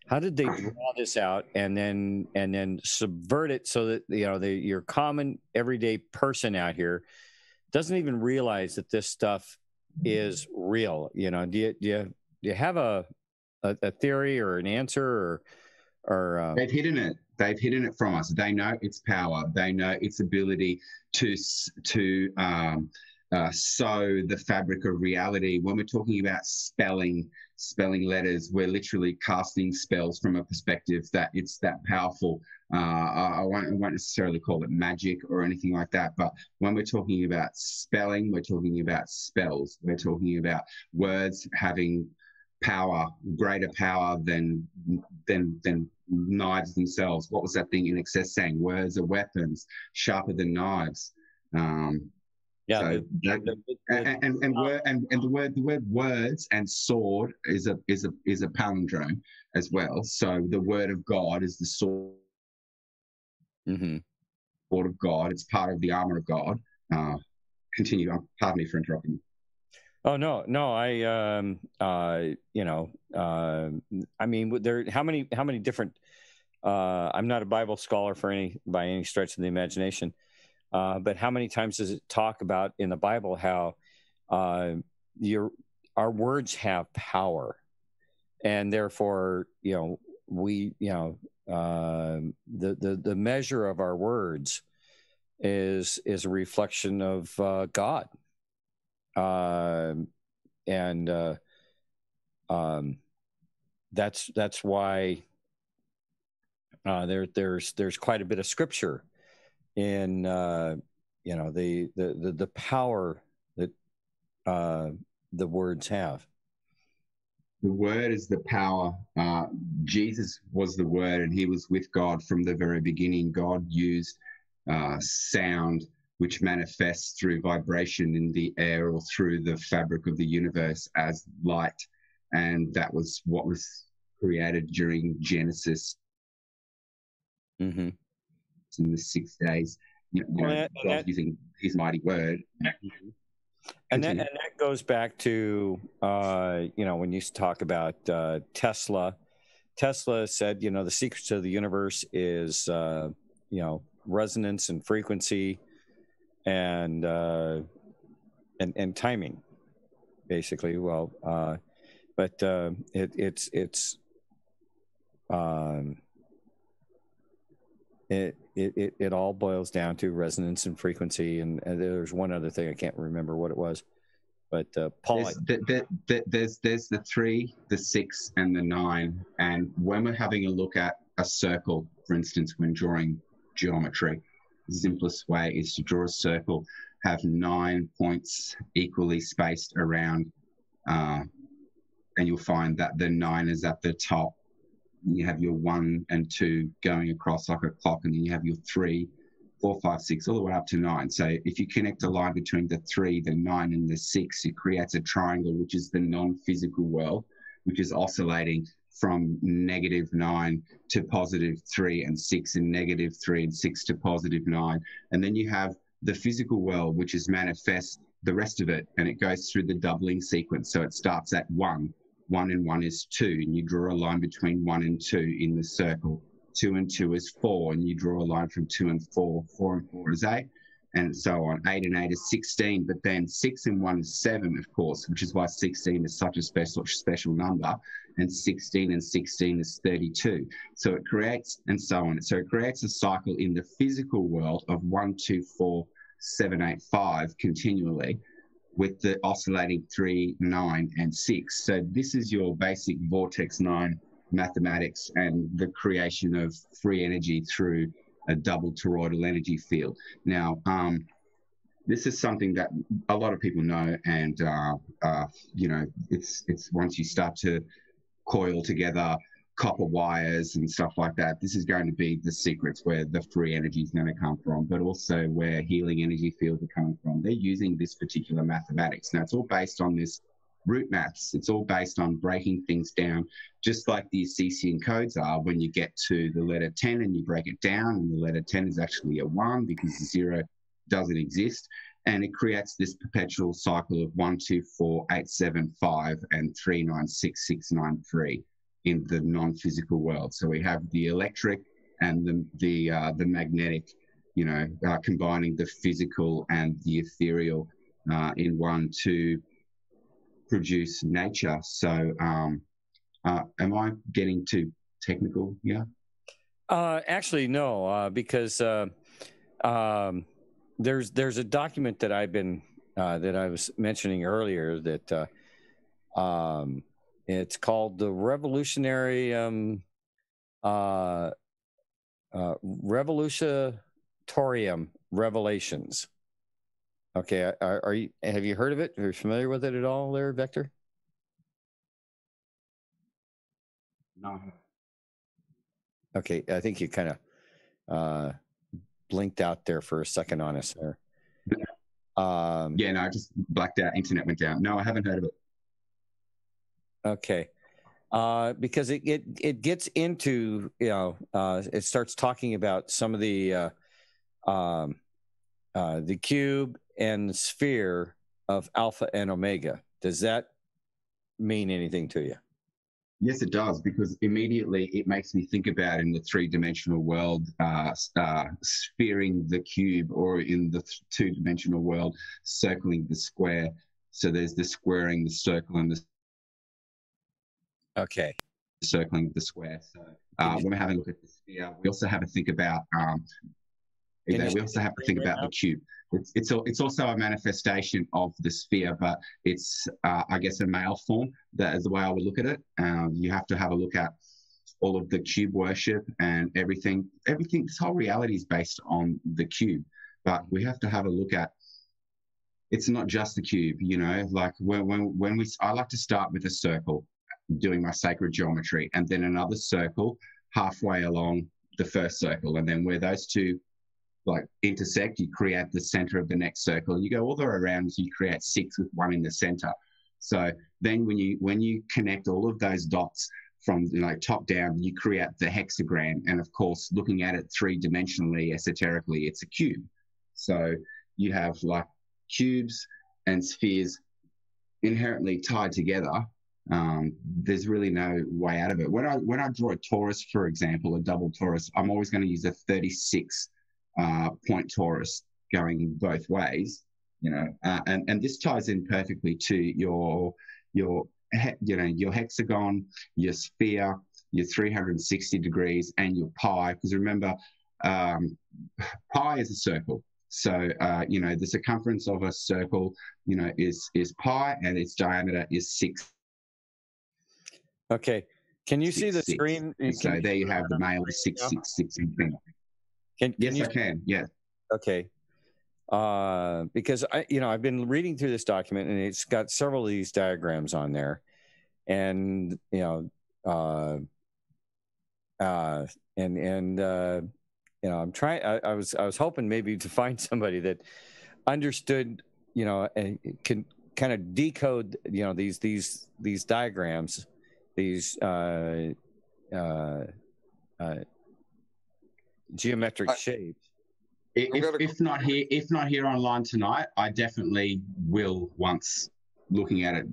How did they draw this out and then subvert it so that your common everyday person out here doesn't even realize that this stuff is real? Do you have a theory or an answer or They've hidden it. They've hidden it from us. They know its power. They know its ability to sew the fabric of reality. When we're talking about spelling letters, we're literally casting spells from a perspective that it's that powerful. I won't necessarily call it magic or anything like that, but when we're talking about spelling, we're talking about spells. We're talking about words having power, greater power than knives themselves. What was that thing in excess saying? Words are weapons, sharper than knives. Yeah, so the word words and sword is a palindrome as well. So the word of God is the sword of God. It's part of the armor of God. Continue. Pardon me for interrupting you. Oh no! I mean, how many different? I'm not a Bible scholar by any stretch of the imagination, but how many times does it talk about in the Bible how our words have power, and therefore, we, the measure of our words is a reflection of God. That's why there's quite a bit of scripture in the power that the words have. The word is the power. Jesus was the word, and he was with God from the very beginning. God used sound, which manifests through vibration in the air or through the fabric of the universe as light. And that was what was created during Genesis in the 6 days. God using his mighty word. And that goes back to, when you talk about Tesla. Tesla said, the secrets of the universe is, resonance and frequency and timing, basically. Well, but it all boils down to resonance and frequency, and there's one other thing I can't remember what it was, but Paul, there's the 3, the 6, and the 9, and when we're having a look at a circle, for instance, when drawing geometry, the simplest way is to draw a circle, have 9 points equally spaced around, and you'll find that the 9 is at the top. You have your 1 and 2 going across like a clock, and then you have your 3, 4, 5, 6, all the way up to 9. So if you connect a line between the 3, the 9, and the 6, it creates a triangle, which is the non-physical world, which is oscillating from -9 to +3 and 6, and -3 and 6 to +9. And then you have the physical world, which is manifest the rest of it, and it goes through the doubling sequence. So it starts at 1. 1 and 1 is 2, and you draw a line between 1 and 2 in the circle. 2 and 2 is 4, and you draw a line from 2 and 4. 4 and 4 is 8, and so on. 8 and 8 is 16, but then 6 and 1 is 7, of course, which is why 16 is such a special number, and 16 and 16 is 32. So it creates, and so on. So it creates a cycle in the physical world of 1, 2, 4, 7, 8, 5 continually, with the oscillating 3, 9, and 6. So this is your basic vortex 9 mathematics and the creation of free energy through a double toroidal energy field. Now, this is something that a lot of people know, and it's once you start to coil together copper wires and stuff like that, this is going to be the secrets where the free energy is going to come from, but also where healing energy fields are coming from. They're using this particular mathematics. Now, it's all based on this root maths. It's all based on breaking things down, just like the Assisian codes are. When you get to the letter 10 and you break it down, and the letter 10 is actually a 1 because the 0 doesn't exist. And it creates this perpetual cycle of 1, 2, 4, 8, 7, 5, and 3, 9, 6, 6, 9, 3. in the non-physical world. So we have the electric and the magnetic, combining the physical and the ethereal in one to produce nature. So am I getting too technical? Yeah. Actually, no, because there's a document that that I was mentioning earlier that it's called the Revolutionatorium Revelations. Okay, have you heard of it? Are you familiar with it at all, there, Vector? No. Okay, I think you kind of blinked out there for a second on us there. Yeah, no, I just blacked out. Internet went down. No, I haven't heard of it. Okay. Because it gets into, it starts talking about some of the cube and the sphere of Alpha and Omega. Does that mean anything to you? Yes, it does, because immediately it makes me think about in the three-dimensional world, sphering the cube, or in the two-dimensional world, circling the square. So there's the squaring, the circle, and the circling of the square. So when we're having a look at the sphere, we also have to think about the cube. It's also a manifestation of the sphere, but it's I guess a male form. That is the way I would look at it. You have to have a look at all of the cube worship and everything. This whole reality is based on the cube, but we have to have a look at. It's not just the cube, Like I like to start with a circle, doing my sacred geometry, and then another circle halfway along the first circle, and then where those two intersect, you create the center of the next circle. You go all the way around, so you create 6 with 1 in the center. So then when you connect all of those dots from top down, you create the hexagram. And of course, looking at it 3-dimensionally, esoterically, it's a cube. So you have cubes and spheres inherently tied together. There's really no way out of it. When I draw a torus, for example, a double torus, I'm always going to use a 36 point torus going both ways, and this ties in perfectly to your hexagon, your sphere, your 360 degrees, and your pi. Because remember, pi is a circle. So the circumference of a circle, is pi, and its diameter is 6. Okay. Can you see the screen? So there you have the male 666 and female. Yes, I can. Yeah. Okay. Because I've been reading through this document, and it's got several of these diagrams on there, and I'm trying. I was hoping maybe to find somebody that understood, and can kind of decode, these diagrams, these geometric shapes. If not here online tonight, I definitely will once looking at it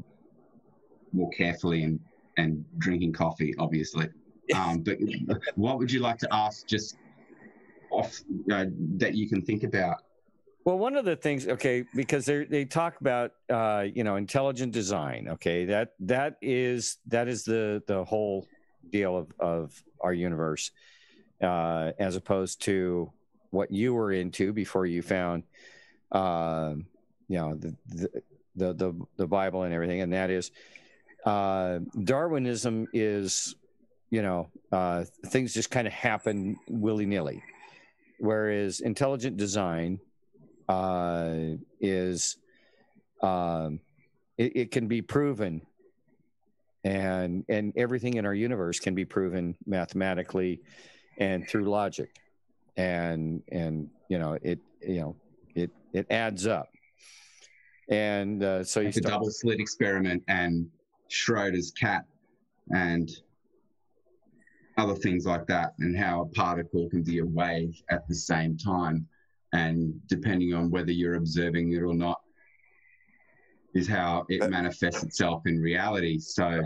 more carefully and drinking coffee, obviously. But what would you like to ask just off that you can think about? Well, one of the things, because they talk about intelligent design. Okay, that is the whole deal of our universe, as opposed to what you were into before you found the Bible and everything, and that is Darwinism is things just kind of happen willy-nilly, whereas intelligent design is it can be proven, and everything in our universe can be proven mathematically and through logic, and it adds up. And so you the double slit experiment and Schrodinger's cat and other things like that, and how a particle can be a wave at the same time, and depending on whether you're observing it or not is how it manifests itself in reality. So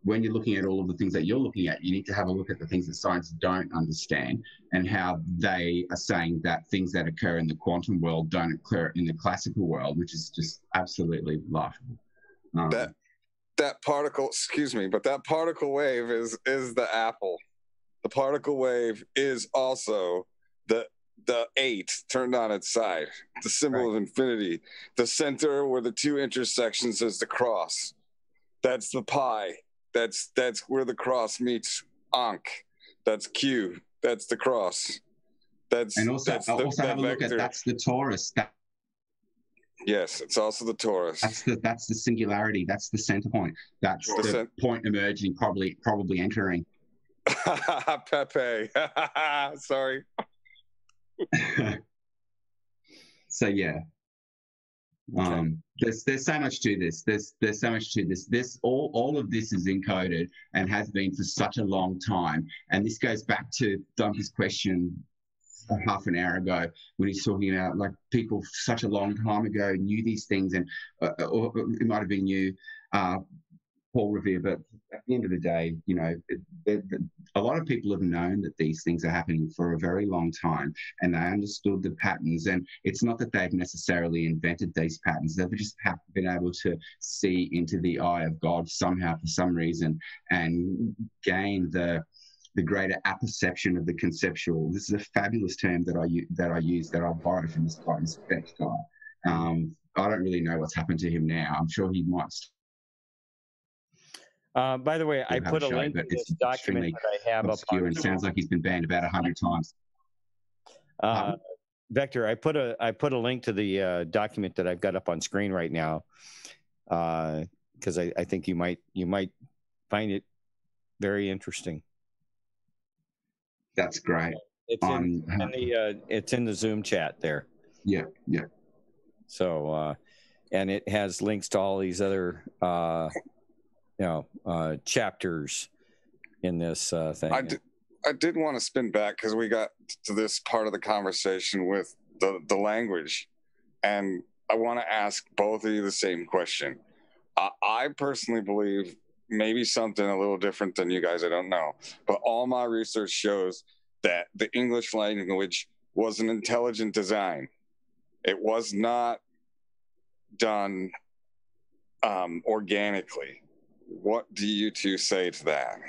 when you're looking at all of the things that you're looking at, you need to have a look at the things that science don't understand and how they are saying that things that occur in the quantum world don't occur in the classical world, which is just absolutely laughable. That particle, excuse me, but that particle wave is the apple. The particle wave is also the 8 turned on its side, the symbol of infinity. The center where the two intersections is the cross. That's the pi. That's where the cross meets Ankh. That's Q. That's the cross. And also have a look at that's the torus. Yes, it's also the torus. That's the singularity. That's the center point. That's the point emerging, probably entering. Pepe. Sorry. So yeah. Okay. There's so much to this. There's so much to this. All of this is encoded and has been for such a long time. And this goes back to Duncan's question half an hour ago when he's talking about like people such a long time ago knew these things, and or it might have been you, Paul Revere, but at the end of the day, you know, a lot of people have known that these things are happening for a very long time, and they understood the patterns. And it's not that they've necessarily invented these patterns; they've just been able to see into the eye of God somehow, for some reason, and gain the greater apperception of the conceptual. This is a fabulous term that I use that I'll borrow from this guy, this Beck guy. I don't really know what's happened to him now. I'm sure he might. By the way, I put a link to this document that I have obscure, up on. And it sounds like he's been banned about 100 times. Vector, I put a link to the document that I've got up on screen right now, because I think you might find it very interesting. That's great. It's in the Zoom chat there. Yeah. So, and it has links to all these other, chapters in this thing. I did want to spin back because we got to this part of the conversation with the language, and I want to ask both of you the same question. I personally believe maybe something a little different than you guys, I don't know, but all my research shows that the English language was an intelligent design. It was not done organically. What do you two say to that?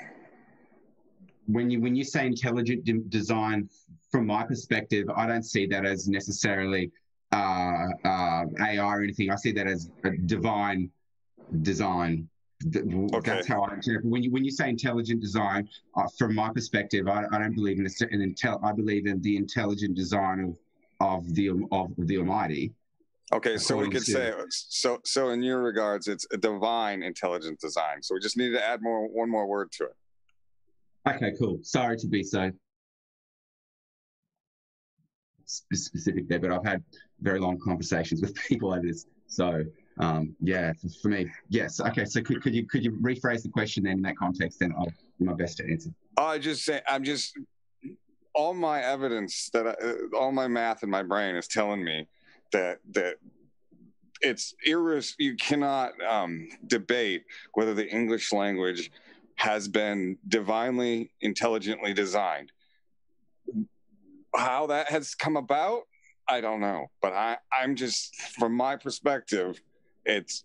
When you say intelligent design, from my perspective, I don't see that as necessarily AI or anything. I see that as a divine design. Okay. That's how I interpret. When you say intelligent design, from my perspective, I don't believe in I believe in the intelligent design of the Almighty. Okay, so we could say so in your regards, it's a divine intelligent design. So we just need to add one more word to it. Okay, cool. Sorry to be so specific there, but I've had very long conversations with people like this. So yeah, for me, yes. Okay, so could you rephrase the question then in that context? Then I'll do my best to answer. All my evidence all my math in my brain is telling me that it's you cannot debate whether the English language has been divinely intelligently designed. How that has come about, I don't know, but I'm just, from my perspective, it's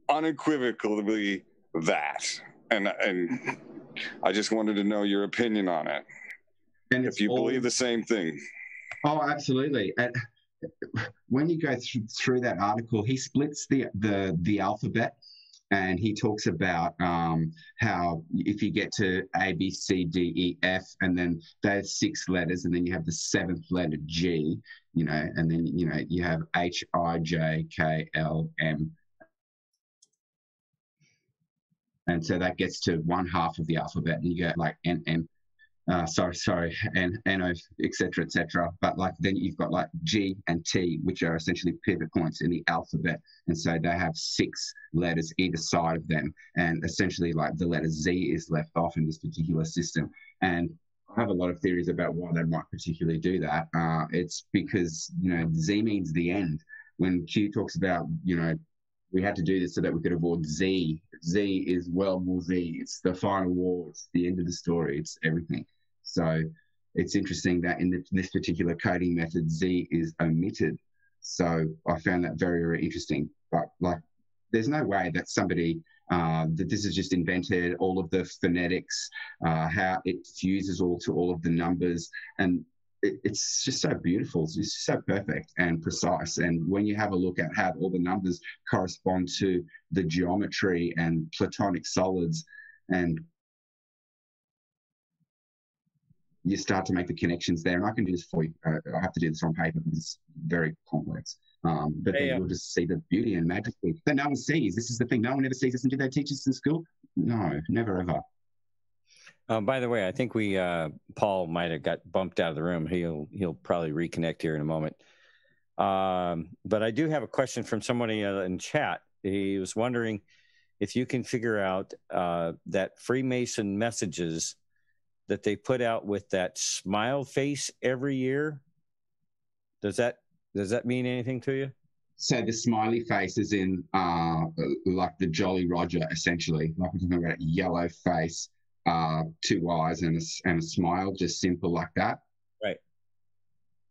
unequivocally that, and I just wanted to know your opinion on it, and if you believe the same thing. Oh, absolutely. When you go through that article, he splits the alphabet, and he talks about how if you get to A, B, C, D, E, F, and then there's 6 letters, and then you have the 7th letter G, and then you have H, I, J, K, L, M, and so that gets to one half of the alphabet, and you go like N, M. And NO, etc. But like then you've got like G and T, which are essentially pivot points in the alphabet, and so they have 6 letters either side of them, and essentially like the letter Z is left off in this particular system. And I have a lot of theories about why they might particularly do that. It's because Z means the end. When Q talks about we had to do this so that we could avoid Z. Z is World War Z. It's the final war. It's the end of the story. It's everything. So it's interesting that in this particular coding method, Z is omitted. So I found that very, very interesting. But like, there's no way that somebody that this is just invented all of the phonetics, how it fuses all to all of the numbers, and it's just so beautiful. It's just so perfect and precise. And when you have a look at how all the numbers correspond to the geometry and platonic solids, and you start to make the connections there. And I can do this for you. I have to do this on paper because it's very complex. But then you'll just see the beauty and majesty that no one sees. This is the thing. No one ever sees this. And do they teach us in school? No, never, ever. By the way, I think Paul might have got bumped out of the room. He'll probably reconnect here in a moment. But I do have a question from somebody in chat. He was wondering if you can figure out that Freemason messages that they put out with that smile face every year. Does that mean anything to you? So the smiley face is in like the Jolly Roger, essentially. Like we're talking about a yellow face, 2 eyes and a smile, just simple like that. Right.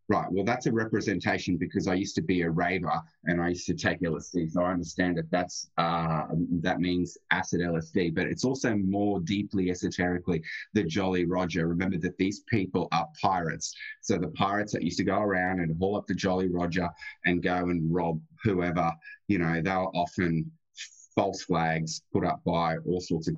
Right. Well, that's a representation because I used to be a raver and I used to take LSD. So I understand that means acid LSD, but it's also more deeply esoterically the Jolly Roger. Remember that these people are pirates. So the pirates that used to go around and haul up the Jolly Roger and go and rob whoever, they were often false flags put up by all sorts of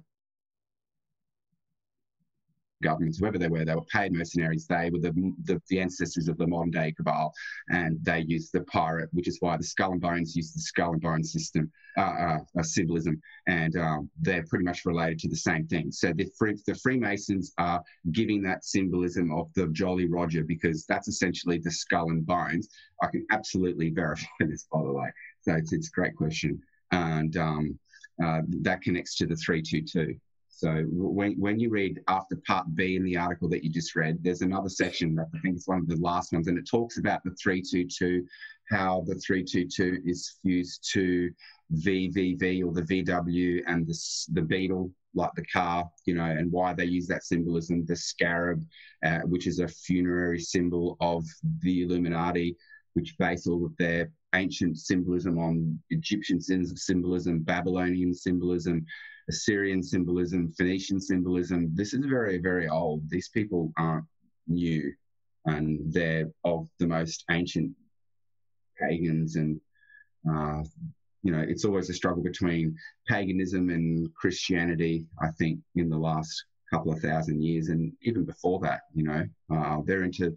governments, whoever they were paid mercenaries. They were the ancestors of the modern day cabal, and they used the pirate, which is why the Skull and Bones used the Skull and Bones system, symbolism, and they're pretty much related to the same thing. So the Freemasons are giving that symbolism of the Jolly Roger because that's essentially the Skull and Bones. I can absolutely verify this, by the way. So it's a great question, and that connects to the 322. So when you read after part B in the article that you just read, there's another section that I think it's one of the last ones, and it talks about the 322, how the 322 is fused to VVV or the VW and the beetle, like the car, and why they use that symbolism, the scarab, which is a funerary symbol of the Illuminati, which base all of their ancient symbolism on Egyptian symbolism, Babylonian symbolism, Assyrian symbolism, Phoenician symbolism. This is very, very old. These people aren't new, and they're of the most ancient pagans. And, it's always a struggle between paganism and Christianity, I think, in the last couple of thousand years. And even before that, they're into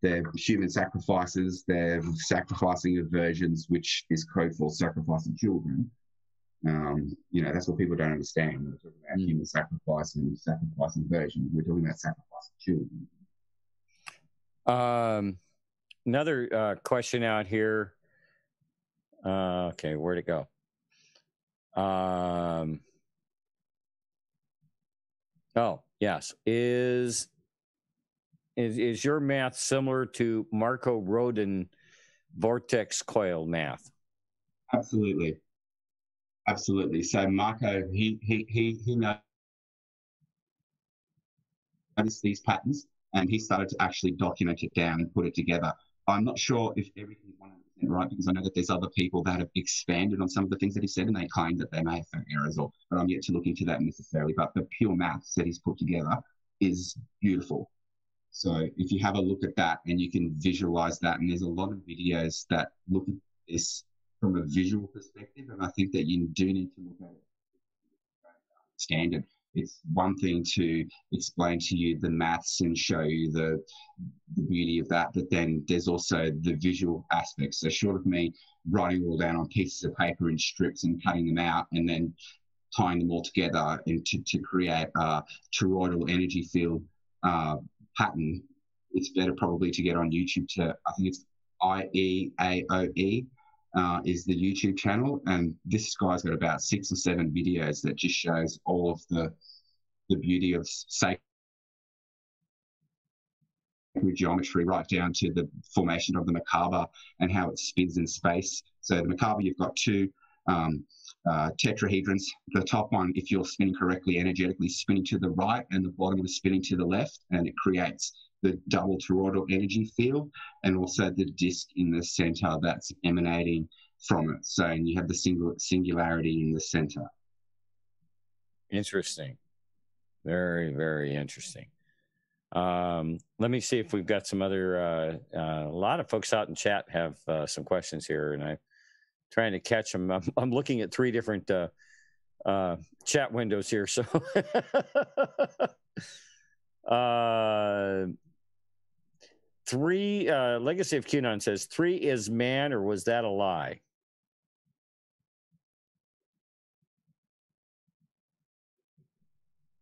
their human sacrifices, they're sacrificing of virgins, which is code for sacrificing children. That's what people don't understand. We're talking about human sacrifice and sacrificing virgins. We're talking about sacrificing children. Another question out here. Okay, where'd it go? Oh, yes. Is your math similar to Marco Rodin vortex coil math? Absolutely. So Marco, he noticed these patterns, and he started to actually document it down and put it together. I'm not sure if everything's 100% right, because I know that there's other people that have expanded on some of the things that he said, and they claim that they may have found errors, but I'm yet to look into that necessarily. But the pure maths that he's put together is beautiful. So if you have a look at that and you can visualize that, and there's a lot of videos that look at this from a visual perspective, and I think that you do need to look at it standard. It's one thing to explain to you the maths and show you the beauty of that, but then there's also the visual aspects. So short of me writing all down on pieces of paper in strips and cutting them out and then tying them all together and to create a toroidal energy field pattern, it's better probably to get on YouTube I think it's IEAOE is the YouTube channel, and this guy's got about 6 or 7 videos that just shows all of the beauty of sacred geometry, right down to the formation of the Merkaba and how it spins in space. So the Merkaba, you've got 2 tetrahedrons. The top one, if you're spinning correctly energetically, is spinning to the right, and the bottom is spinning to the left, and it creates the double toroidal energy field, and also the disk in the center that's emanating from it. So, and you have the singularity in the center. Interesting. Very, very interesting. Let me see if we've got some other, a lot of folks out in chat have some questions here, and I'm trying to catch them. I'm looking at 3 different chat windows here. So Legacy of QAnon says 3 is man, or was that a lie?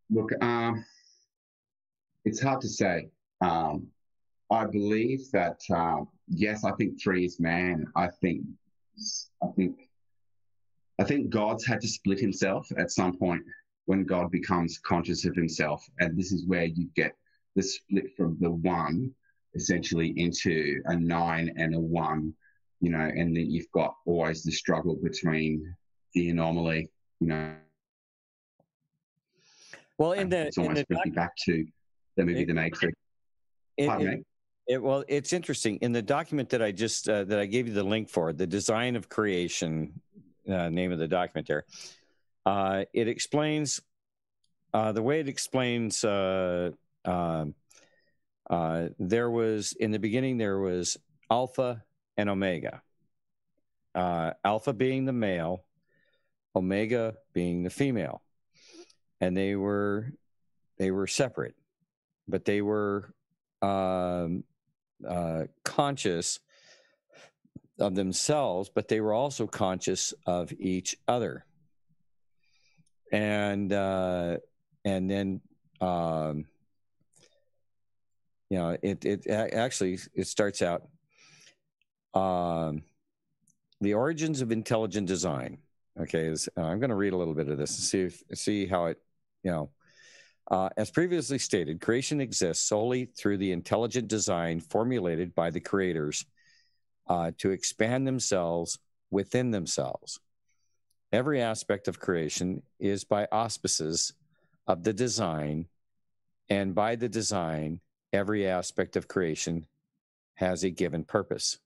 Look, it's hard to say. I believe that yes, I think 3 is man. I think God's had to split himself at some point when God becomes conscious of himself, and this is where you get the split from the 1 essentially into a 9 and a 1, you know, and then you've got always the struggle between the anomaly, you know. Well, it's almost bringing back to the movie The Matrix. Pardon me? Well, it's interesting. In the document that I just that I gave you the link for, the Design of Creation, name of the document there, it explains the way it explains. There was, in the beginning, there was Alpha and Omega. Alpha being the male, Omega being the female, and they were separate, but they were conscious of themselves, but they were also conscious of each other. And then you know, it actually starts out the origins of intelligent design. Okay, I'm going to read a little bit of this and see how it, you know. As previously stated, creation exists solely through the intelligent design formulated by the creators to expand themselves within themselves. Every aspect of creation is by auspices of the design, and by the design, every aspect of creation has a given purpose.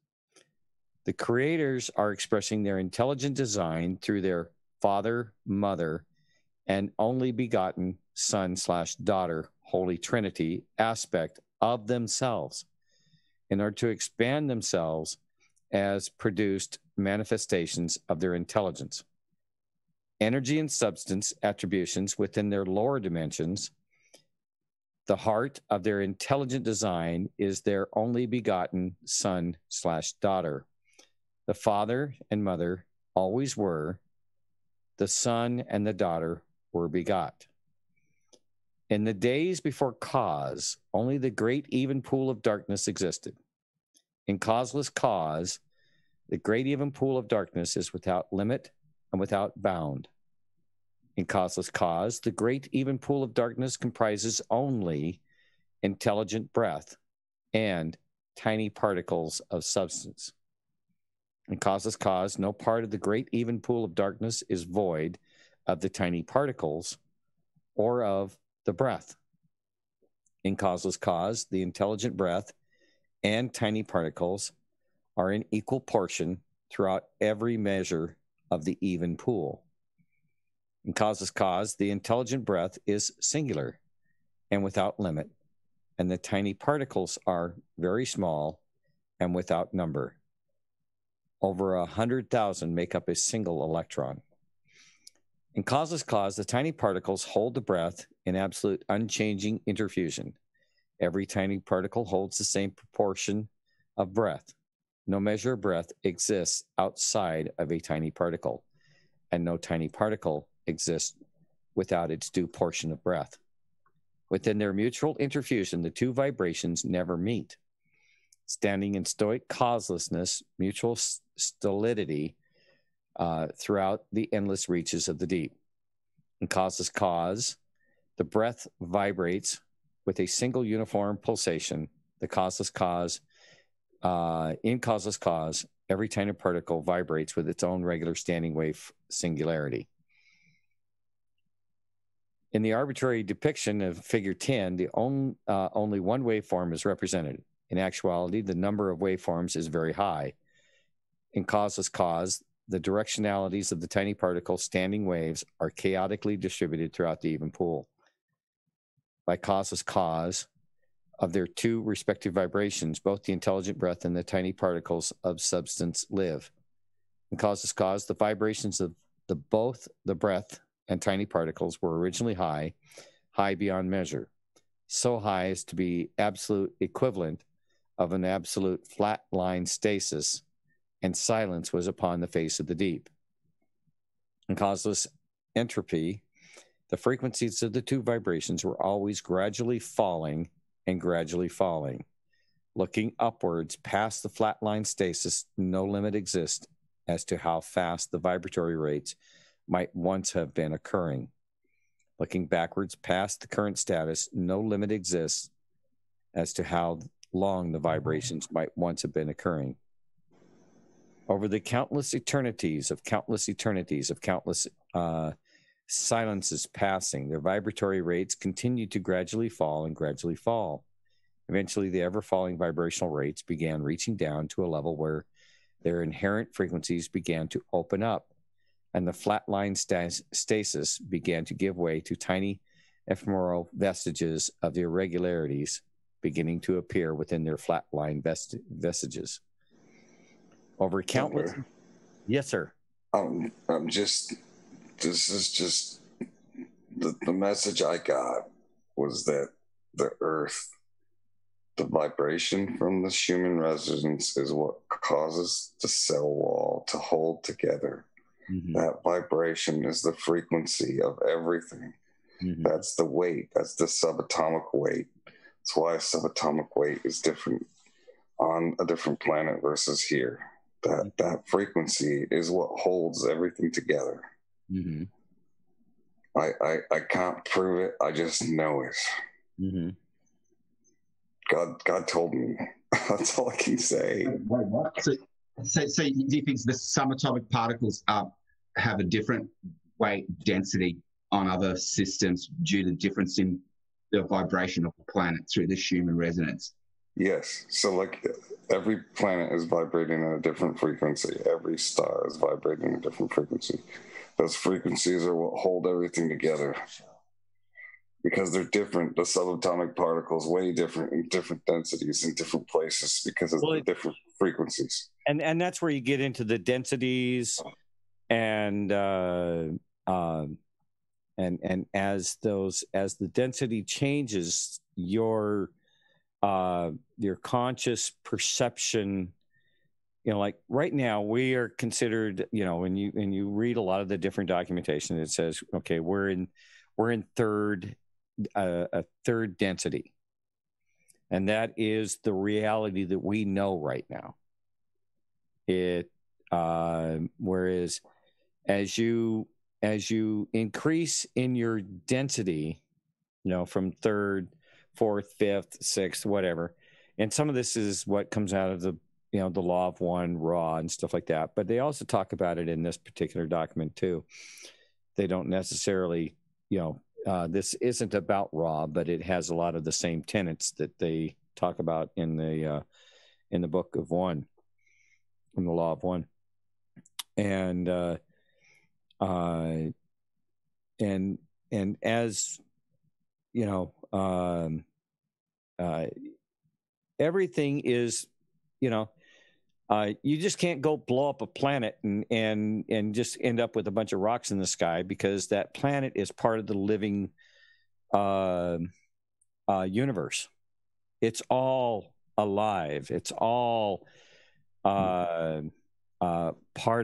The creators are expressing their intelligent design through their Father, Mother, and only begotten Son/daughter, Holy Trinity aspect of themselves in order to expand themselves as produced manifestations of their intelligence. Energy and substance attributions within their lower dimensions. The heart of their intelligent design is their only begotten Son/daughter. The Father and Mother always were. The Son and the daughter were begot. In the days before cause, only the great even pool of darkness existed. In causeless cause, the great even pool of darkness is without limit and without bound. In causeless cause, the great even pool of darkness comprises only intelligent breath and tiny particles of substance. In causeless cause, no part of the great even pool of darkness is void of the tiny particles or of the breath. In causeless cause, the intelligent breath and tiny particles are in equal portion throughout every measure of the even pool. In causeless cause, the intelligent breath is singular and without limit, and the tiny particles are very small and without number. Over 100,000 make up a single electron. In causeless cause, the tiny particles hold the breath in absolute unchanging interfusion. Every tiny particle holds the same proportion of breath. No measure of breath exists outside of a tiny particle, and no tiny particle exists without its due portion of breath. Within their mutual interfusion, the two vibrations never meet. Standing in stoic causelessness, mutual stolidity throughout the endless reaches of the deep. In causeless cause, the breath vibrates with a single uniform pulsation. The causeless cause, in causeless cause, every tiny particle vibrates with its own regular standing wave singularity. In the arbitrary depiction of figure 10, only one waveform is represented. In actuality, the number of waveforms is very high. In causeless cause, the directionalities of the tiny particle standing waves are chaotically distributed throughout the even pool. By causeless cause of their two respective vibrations, both the intelligent breath and the tiny particles of substance live. In causeless cause, the vibrations of both the breath and tiny particles were originally high beyond measure, so high as to be absolute equivalent of an absolute flat line stasis, and silence was upon the face of the deep. In causeless entropy, the frequencies of the two vibrations were always gradually falling and gradually falling. Looking upwards past the flat line stasis, no limit exists as to how fast the vibratory rates might once have been occurring. Looking backwards past the current status, no limit exists as to how long the vibrations might once have been occurring. Over the countless eternities of countless silences passing, their vibratory rates continued to gradually fall and gradually fall. Eventually, the ever-falling vibrational rates began reaching down to a level where their inherent frequencies began to open up, and the flatline stasis began to give way to tiny ephemeral vestiges of the irregularities beginning to appear within their flatline vestiges. Over countless... Yes, sir. This is just the message I got was that the earth, the vibration from the Schumann resonance is what causes the cell wall to hold together. Mm-hmm. That vibration is the frequency of everything. Mm-hmm. That's the weight. That's the subatomic weight. That's why subatomic weight is different on a different planet versus here. That frequency is what holds everything together. Mm-hmm. I can't prove it. I just know it. Mm-hmm. God told me. That's all I can say. So do you think the subatomic particles have a different weight density on other systems due to difference in the vibration of the planet through the Schumann resonance? Yes. So like every planet is vibrating at a different frequency. Every star is vibrating at a different frequency. Those frequencies are what hold everything together. Because they're different. The subatomic particles way different in different densities in different places because of the different frequencies. And that's where you get into the densities and as the density changes, your conscious perception, like right now we are considered, when you read a lot of the different documentation, it says, okay, we're in a third density, and that is the reality that we know right now. Whereas as you increase in your density, from third, fourth, fifth, sixth, whatever, and some of this is what comes out of the the law of one, raw, and stuff like that. But they also talk about it in this particular document too. They don't necessarily, this isn't about raw, but it has a lot of the same tenets that they talk about in the book of one, in the law of one, and as everything is, you just can't go blow up a planet and just end up with a bunch of rocks in the sky, because that planet is part of the living universe. It's all alive. It's all part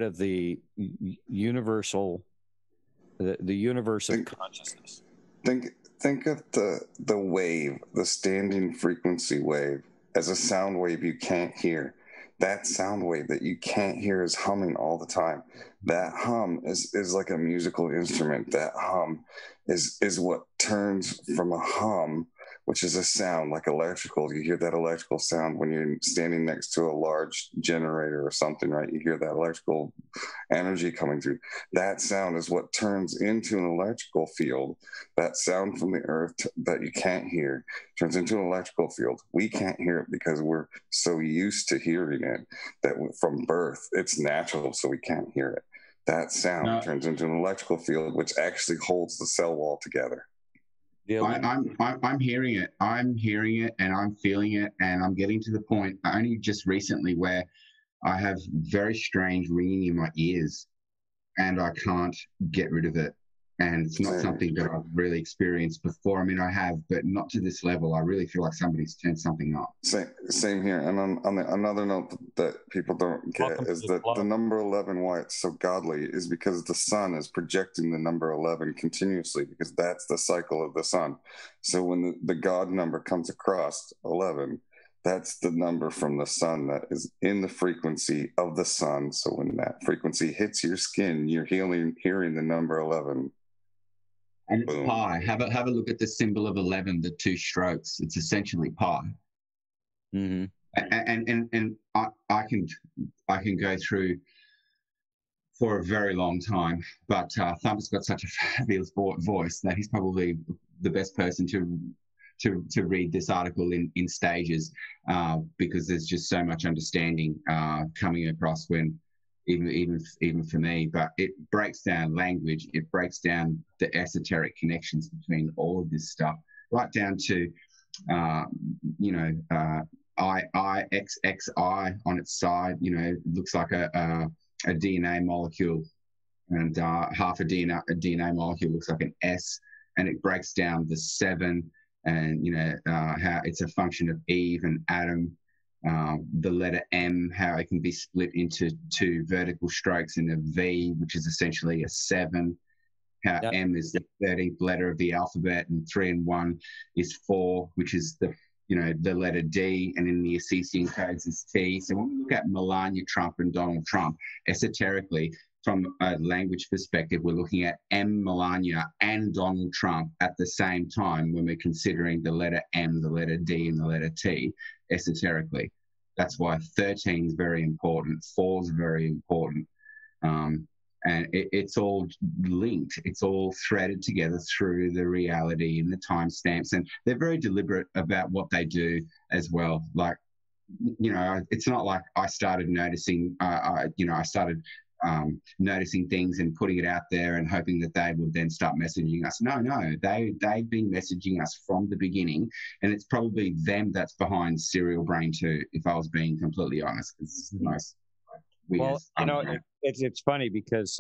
of the universal, the universe of consciousness. Think of the wave, the standing frequency wave, as a sound wave you can't hear. That sound wave that you can't hear is humming all the time. That hum is like a musical instrument. That hum is what turns from a hum, which is a sound like electrical. You hear that electrical sound when you're standing next to a large generator or something, right? You hear that electrical energy coming through. That sound is what turns into an electrical field. That sound from the earth that you can't hear turns into an electrical field. We can't hear it because we're so used to hearing it that from birth, it's natural, so we can't hear it. That sound turns into an electrical field, which actually holds the cell wall together. I'm hearing it. I'm hearing it, and I'm feeling it, and I'm getting to the point only just recently where I have very strange ringing in my ears, and I can't get rid of it. And it's not something that I've really experienced before. I mean, I have, but not to this level. I really feel like somebody's turned something up. Same here. And on another note that people don't get is that the number 11, why it's so godly, is because the sun is projecting the number 11 continuously, because that's the cycle of the sun. So when the God number comes across 11, that's the number from the sun that is in the frequency of the sun. So when that frequency hits your skin, you're hearing the number 11. And it's pi. Have a look at the symbol of 11, the two strokes. It's essentially pi. Mm-hmm. And I can go through for a very long time, but Thumper's got such a fabulous voice that he's probably the best person to read this article in stages, because there's just so much understanding coming across when. Even for me, but it breaks down language. It breaks down the esoteric connections between all of this stuff, right down to, IXXI on its side. You know, looks like a DNA molecule, and half a DNA molecule looks like an S, and it breaks down the 7, and how it's a function of Eve and Adam. The letter M, how it can be split into 2 vertical strokes in a V, which is essentially a 7. How M is the 13th letter of the alphabet, and 3 and 1 is 4, which is the letter D, and in the Assisian codes is T. So when we look at Melania Trump and Donald Trump, esoterically, from a language perspective, we're looking at M, Melania, and Donald Trump at the same time when we're considering the letter M, the letter D, and the letter T esoterically. That's why 13 is very important, 4 is very important. And it's all linked. It's all threaded together through the reality and the timestamps. And they're very deliberate about what they do as well. Like, it's not like I started noticing, noticing things and putting it out there and hoping that they would then start messaging us. No, they've been messaging us from the beginning, and it's probably them that's behind Serial Brain too, if I was being completely honest. It's the most weird. Well, it's funny because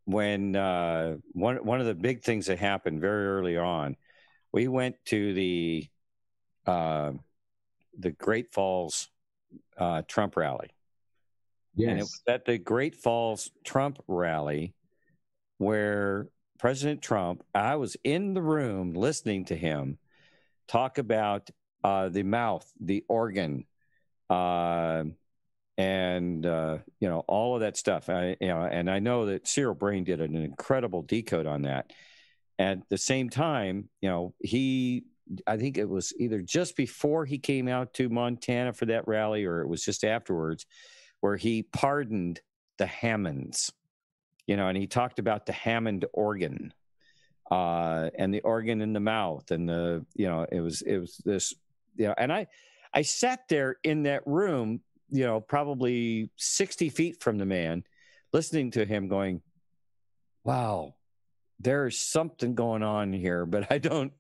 when one of the big things that happened very early on, we went to the Great Falls Trump rally. Yes. And it was at the Great Falls Trump rally where President Trump, I was in the room listening to him talk about the mouth, the organ, and all of that stuff. And I know that Cyril Brain did an incredible decode on that. At the same time, I think it was either just before he came out to Montana for that rally, or it was just afterwards, where he pardoned the Hammonds, and he talked about the Hammond organ, and the organ in the mouth, and it was this, and I sat there in that room, probably 60 feet from the man, listening to him going, wow, there's something going on here, but I don't,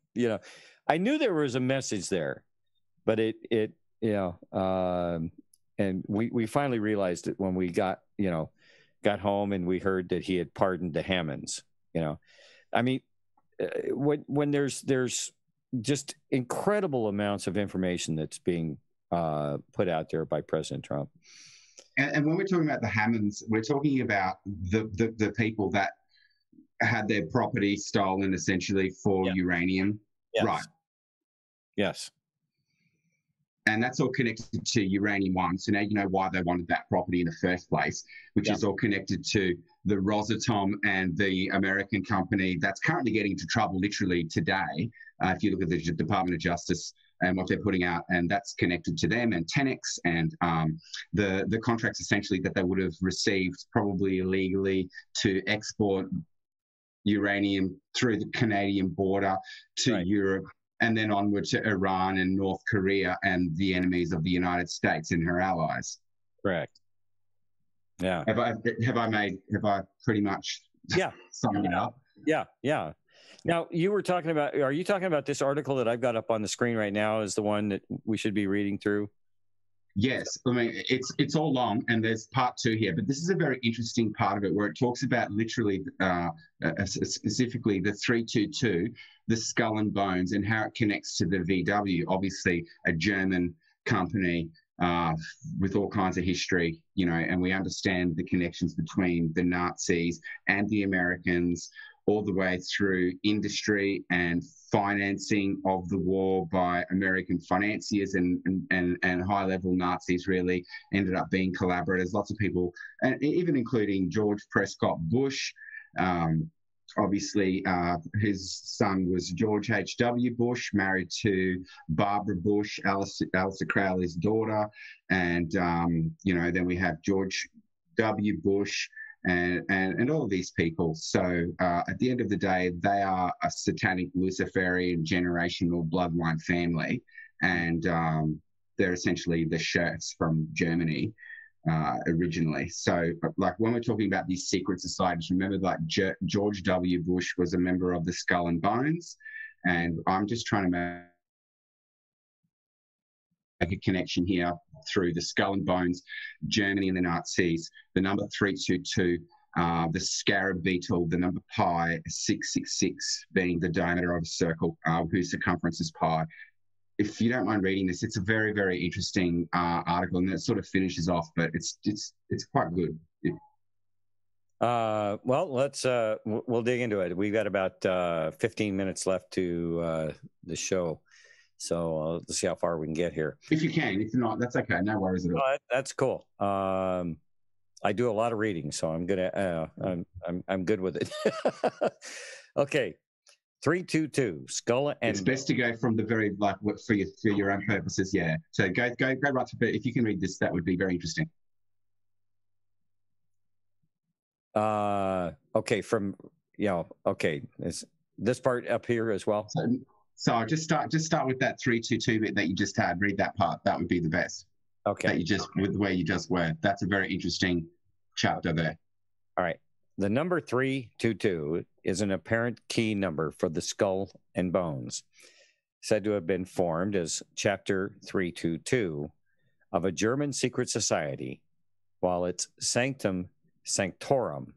I knew there was a message there, but and we finally realized it when we got home and we heard that he had pardoned the Hammonds. I mean, when there's just incredible amounts of information that's being put out there by President Trump. And when we're talking about the Hammonds, we're talking about the people that had their property stolen essentially for uranium. Yes. Right. Yes. and that's all connected to Uranium One. So now you know why they wanted that property in the first place, which is all connected to the Rosatom and the American company that's currently getting into trouble literally today. If you look at the Department of Justice and what they're putting out, and that's connected to them and Tenex and the contracts essentially that they would have received probably illegally to export uranium through the Canadian border to Europe, and then onward to Iran and North Korea and the enemies of the United States and her allies. Correct. Yeah. Have I pretty much summed it up? Yeah. Yeah. Now are you talking about this article that I've got up on the screen right now is the one that we should be reading through? Yes, I mean it's all long, and there's part 2 here, but this is a very interesting part of it where it talks about literally, specifically the 322, the Skull and Bones, and how it connects to the VW. Obviously, a German company with all kinds of history, and we understand the connections between the Nazis and the Americans, all the way through industry and financing of the war by American financiers and high-level Nazis really ended up being collaborators. Lots of people, and even including George Prescott Bush. Obviously, his son was George H.W. Bush, married to Barbara Bush, Alistair Crowley's daughter. And, then we have George W. Bush, and all of these people. So at the end of the day, they are a satanic Luciferian generational bloodline family, and they're essentially the sheriffs from Germany originally. So like when we're talking about these secret societies, remember like George W. Bush was a member of the Skull and Bones, and I'm just trying to make a connection here through the Skull and Bones, Germany and the Nazis, the number 322, the scarab beetle, the number pi, 666 being the diameter of a circle, whose circumference is pi. If you don't mind reading this, it's a very, very interesting article, and it sort of finishes off, but it's quite good. Well, let's we'll dig into it. We've got about 15 minutes left to the show. So let's see how far we can get here. If you can, if not, that's okay. No worries at all. That's cool. I do a lot of reading, so I'm good at. I'm good with it. Okay, 322 Skull and. It's best to go from the very for your own purposes. Yeah. So go right to. If you can read this, that would be very interesting. Okay. Okay. Is this part up here as well? So just start with that 322 bit that you just had. Read that part. That would be the best. Okay. That you just with where you just were. That's a very interesting chapter there. All right. The number 322 is an apparent key number for the Skull and Bones, said to have been formed as Chapter 322 of a German secret society, while its sanctum sanctorum,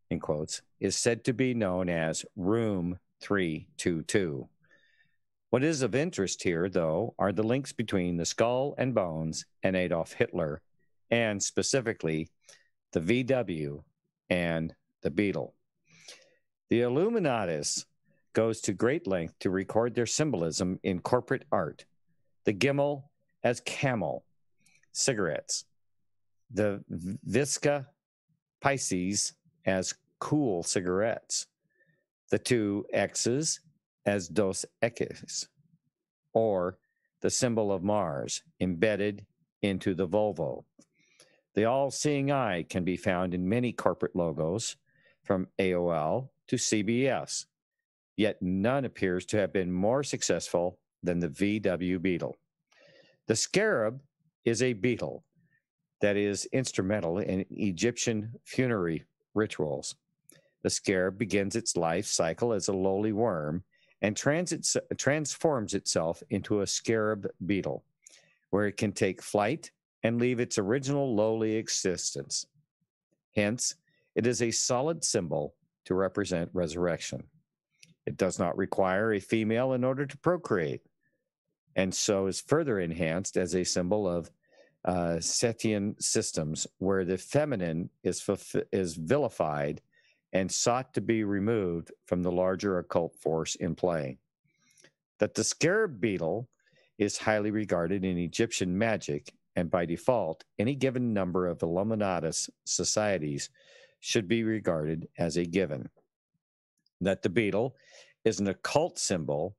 in quotes, is said to be known as Room 322. What is of interest here, though, are the links between the Skull and Bones and Adolf Hitler, and specifically the VW and the Beetle. The Illuminatus goes to great length to record their symbolism in corporate art. The Gimel as camel, cigarettes. The Visca Pisces as cool cigarettes. The two X's as Dos Equis, or the symbol of Mars embedded into the Volvo. The all-seeing eye can be found in many corporate logos, from AOL to CBS, yet none appears to have been more successful than the VW Beetle. The scarab is a beetle that is instrumental in Egyptian funerary rituals. The scarab begins its life cycle as a lowly worm and transforms itself into a scarab beetle, where it can take flight and leave its original lowly existence. Hence, it is a solid symbol to represent resurrection. It does not require a female in order to procreate, and so is further enhanced as a symbol of Setian systems, where the feminine is vilified and sought to be removed from the larger occult force in play. That the scarab beetle is highly regarded in Egyptian magic, and by default, any given number of Illuminatus societies should be regarded as a given. That the beetle is an occult symbol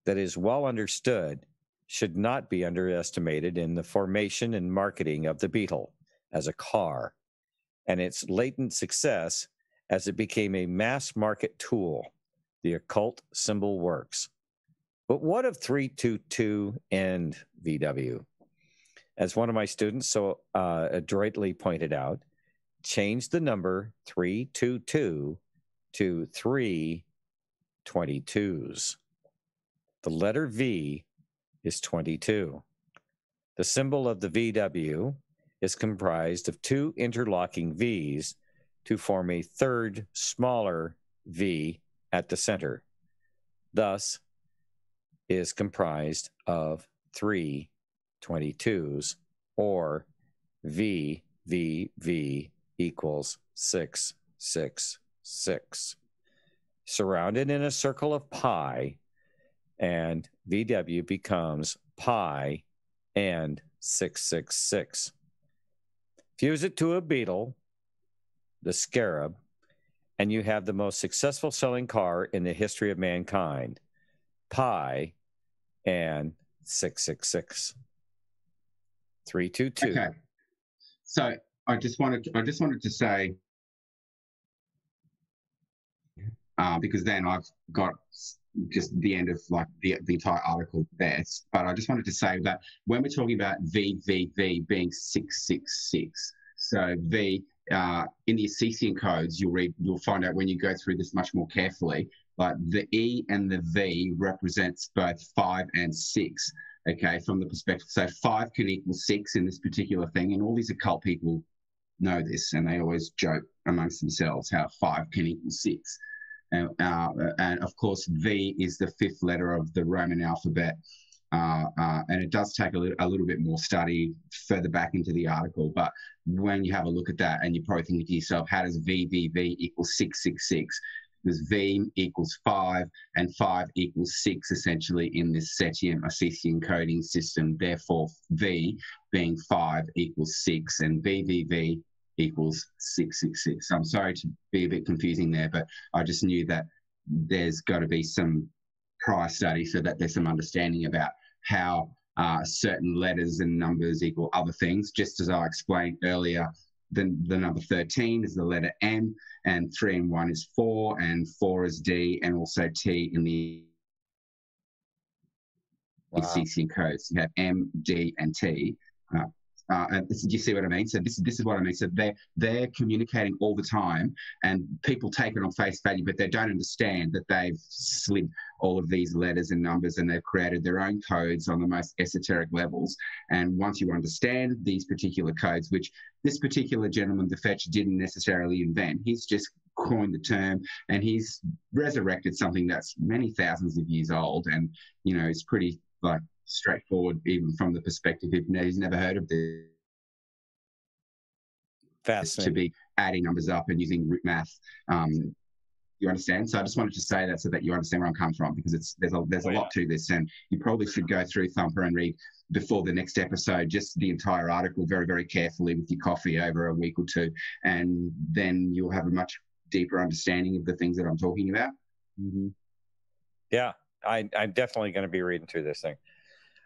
that is well understood should not be underestimated in the formation and marketing of the beetle as a car, and its latent success as it became a mass market tool. The occult symbol works. But what of 322 and VW? As one of my students so adroitly pointed out, change the number 322 to 322s. The letter V is 22. The symbol of the VW is comprised of two interlocking V's to form a third, smaller V at the center. Thus, is comprised of 3 22s, or V equals 666. Surrounded in a circle of pi, and VW becomes pi and 666. Fuse it to a beetle, the scarab, and you have the most successful selling car in the history of mankind. Pi and 666. 322. Okay. So I just wanted to say, because then I've got just the end of like the entire article there. But I just wanted to say that when we're talking about VVV being 666, so V in the Assisian codes, you'll find out when you go through this much more carefully. But the E and the V represents both 5 and 6. Okay, from the perspective, so 5 can equal 6 in this particular thing, and all these occult people know this, and they always joke amongst themselves how 5 can equal 6. And of course, V is the 5th letter of the Roman alphabet, and it does take a little bit more study further back into the article. But when you have a look at that, and you're probably thinking to yourself, how does VVV equal 666? Because V equals 5 and 5 equals 6 essentially in this Setian Assisian coding system. Therefore, V being 5 equals 6 and VVV equals 666. I'm sorry to be a bit confusing there, but I just knew that there's got to be some prior study so that there's some understanding about how certain letters and numbers equal other things. Just as I explained earlier, the number 13 is the letter M, and 3 and 1 is 4, and 4 is D, and also T in the Assisian codes. You have M, D, and T. Do you see what I mean? So this is what I mean. So they're communicating all the time, and people take it on face value, but they don't understand that they've slid all of these letters and numbers, and they've created their own codes on the most esoteric levels. And once you understand these particular codes, which this particular gentleman, the Fetch, didn't necessarily invent, he's just coined the term, and he's resurrected something that's many thousands of years old, and it's pretty like straightforward, even from the perspective if he's never heard of this. Fascinating. To be adding numbers up and using root math. You understand? So I just wanted to say that so that you understand where I'm coming from, because there's a lot to this, and you probably should go through Thumper and read before the next episode just the entire article very, very carefully with your coffee over a week or two, and then you'll have a much deeper understanding of the things that I'm talking about. Mm-hmm. Yeah, I'm definitely going to be reading through this thing.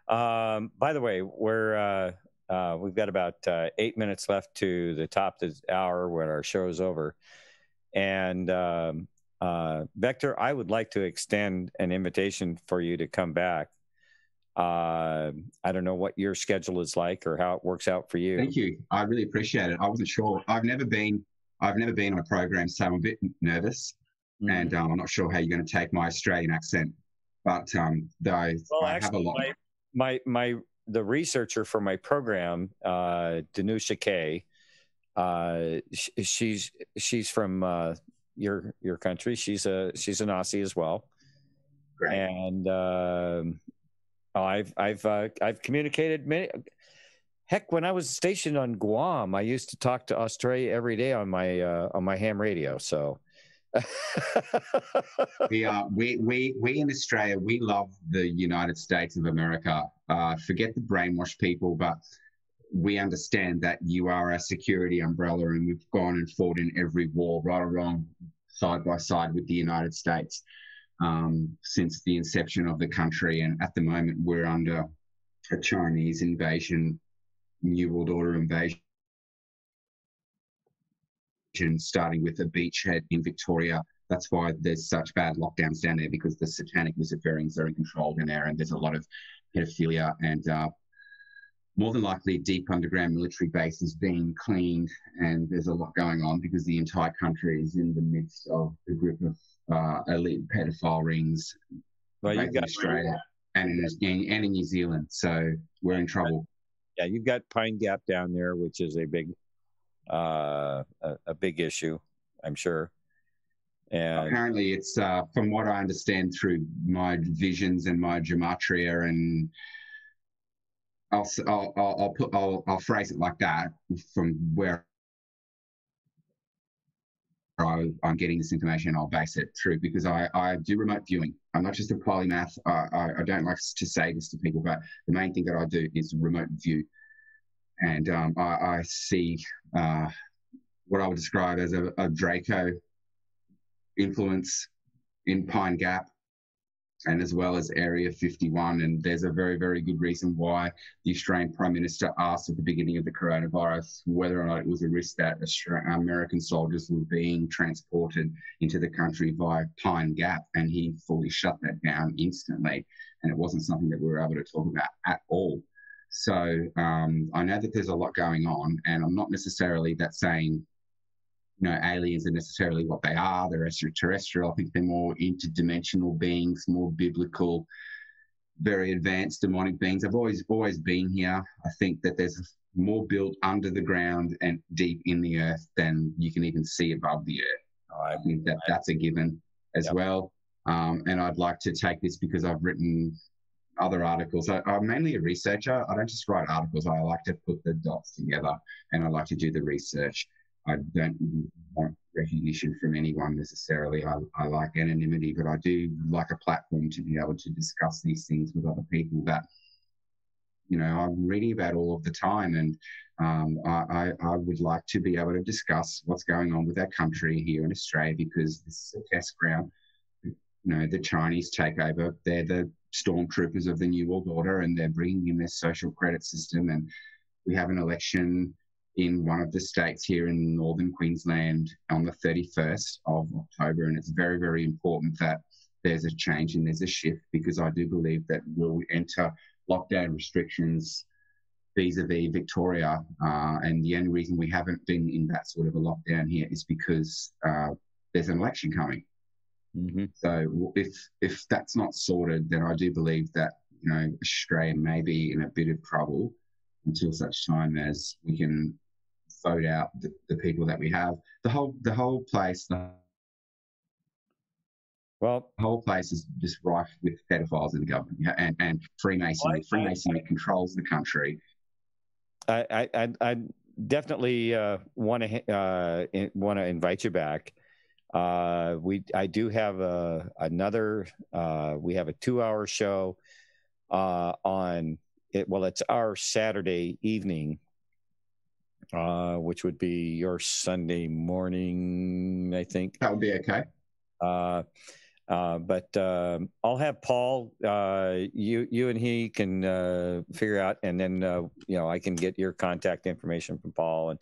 By the way, we've got about 8 minutes left to the top of the hour when our show is over. And Vector, I would like to extend an invitation for you to come back. I don't know what your schedule is like or how it works out for you. Thank you. I really appreciate it. I wasn't sure. I've never been on a program, so I'm a bit nervous, and I'm not sure how you're going to take my Australian accent. But I have a lot. The researcher for my program, Danusha Kay, she's from your country. She's an Aussie as well. Great. And I've communicated many. Heck, when I was stationed on Guam, I used to talk to Australia every day on my ham radio. So We in Australia, we love the United States of America. Forget the brainwashed people, but we understand that you are a security umbrella, and we've gone and fought in every war, right or wrong, side by side with the United States since the inception of the country. And at the moment, we're under a Chinese invasion, New World Order invasion, starting with a beachhead in Victoria. That's why there's such bad lockdowns down there, because the satanic Luciferians are in control in there, and there's a lot of pedophilia and more than likely deep underground military bases being cleaned, and there's a lot going on because the entire country is in the midst of a group of elite pedophile rings, both in Australia and in New Zealand. So we're in trouble. Yeah, you've got Pine Gap down there, which is a big issue, I'm sure. And apparently, it's from what I understand through my visions and my gematria, and I'll phrase it like that from where I'm getting this information. I'll base it through, because I do remote viewing. I'm not just a polymath. I don't like to say this to people, but the main thing that I do is remote view. And I see what I would describe as a Draco influence in Pine Gap, and as well as Area 51. And there's a very, very good reason why the Australian Prime Minister asked at the beginning of the coronavirus whether or not it was a risk that American soldiers were being transported into the country via Pine Gap, and he fully shut that down instantly. And it wasn't something that we were able to talk about at all. So I know that there's a lot going on, and I'm not necessarily saying, aliens are necessarily what they are. They're extraterrestrial. I think they're more interdimensional beings, more biblical, very advanced demonic beings. I've always been here. I think that there's more built under the ground and deep in the earth than you can even see above the earth. I think that's a given as well. And I'd like to take this, because I've written other articles. I'm mainly a researcher. I don't just write articles. I like to put the dots together, and I like to do the research. I don't want recognition from anyone necessarily. I like anonymity, but I do like a platform to be able to discuss these things with other people that, I'm reading about all of the time. And I would like to be able to discuss what's going on with our country here in Australia, because this is a test ground. The Chinese take over. They're the stormtroopers of the New World Order, and they're bringing in their social credit system. And we have an election in one of the states here in northern Queensland on the 31st of October. And it's very, very important that there's a change and there's a shift, because I do believe that we'll enter lockdown restrictions vis-a-vis Victoria. And the only reason we haven't been in that sort of a lockdown here is because there's an election coming. Mm-hmm. So if that's not sorted, then I do believe that, Australia may be in a bit of trouble until such time as we can vote out the people that we have. The whole place is just rife with pedophiles in the government, and Freemasonry. Freemasonry controls the country. I definitely want to invite you back. I do have another. We have a 2-hour show on it. Well, it's our Saturday evening, which would be your Sunday morning, I think. That would be okay. But I'll have Paul. You and he can figure out, and then I can get your contact information from Paul,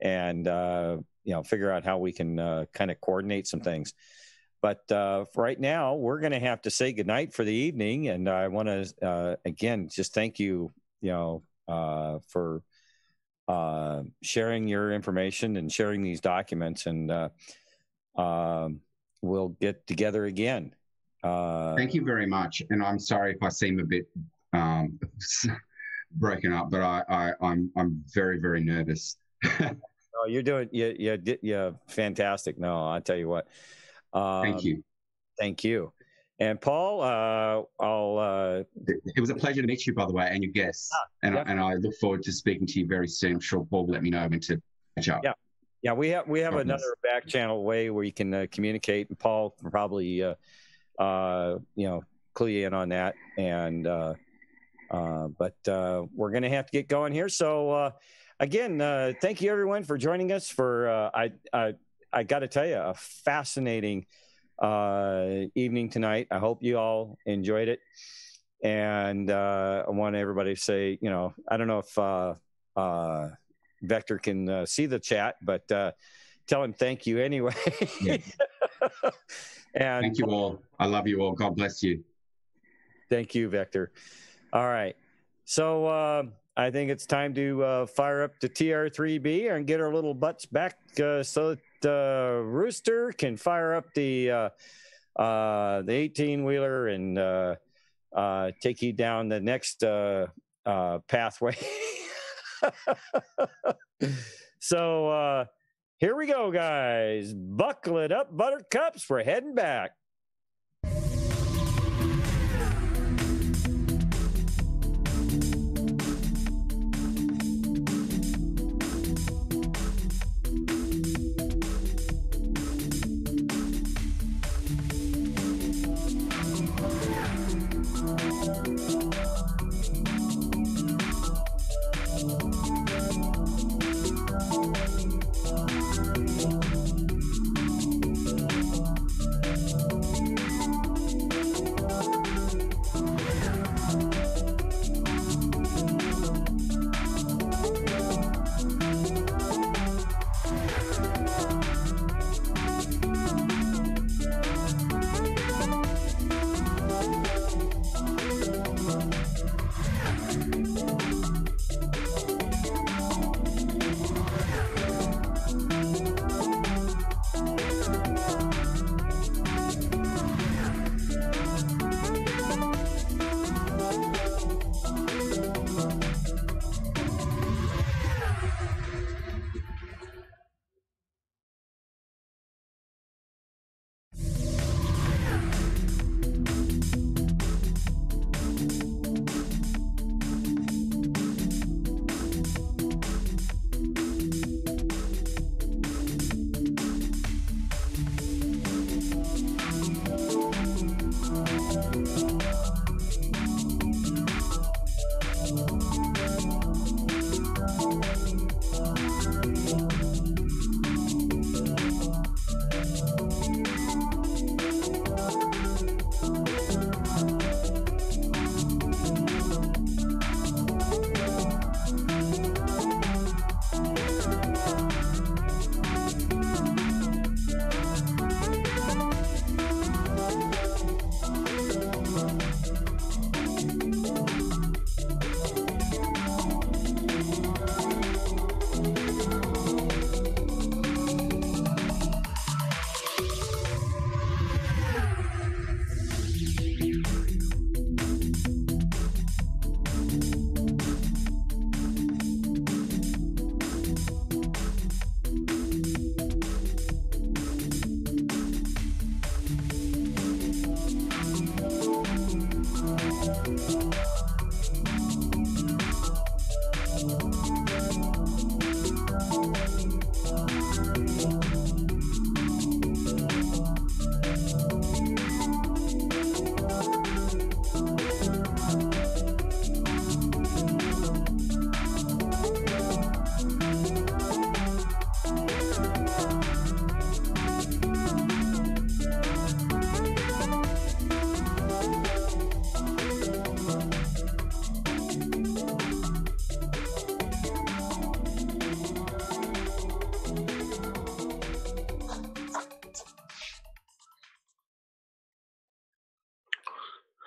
and figure out how we can kind of coordinate some things. But right now, we're going to have to say goodnight for the evening, and I want to again just thank you, for sharing your information and sharing these documents, and we'll get together again. Thank you very much, and I'm sorry if I seem a bit broken up, but I'm very, very nervous. Oh, you're doing yeah fantastic. No, I'll tell you what. Thank you. Thank you. And Paul, it was a pleasure to meet you, by the way, and your guests. And I look forward to speaking to you very soon. I'm sure Paul will let me know when to catch up. Yeah. Yeah, we have Goodness. another back channel way where you can communicate, and Paul can probably you know, clue you in on that. And but we're going to have to get going here. So again, thank you everyone for joining us for I got to tell you, a fascinating evening tonight. I hope you all enjoyed it. And I want everybody to say, you know, I don't know if Vector can see the chat, but tell him thank you anyway. Yes. And Thank you all. I love you all. God bless you. thank you, Vector. All right. So I think it's time to fire up the TR3B and get our little butts back so that Rooster can fire up the 18-wheeler and take you down the next pathway. So here we go, guys. Buckle it up, buttercups. We're heading back.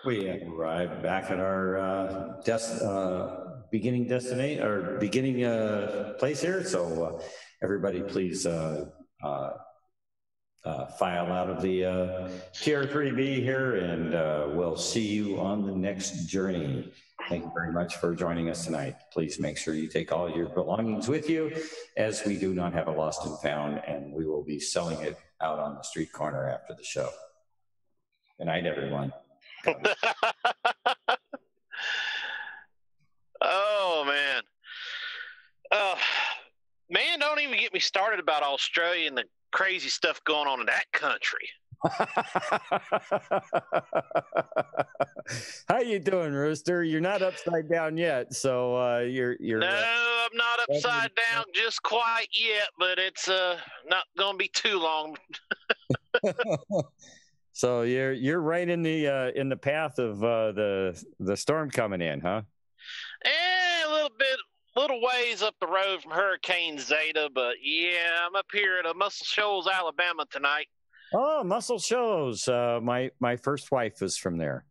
We have arrived back at our beginning destination or beginning place here. So everybody, please file out of the TR3B here, and we'll see you on the next journey. Thank you very much for joining us tonight. Please make sure you take all your belongings with you, as we do not have a lost and found, and we will be selling it out on the street corner after the show. Good night, everyone. Oh man. Man, don't even get me started about Australia and the crazy stuff going on in that country. How you doing, Rooster? You're not upside down yet, so you're. No, I'm not upside down just quite yet, but it's not going to be too long. So you're right in the path of the storm coming in, huh? A little ways up the road from Hurricane Zeta, but yeah, I'm up here at Muscle Shoals, Alabama tonight. Oh, Muscle Shoals. My first wife was from there.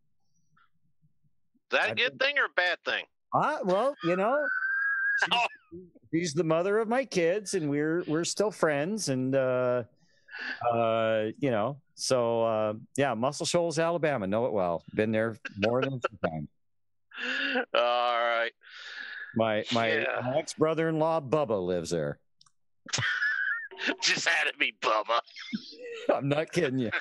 Is that a good thing or a bad thing? Well, she's the mother of my kids, and we're still friends, and so Muscle Shoals, Alabama. Know it well. Been there more than a few times. All right. My ex brother-in-law Bubba lives there. Just had to be Bubba. I'm not kidding you.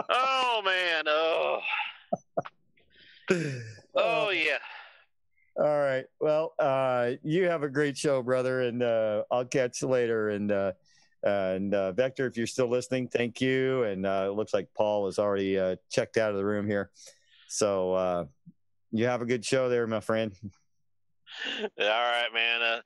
Oh man. Oh yeah. All right. Well, you have a great show, brother, and I'll catch you later. And Vector, if you're still listening, thank you. And it looks like Paul is already checked out of the room here. So you have a good show there, my friend. All right, man.